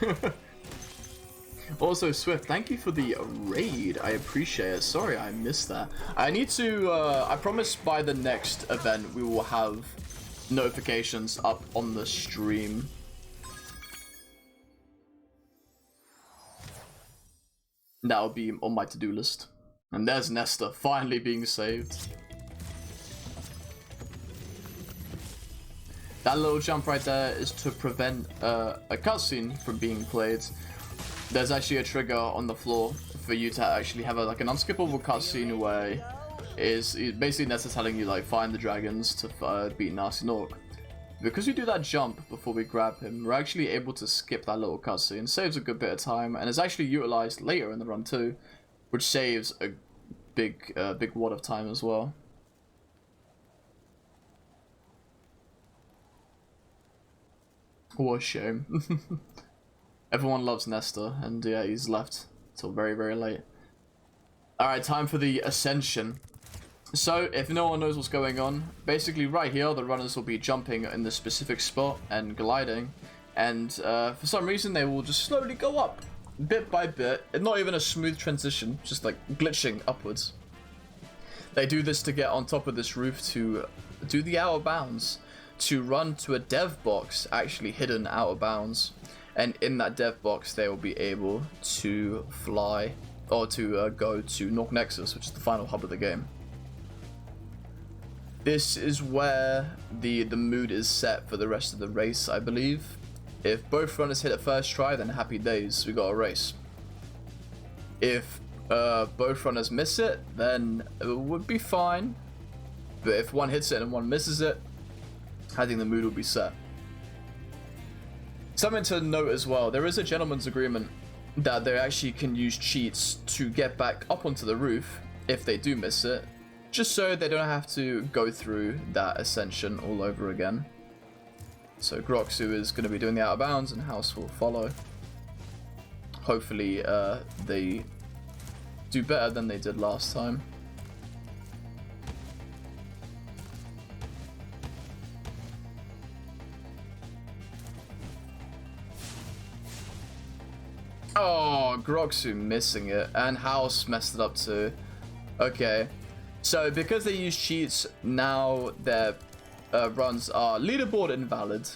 S1: Also, Swift, thank you for the raid. I appreciate it. Sorry, I missed that. I need to, I promise by the next event we will have notifications up on the stream. That'll be on my to-do list. And there's Nesta finally being saved. That little jump right there is to prevent a cutscene from being played. There's actually a trigger on the floor for you to actually have like an unskippable cutscene where it's basically Nesta telling you like find the dragons to beat Gnasty Gnorc. Because we do that jump before we grab him, we're actually able to skip that little cutscene. Saves a good bit of time, and is actually utilized later in the run too, which saves a big wad of time as well. What a shame. Everyone loves Nesta, and yeah, he's left till very, very late. Alright, time for the Ascension. So, if no one knows what's going on, basically right here, the runners will be jumping in the specific spot and gliding. And for some reason, they will just slowly go up, bit by bit. And not even a smooth transition, just like glitching upwards. They do this to get on top of this roof to do the out of bounds. To run to a dev box actually hidden out of bounds, and in that dev box they will be able to fly or to go to Gnorc Nexus, which is the final hub of the game. This is where the mood is set for the rest of the race, I believe. If both runners hit it first try, then happy days, we got a race. If both runners miss it, then it would be fine, but if one hits it and one misses it, I think the mood will be set. Something to note as well, there is a gentleman's agreement that they actually can use cheats to get back up onto the roof if they do miss it, just so they don't have to go through that ascension all over again. So Groxu is going to be doing the out of bounds and House will follow. Hopefully they do better than they did last time. Oh, Groxu missing it, and House messed it up too. Okay, so because they use cheats, now their runs are leaderboard invalid,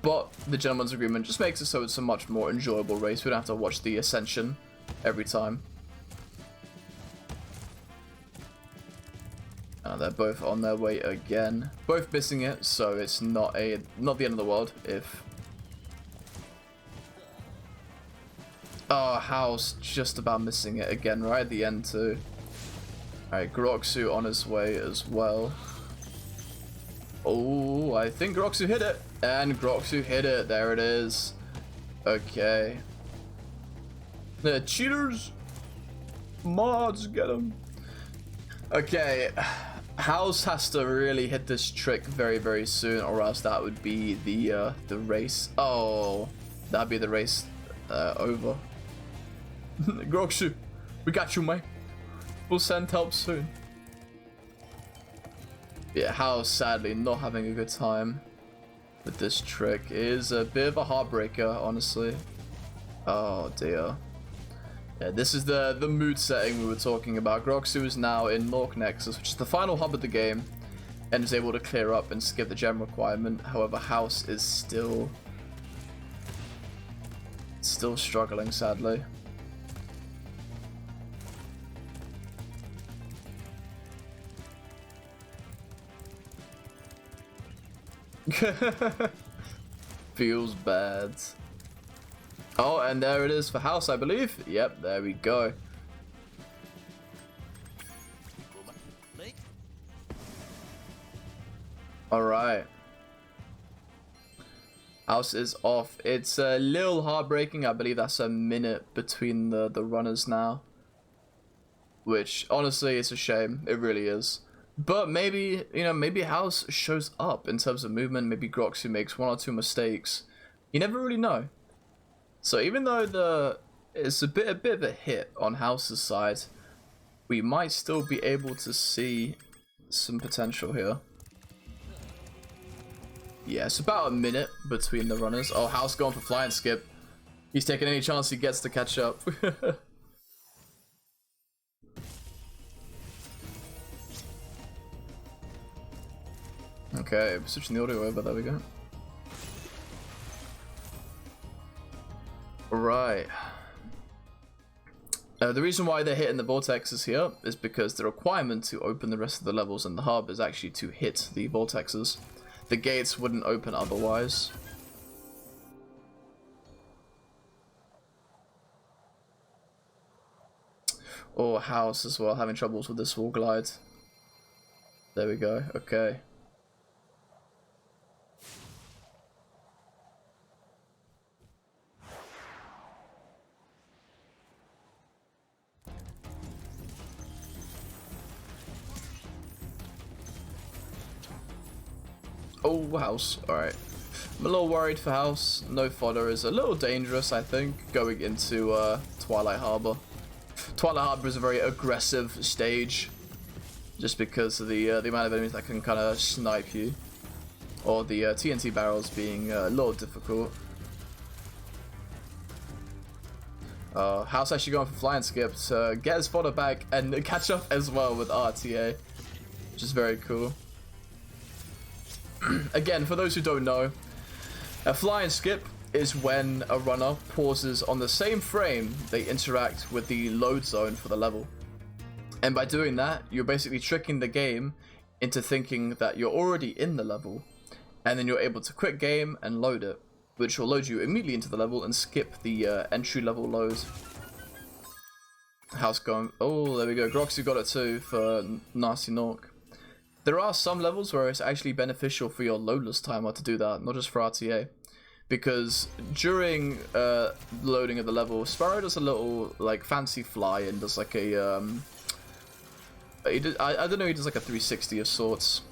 S1: but the gentleman's agreement just makes it so it's a much more enjoyable race. We don't have to watch the Ascension every time. They're both on their way again, both missing it, so it's not the end of the world if... Oh, House just about missing it again right at the end too. Alright, Groxu on his way as well. Oh, I think Groxu hit it. And Groxu hit it. There it is. Okay. The cheaters. Mods, get them. Okay. House has to really hit this trick very, very soon, or else that would be the race. Oh, that'd be the race over. Groxu, we got you, mate. We'll send help soon. Yeah, House sadly not having a good time with this trick. It is a bit of a heartbreaker, honestly. Oh dear. Yeah, this is the mood setting we were talking about. Groxu is now in Nork Nexus, which is the final hub of the game, and is able to clear up and skip the gem requirement. However, House is still struggling, sadly. Feels bad. Oh, and there it is for House, I believe. Yep, there we go. Alright. House is off. It's a little heartbreaking. I believe that's a minute between the runners now. Which, honestly, it's a shame. It really is. But maybe, you know, maybe House shows up in terms of movement. Maybe Groxu makes 1 or 2 mistakes. You never really know. So even though it's a bit of a hit on House's side, we might still be able to see some potential here. Yeah, it's about a minute between the runners. Oh, House going for flying skip. He's taking any chance he gets to catch up. Okay, switching the audio over, there we go. Right. The reason why they're hitting the vortexes here is because the requirement to open the rest of the levels in the hub is actually to hit the vortexes. The gates wouldn't open otherwise. Or House as well, having troubles with this wall glide. There we go, okay. Oh, House. Alright. I'm a little worried for House. No fodder is a little dangerous, I think, going into Twilight Harbor. Twilight Harbor is a very aggressive stage, just because of the amount of enemies that can kind of snipe you. Or the TNT barrels being a little difficult. House actually going for flying skip to get his fodder back and catch up as well with RTA, which is very cool. Again, for those who don't know, a flying skip is when a runner pauses on the same frame they interact with the load zone for the level. And by doing that, you're basically tricking the game into thinking that you're already in the level, and then you're able to quit game and load it, which will load you immediately into the level and skip the entry level load. House going, oh, there we go. Groxu got it too for Nasty Nork. There are some levels where it's actually beneficial for your loadless timer to do that, not just for RTA. Because during loading of the level, Sparrow does a little like fancy fly and does like a I don't know, he does like a 360 of sorts.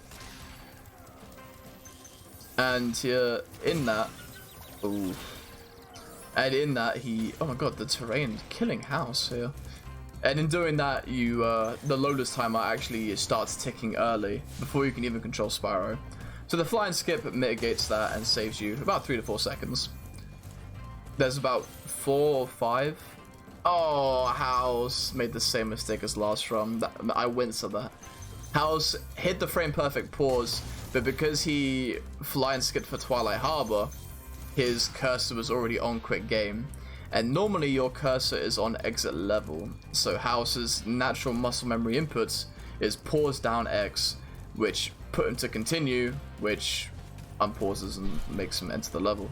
S1: And in that, ooh, and in that he, oh my god, the terrain killing House here. And in doing that, you the loadless timer actually starts ticking early before you can even control Spyro. So the flying skip mitigates that and saves you about 3 to 4 seconds. There's about 4 or 5. Oh, House made the same mistake as last run. I wince at that. House hit the frame perfect pause, but because he flying skipped for Twilight Harbor, his cursor was already on quick game. And normally your cursor is on exit level, so House's natural muscle memory inputs is pause down X, which put him to continue, which unpauses and makes him enter the level.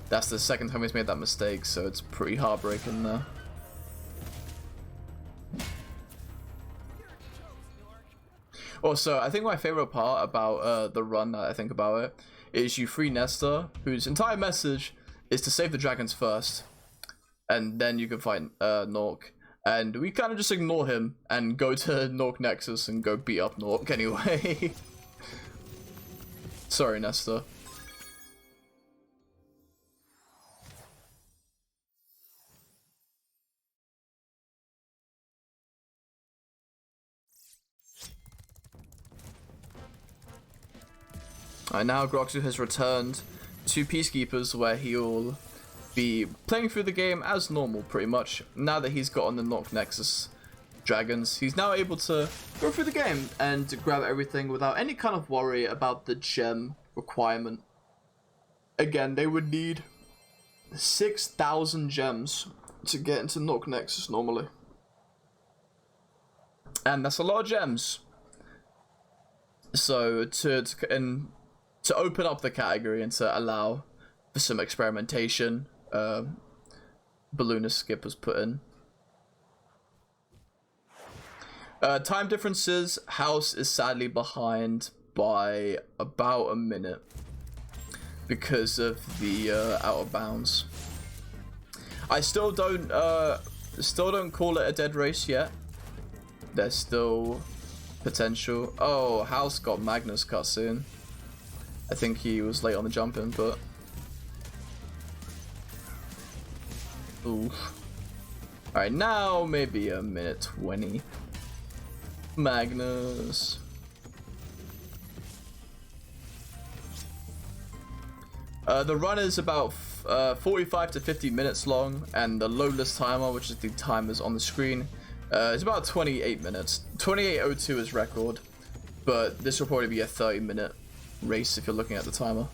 S1: That's the second time he's made that mistake, so it's pretty heartbreaking there. Also, I think my favorite part about the run that I think about it is you free Nestor, whose entire message is to save the dragons first, and then you can fight Nork. And we kind of just ignore him and go to Nork Nexus and go beat up Nork anyway. Sorry, Nestor. Alright, now Groxu has returned to Peacekeepers, where he'll be playing through the game as normal, pretty much. Now that he's got on the Nork Nexus dragons, he's now able to go through the game and grab everything without any kind of worry about the gem requirement. Again, they would need 6,000 gems to get into Nork Nexus normally. And that's a lot of gems. So to open up the category and to allow for some experimentation, Balloonist Skip was put in. Time differences, House is sadly behind by about a minute because of the out of bounds. I still don't call it a dead race yet. There's still potential. Oh, House got Magnus cutscene. I think he was late on the jump in, but oof. Alright, now maybe a minute 20. Magnus. The run is about 45 to 50 minutes long, and the loadless timer, which is the timers on the screen, is about 28 minutes. 28:02 is record, but this will probably be a 30-minute race if you're looking at the timer.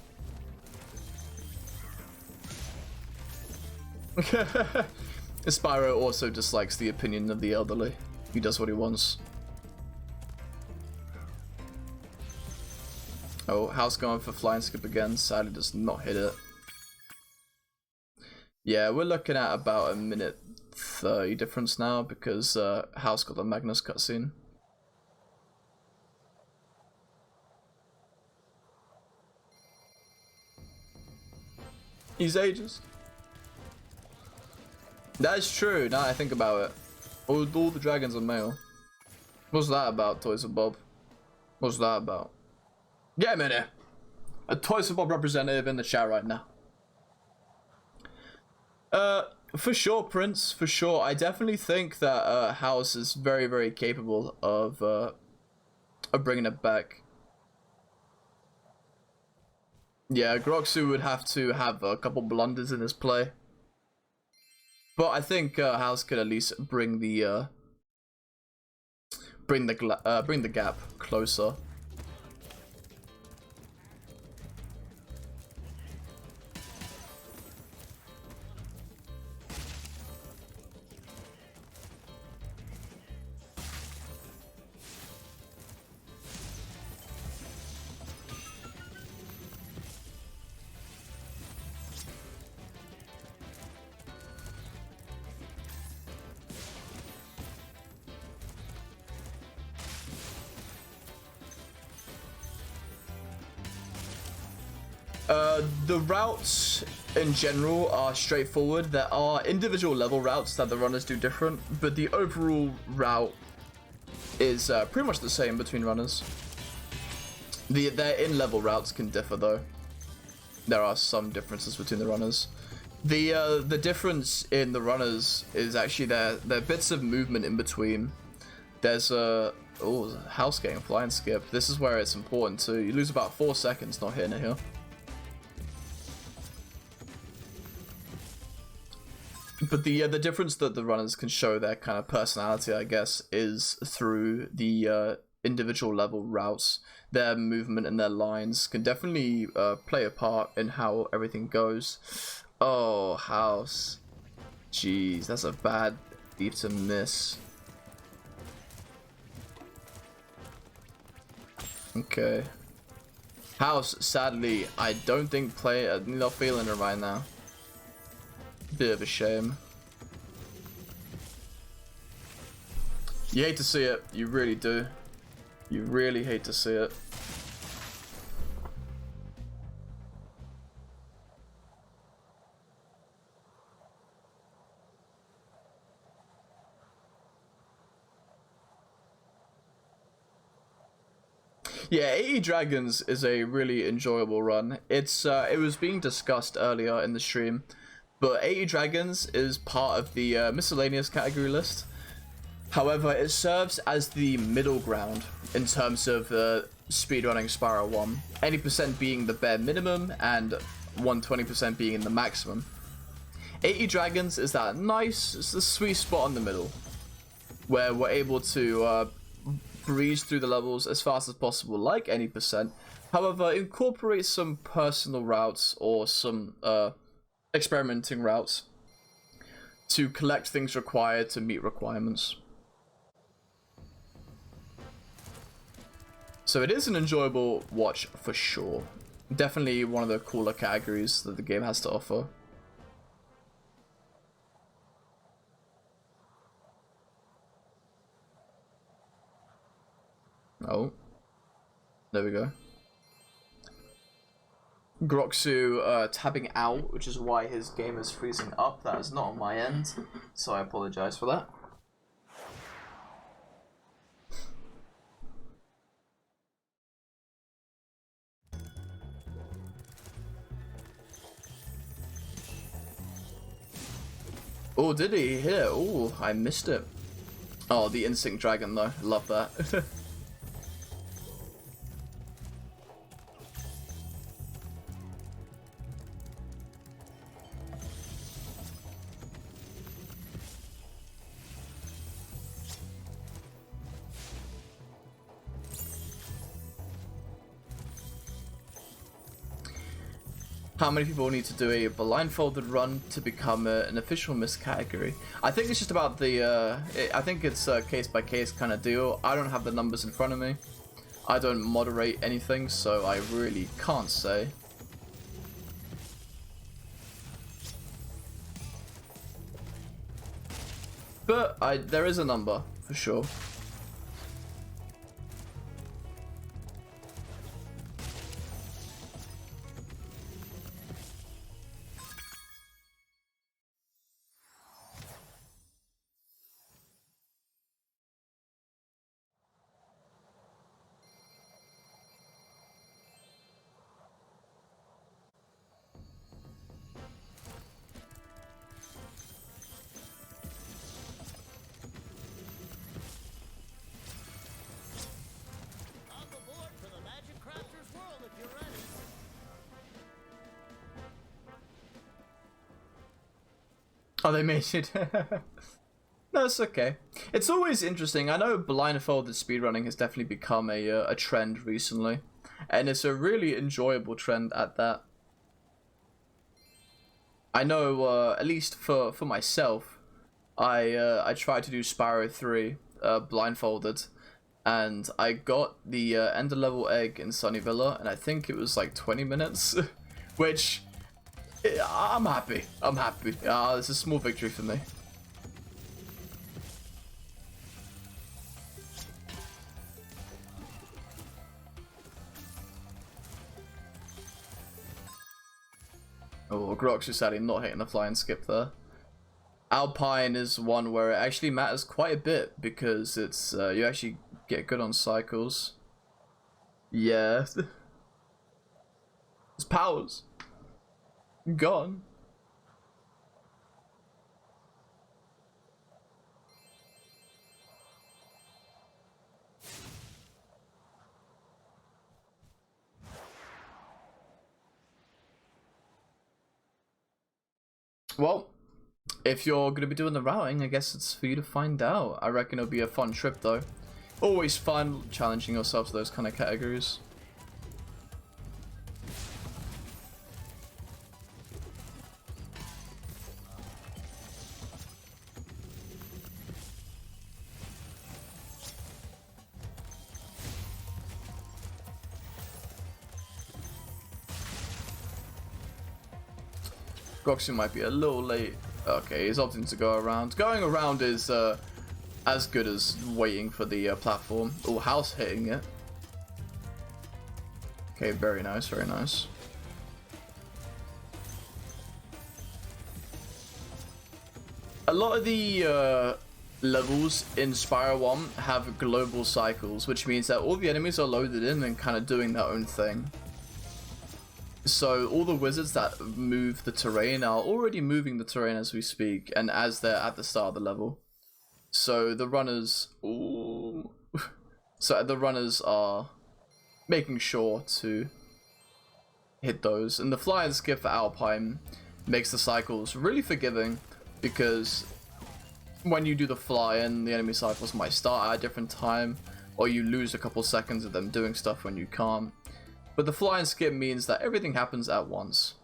S1: Spyro also dislikes the opinion of the elderly. He does what he wants. Oh, House going for Flying Skip again. Sadly does not hit it. Yeah, we're looking at about a minute 30 difference now because House got the Magnus cutscene. He's ages. That's true, now that I think about it. All the dragons are male. What's that about, Toys of Bob? What's that about? Get him in here. A Toys of Bob representative in the chat right now. For sure, Prince. For sure. I definitely think that House is very, very capable of bringing it back. Yeah, Groxu would have to have a couple blunders in his play. But I think House could at least bring the gap closer. The routes in general are straightforward. There are individual level routes that the runners do different, but the overall route is pretty much the same between runners. Their in-level routes can differ though. There are some differences between the runners. The difference in the runners is actually their bits of movement in between. There's a House getting Flying Skip. This is where it's important too. You lose about 4 seconds not hitting it here. But the difference that the runners can show their kind of personality, I guess, is through the individual level routes. Their movement and their lines can definitely play a part in how everything goes. Oh, House. Jeez, that's a bad leap to miss. Okay. House, sadly, I don't think not feeling it right now. Bit of a shame. You hate to see it, you really do. You really hate to see it. Yeah, 80 Dragons is a really enjoyable run. It was being discussed earlier in the stream, but 80 Dragons is part of the miscellaneous category list. However, it serves as the middle ground in terms of speedrunning Spyro 1. 80% being the bare minimum and 120% being the maximum. 80 Dragons is that nice, it's the sweet spot in the middle, where we're able to breeze through the levels as fast as possible, like any percent. However, incorporate some personal routes or some experimenting routes to collect things required to meet requirements. So it is an enjoyable watch for sure. Definitely one of the cooler categories that the game has to offer. Oh, there we go. Groxu tabbing out, which is why his game is freezing up. That is not on my end, so I apologize for that. Oh, did he hit? Oh, I missed it. Oh, the Instinct Dragon though. Love that. How many people need to do a blindfolded run to become an official Miss category? I think it's just about the, I think it's a case by case kind of deal. I don't have the numbers in front of me. I don't moderate anything, so I really can't say. But there is a number, for sure. Oh, they made it. No, it's okay. It's always interesting. I know blindfolded speedrunning has definitely become a trend recently, and it's a really enjoyable trend at that. I know, at least for myself, I tried to do Spyro 3 blindfolded, and I got the Ender level egg in Sunny Villa, and I think it was like 20 minutes, which I'm happy. I'm happy. It's a small victory for me. Oh, Grox is sadly not hitting the flying skip there. Alpine is one where it actually matters quite a bit because it's you actually get good on cycles. Yeah. His powers gone. Well, if you're going to be doing the routing, I guess it's for you to find out. I reckon it'll be a fun trip though. Always fun challenging yourself to those kind of categories. Groxu might be a little late. Okay, he's opting to go around. Going around is as good as waiting for the platform. Oh, House hitting it. Okay, very nice, very nice. A lot of the levels in Spyro 1 have global cycles, which means that all the enemies are loaded in and kind of doing their own thing. So all the wizards that move the terrain are already moving the terrain as we speak, and as they're at the start of the level. So the runners, ooh, so the runners are making sure to hit those, and the fly and skip for Alpine makes the cycles really forgiving, because when you do the fly in, the enemy cycles might start at a different time, or you lose a couple seconds of them doing stuff when you can't. But the fly and skip means that everything happens at once,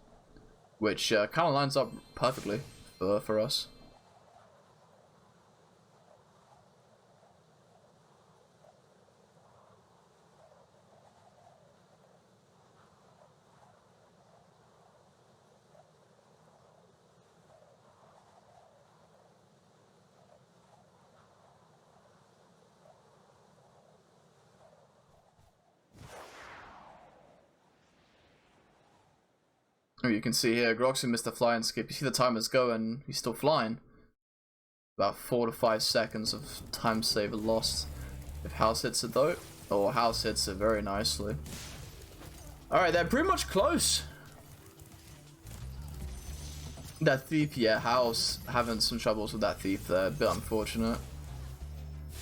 S1: which kind of lines up perfectly for us. You can see here, Groxu missed the fly and skip. You see the timers go and he's still flying. About 4 to 5 seconds of time saver lost. If House hits it though, or House hits it very nicely. Alright, they're pretty much close. That thief, yeah, House having some troubles with that thief there, a bit unfortunate.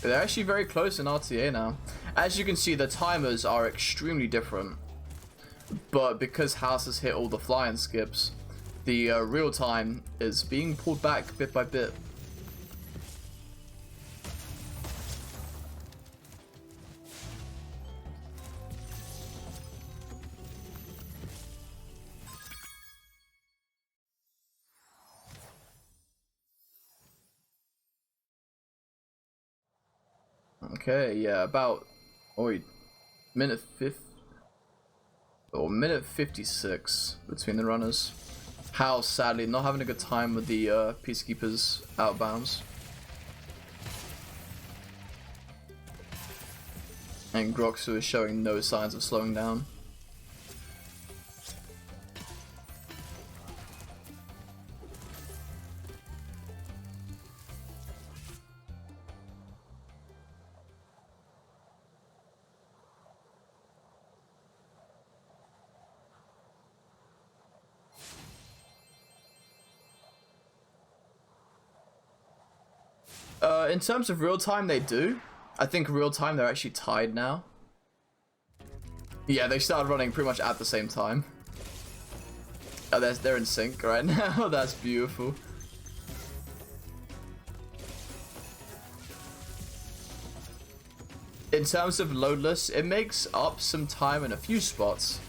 S1: They're actually very close in RTA now. As you can see, the timers are extremely different. But because House has hit all the fly and skips, the real time is being pulled back bit by bit. Okay, yeah, about minute 56 between the runners. House sadly not having a good time with the Peacekeepers outbounds. And Groxu is showing no signs of slowing down. In terms of real time, they do. I think real time they're actually tied now. Yeah, they started running pretty much at the same time. Oh, they're in sync right now. That's beautiful. In terms of loadless, it makes up some time in a few spots,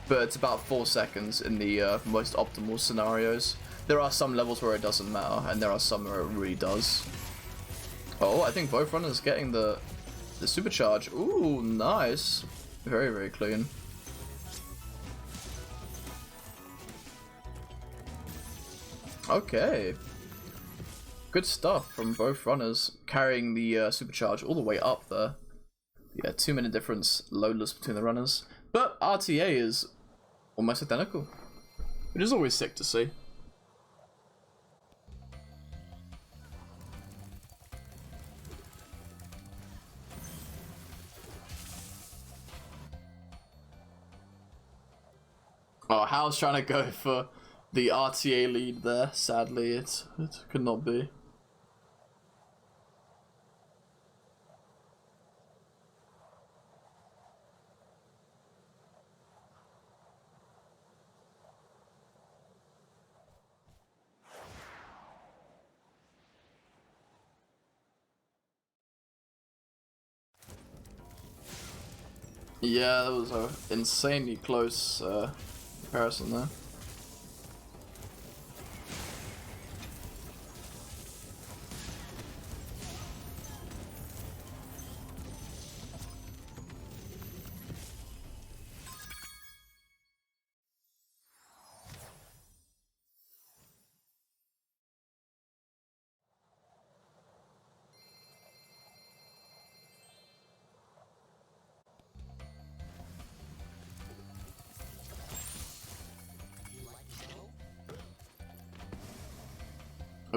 S1: but it's about 4 seconds in the most optimal scenarios. There are some levels where it doesn't matter, and there are some where it really does. Oh, I think both runners getting the supercharge. Ooh, nice. Very, very clean. Okay. Good stuff from both runners, carrying the supercharge all the way up there. Yeah, 2-minute difference, loadless between the runners. But RTA is almost identical, which is always sick to see. Oh, Hal's trying to go for the RTA lead there. Sadly, it could not be. Yeah, that was an insanely close comparison there.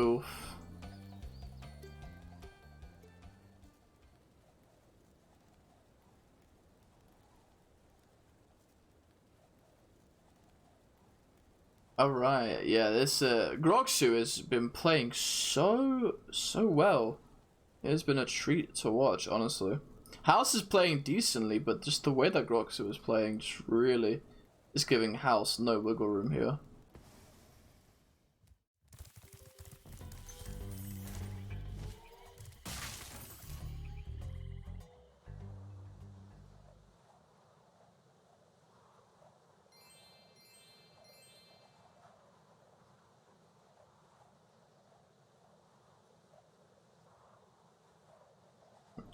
S1: Oof. Alright, yeah, this Groxu has been playing so well. It's been a treat to watch, honestly. House is playing decently, but just the way that Groxu is playing just really is giving House no wiggle room here.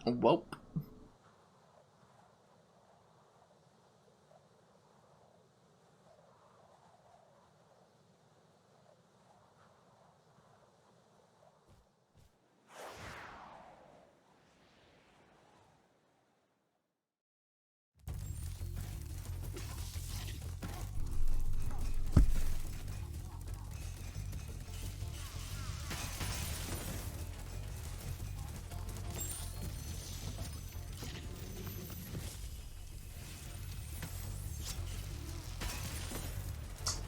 S1: Welp.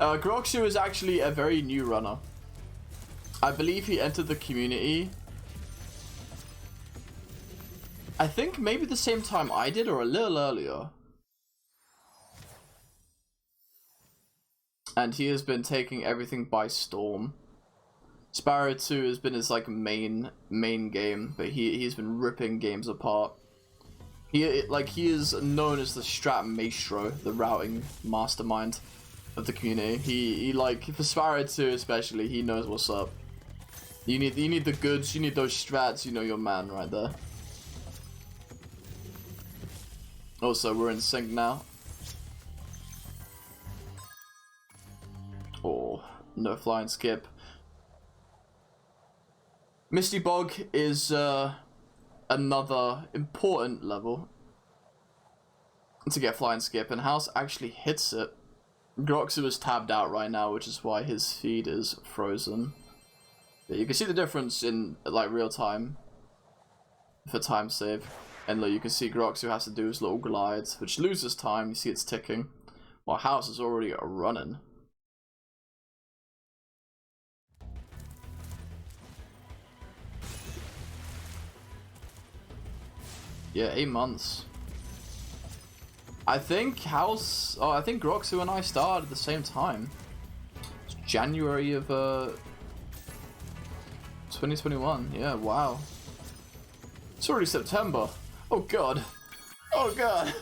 S1: Groxu is actually a very new runner. I believe he entered the community, I think maybe the same time I did or a little earlier. And he has been taking everything by storm. Sparrow 2 has been his like main game, but he's been ripping games apart. He is known as the strat maestro, the routing mastermind of the community. He like for Sparrow 2 especially, he knows what's up. You need the goods, you need those strats, you know your man right there. Also, we're in sync now. Oh, no flying skip. Misty Bog is another important level to get flying skip, and House actually hits it. Groxu is tabbed out right now, which is why his feed is frozen. But you can see the difference in like real time for time save. And look, you can see Groxu has to do his little glides, which loses time. You see it's ticking, while House is already running. Yeah, 8 months. I think I think Groxu and I started at the same time. It's January of 2021. Yeah, wow. It's already September. Oh god. Oh god.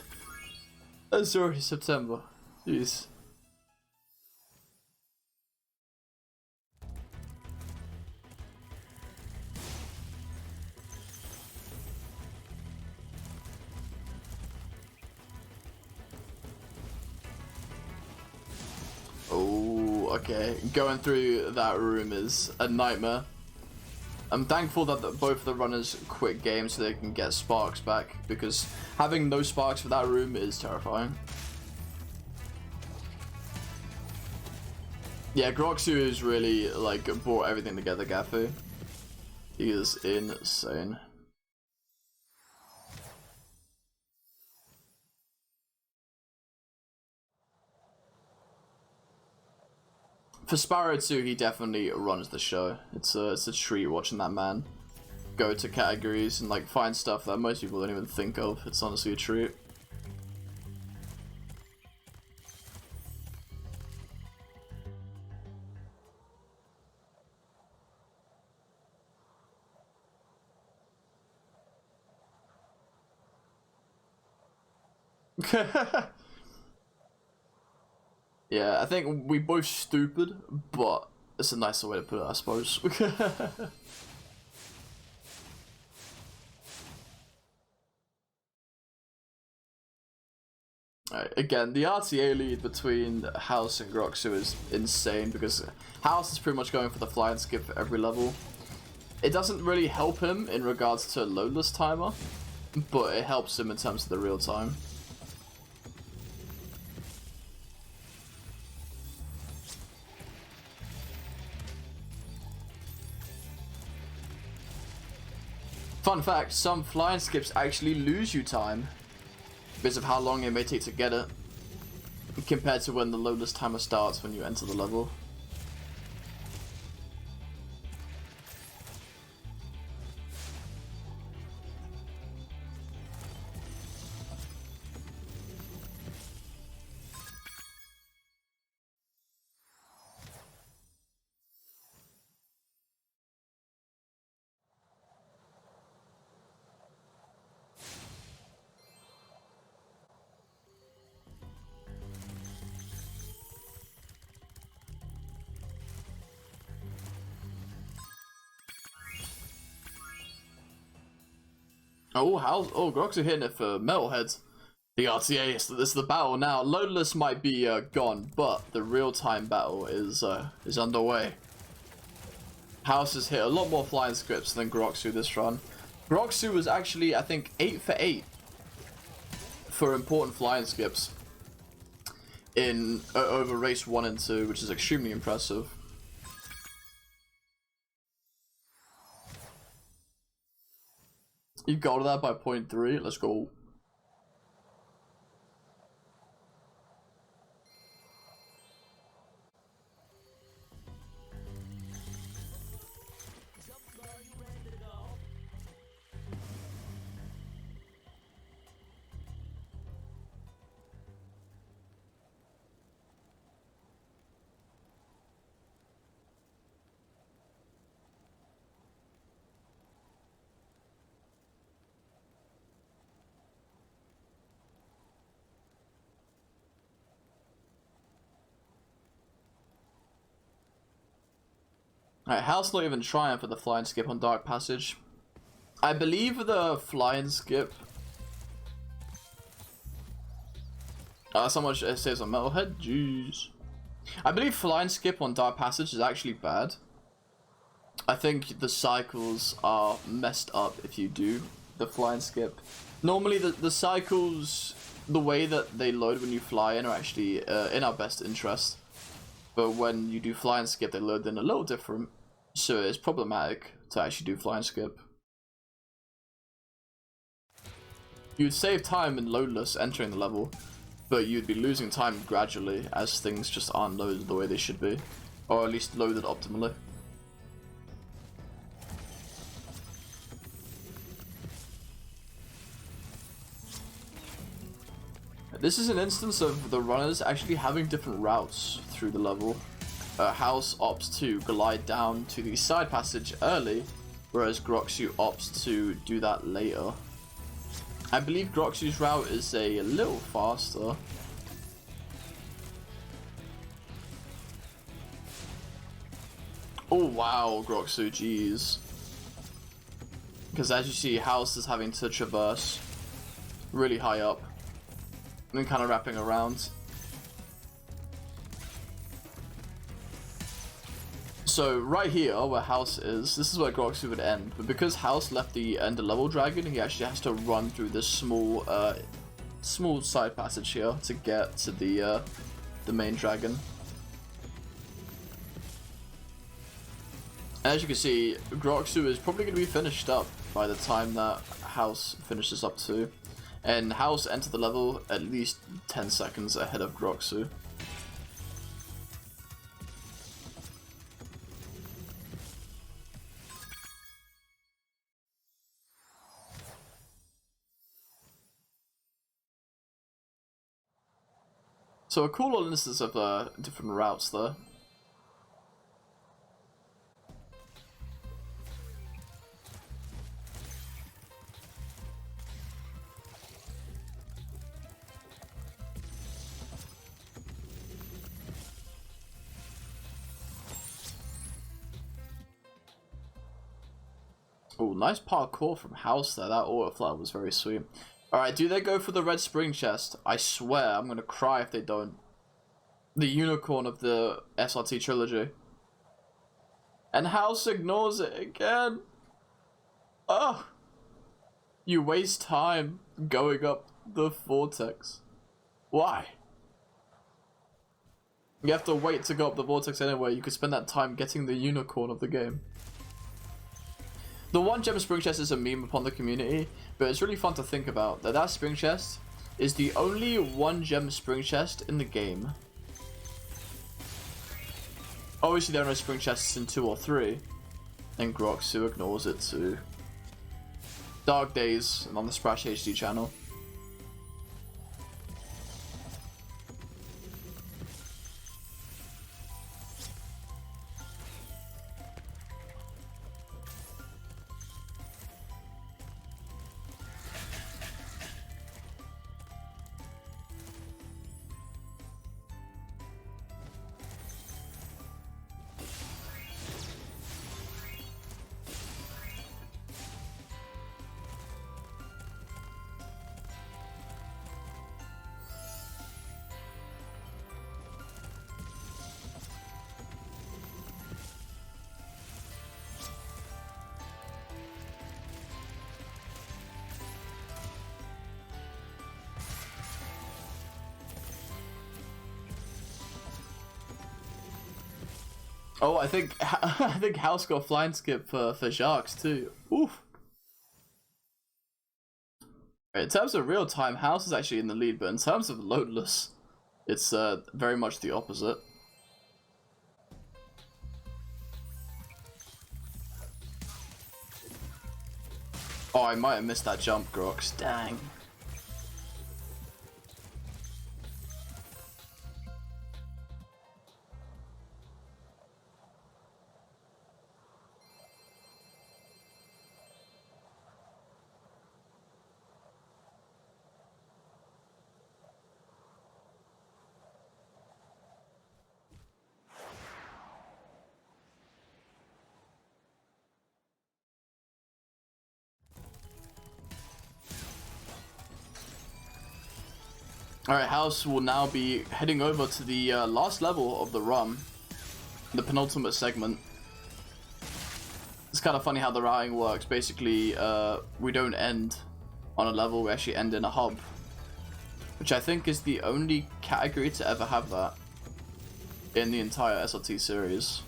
S1: It's already September. Jeez. Oh, okay. Going through that room is a nightmare. I'm thankful that both the runners quit game so they can get sparks back, because having no sparks for that room is terrifying. Yeah, Groxu is really like brought everything together, Gafu. He is insane. For Sparrow 2, he definitely runs the show. It's a treat watching that man go to categories and like find stuff that most people don't even think of. It's honestly a treat. Yeah, I think we both stupid, but it's a nicer way to put it, I suppose. Alright, again, the RTA lead between House and Groxu is insane, because House is pretty much going for the flying skip for every level. It doesn't really help him in regards to loadless timer, but it helps him in terms of the real time. Fun fact, some flying skips actually lose you time because of how long it may take to get it, compared to when the loadless timer starts when you enter the level. Oh, Grox are hitting it for Metalhead. The RTA, this is the battle now. Loadless might be gone, but the real-time battle is underway. House has hit a lot more flying scripts than Groxu this run. Groxu was actually, I think, 8 for 8 for important flying skips in over race 1 and 2, which is extremely impressive. You got that by 0.3. Let's go. Alright, House not even trying for the flying skip on Dark Passage. I believe the flying skip... that's how much it says on Metalhead? Jeez. I believe flying skip on Dark Passage is actually bad. I think the cycles are messed up if you do the flying skip. Normally the cycles, the way that they load when you fly in, are actually in our best interest. But when you do flying skip, they load in a little different, so it's problematic to actually do flying skip. You'd save time in loadless entering the level, but you'd be losing time gradually as things just aren't loaded the way they should be, or at least loaded optimally. This is an instance of the runners actually having different routes through the level. House opts to glide down to the side passage early, whereas Groxu opts to do that later. I believe Groxu's route is a little faster. Oh wow, Groxu, jeez. Because as you see, House is having to traverse really high up. And then kind of wrapping around. So right here where House is, this is where Groxu would end, but because House left the Ender level dragon, he actually has to run through this small small side passage here to get to the main dragon. As you can see, Groxu is probably going to be finished up by the time that House finishes up too. And House entered the level at least 10 seconds ahead of Groxu. So a cool little instance of different routes there. Oh, nice parkour from House there. That autofly was very sweet. Alright, do they go for the red spring chest? I swear I'm gonna cry if they don't. The unicorn of the SRT trilogy. And House ignores it again. Oh! You waste time going up the vortex. Why? You have to wait to go up the vortex anyway. You could spend that time getting the unicorn of the game. The 1 gem spring chest is a meme upon the community, but it's really fun to think about that spring chest is the only 1 gem spring chest in the game. Obviously there are no spring chests in 2 or 3, and Groxu ignores it too. Dark Days on the Splash HD channel. Oh, I think House got flying skip for Sharks too. Oof. In terms of real time, House is actually in the lead, but in terms of loadless, it's very much the opposite. Oh, I might have missed that jump, Grox. Dang. Alright, House will now be heading over to the last level of the run, the penultimate segment. It's kind of funny how the routing works. Basically, we don't end on a level, we actually end in a hub, which I think is the only category to ever have that in the entire SLT series.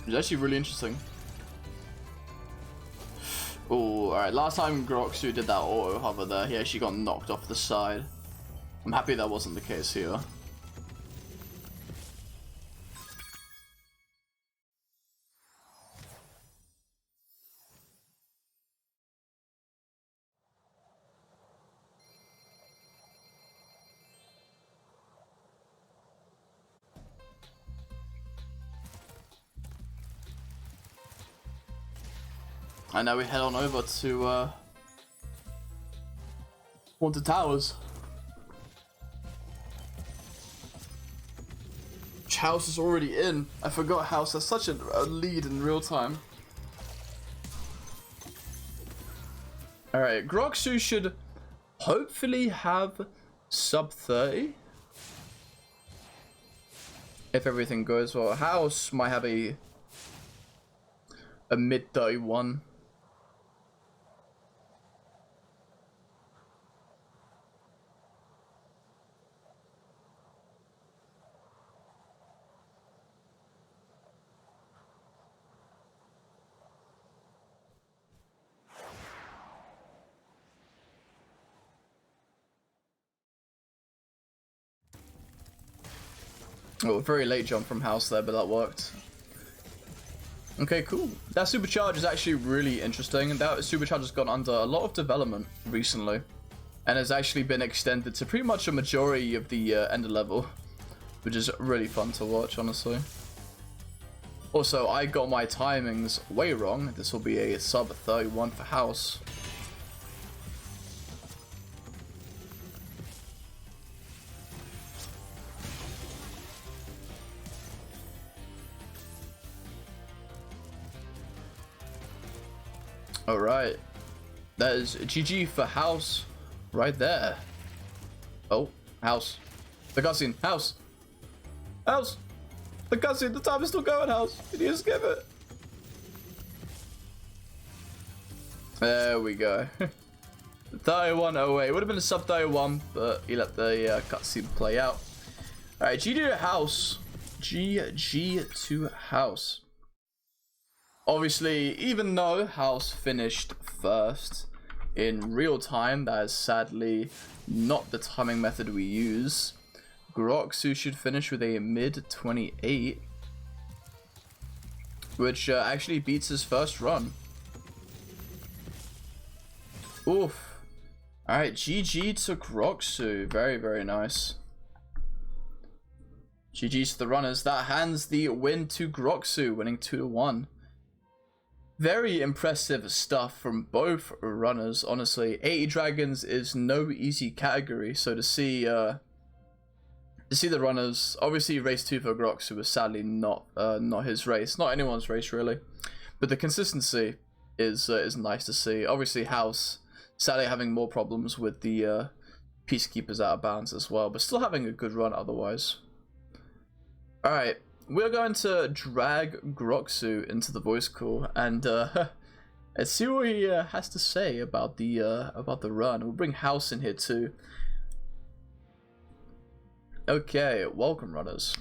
S1: It's actually really interesting. Oh, alright, last time Groxu did that auto hover there, he actually got knocked off the side. I'm happy that wasn't the case here. And now we head on over to Haunted Towers. Which House is already in. I forgot House has such a lead in real time. Alright, Groxu should hopefully have sub 30. If everything goes well. House might have a mid 31. Oh, very late jump from House there, but that worked. Okay, cool. That supercharge is actually really interesting, and that supercharge has gone under a lot of development recently, and has actually been extended to pretty much a majority of the ender level, which is really fun to watch, honestly. Also, I got my timings way wrong. This will be a sub 31 for House. Alright, that is GG for House right there. Oh, House. The cutscene. House. House. The cutscene. The time is still going, House. Did you skip it? There we go. 31:08. It would have been a sub 31, but he let the cutscene play out. Alright, GG to House. GG to House. Obviously, even though House finished first in real time, that is sadly not the timing method we use. Groxu should finish with a mid 28, which actually beats his first run. Oof. Alright, GG to Groxu. Very, very nice. GG's to the runners. That hands the win to Groxu, winning 2-1. Very impressive stuff from both runners, honestly. 80 Dragons is no easy category, so to see the runners, obviously race 2 for Groxu was sadly not his race, not anyone's race really, but the consistency is nice to see. Obviously House sadly having more problems with the Peacekeepers out of bounds as well, but still having a good run otherwise. Alright, we're going to drag Groxu into the voice call and let's see what he has to say about the run. We'll bring House in here too. Okay, welcome runners.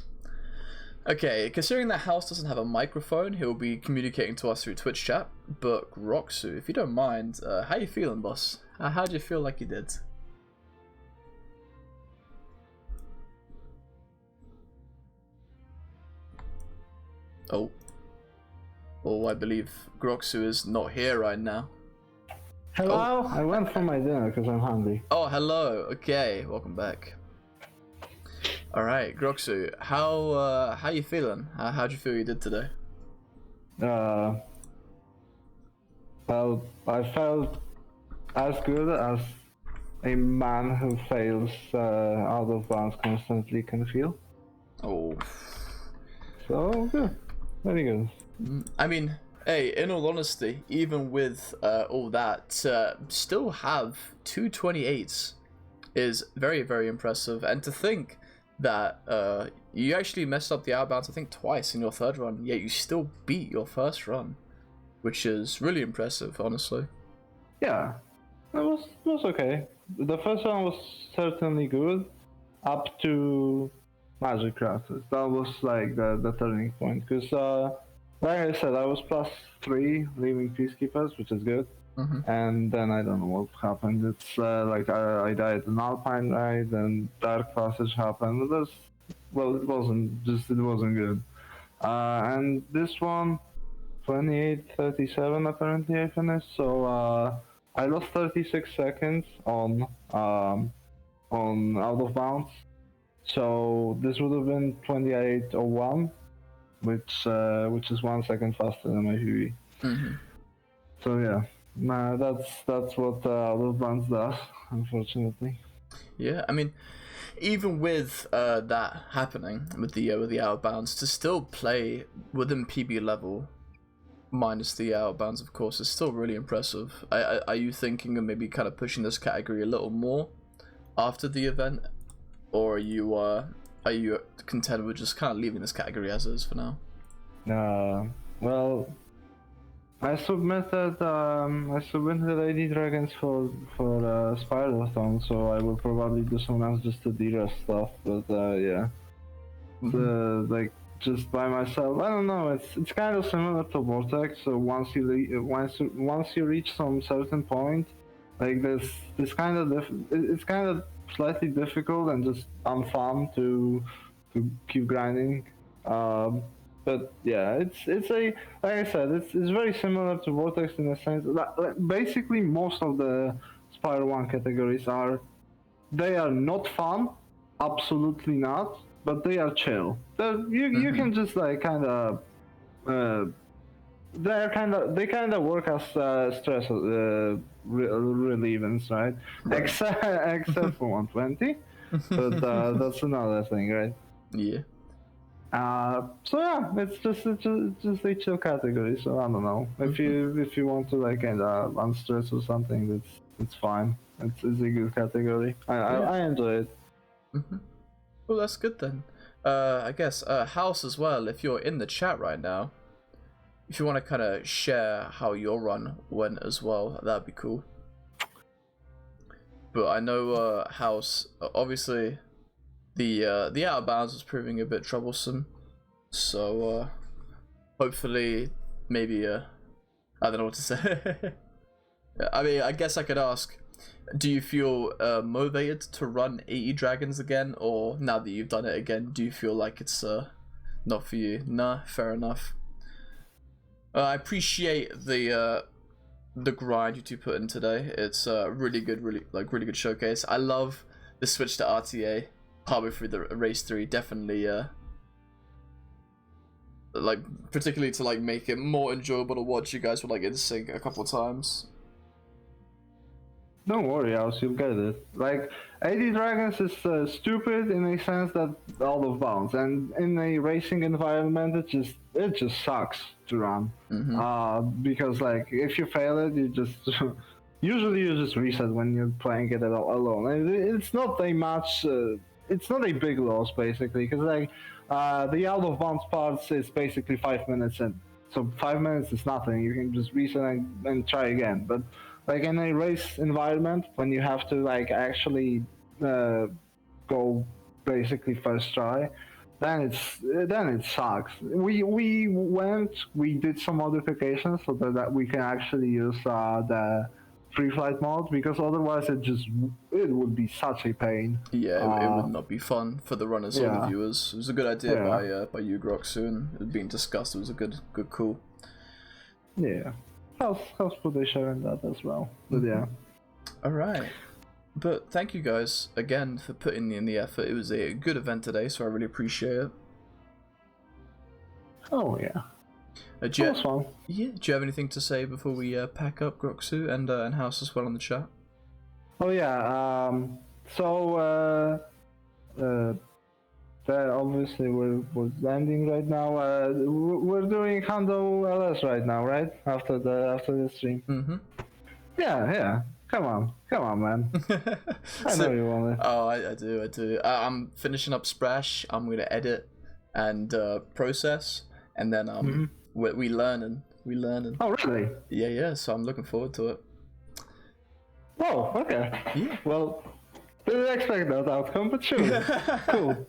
S1: Okay, considering that House doesn't have a microphone, he'll be communicating to us through Twitch chat. But Groxu, if you don't mind, how you feeling, boss? How do you feel like you did? Oh, I believe Groxu is not here right now.
S4: Hello,
S1: Oh.
S4: I went for my dinner because I'm hungry.
S1: Oh, hello. Okay, welcome back. All right, Groxu, how you feeling? How'd you feel you did today?
S4: Well, I felt as good as a man who fails out of bounds constantly can feel.
S1: Oh.
S4: So good, very good.
S1: I mean, hey, in all honesty, even with all that, still have 228s is very, very impressive. And to think that you actually messed up the outbounds, I think, twice in your third run, yet you still beat your first run, which is really impressive, honestly.
S4: Yeah, it was okay. The first one was certainly good, up to Magic Crafters. That was like the turning point, because like I said, I was +3 leaving Peacekeepers, which is good. And then I don't know what happened. It's like I died in Alpine Ride, and Dark Passage happened. It wasn't good. And this one, 28:37 apparently I finished. So I lost 36 seconds on out of bounds. So this would have been 28:01, which is 1 second faster than my PB. So yeah. Nah, that's what out of bounds does, unfortunately.
S1: Yeah, I mean, even with that happening with the out of bounds, to still play within PB level, minus the out of bounds, of course, is still really impressive. Are you thinking of maybe kind of pushing this category a little more after the event, or are you content with just kind of leaving this category as is for now?
S4: Well, I submitted 80 dragons for Spiralthon, so I will probably do some else just to de-rest stuff. But yeah, like just by myself, I don't know. It's kind of similar to Vortex. So once you reach some certain point, like this kind of it's kind of slightly difficult and just unfun to keep grinding. But yeah, it's like I said, it's very similar to Vortex in the sense that basically most of the Spire 1 categories are not fun, absolutely not, but they are chill. You can just like kind of they kind of work as stress relievers, right? Except for 120, but that's another thing, right?
S1: Yeah.
S4: So yeah, it's just a chill category. So I don't know if you want to like kind of unstress or something, it's fine. It's a good category. I enjoy it.
S1: Well, that's good then. I guess House as well. If you're in the chat right now, if you want to kind of share how your run went as well, that'd be cool. But I know House, obviously, the out of bounds was proving a bit troublesome. So hopefully, maybe I don't know what to say. I mean, I guess I could ask, do you feel motivated to run 80 dragons again, or now that you've done it again, do you feel like it's not for you? Nah, fair enough. I appreciate the grind you two put in today. It's really good, really good showcase. I love the switch to RTA partway through the race 3. Definitely like particularly to like make it more enjoyable to watch. You guys were like in sync a couple of times.
S4: Don't worry, Alice, you'll get it. Like, 80 Dragons is stupid in a sense that out of bounds, and in a racing environment, it just sucks to run. Because like if you fail it, you just usually you just reset when you're playing it alone. And it's not a much, it's not a big loss basically, because like the out of bounds parts is basically 5 minutes in, so 5 minutes is nothing. You can just reset and try again, but like in a race environment, when you have to like actually go basically first try, then it sucks. We did some modifications so that we can actually use the free flight mode, because otherwise it would be such a pain.
S1: Yeah, it would not be fun for the runners or the viewers. It was a good idea by you, Groxu, and it being discussed. It was a good call.
S4: Yeah. Helps put a share in that as well. But yeah.
S1: Alright. But thank you guys again for putting in the effort. It was a good event today, so I really appreciate it.
S4: Oh yeah.
S1: Do you,
S4: that was fun.
S1: Yeah, do you have anything to say before we pack up, Groxu, and House as well on the chat?
S4: Oh yeah, obviously we're landing right now. We're doing Hando LS right now, right? After the stream.
S1: Mm-hmm.
S4: Yeah. Come on, man. I know you want it.
S1: Oh, I do. I'm finishing up Splash. I'm gonna edit and process, and then we learning.
S4: Oh really?
S1: Yeah. So I'm looking forward to it.
S4: Oh, okay.
S1: Yeah.
S4: Well, didn't expect that outcome, but sure. Cool.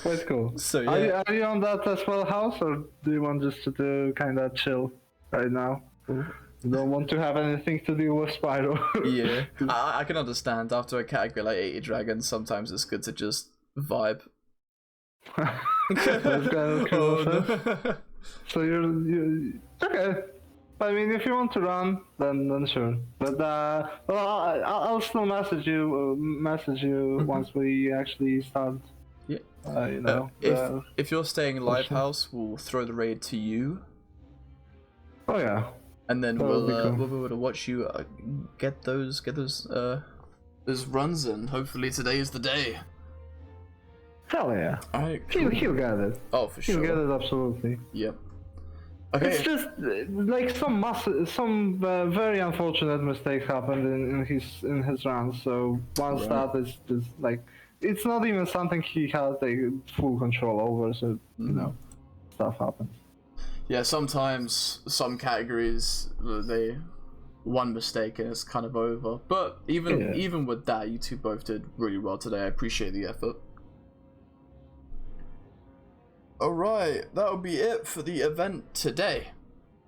S4: Quite cool.
S1: So yeah.
S4: Are you on that as well, House, or do you want just to do kind of chill right now? You don't want to have anything to do with Spyro.
S1: Yeah, I can understand. After a category like 80 Dragons, sometimes it's good to just vibe.
S4: That's kind of cool. No. So you're okay. I mean, if you want to run, then sure. But well, I'll still message you once we actually start.
S1: Yeah.
S4: You know.
S1: If you're staying live, House, we'll throw the raid to you.
S4: Oh yeah.
S1: And then we'll be able to watch you get those runs in. Hopefully today is the day.
S4: Hell yeah.
S1: Alright, cool.
S4: He'll get it.
S1: Oh, for sure.
S4: He'll get it, absolutely.
S1: Yep. Okay.
S4: It's just like some very unfortunate mistakes happened in his runs. So once that is just like, it's not even something he has full control over. So you know, stuff happens.
S1: Yeah, sometimes some categories one mistake and it's kind of over. But even with that, you two both did really well today. I appreciate the effort. Alright, that'll be it for the event today.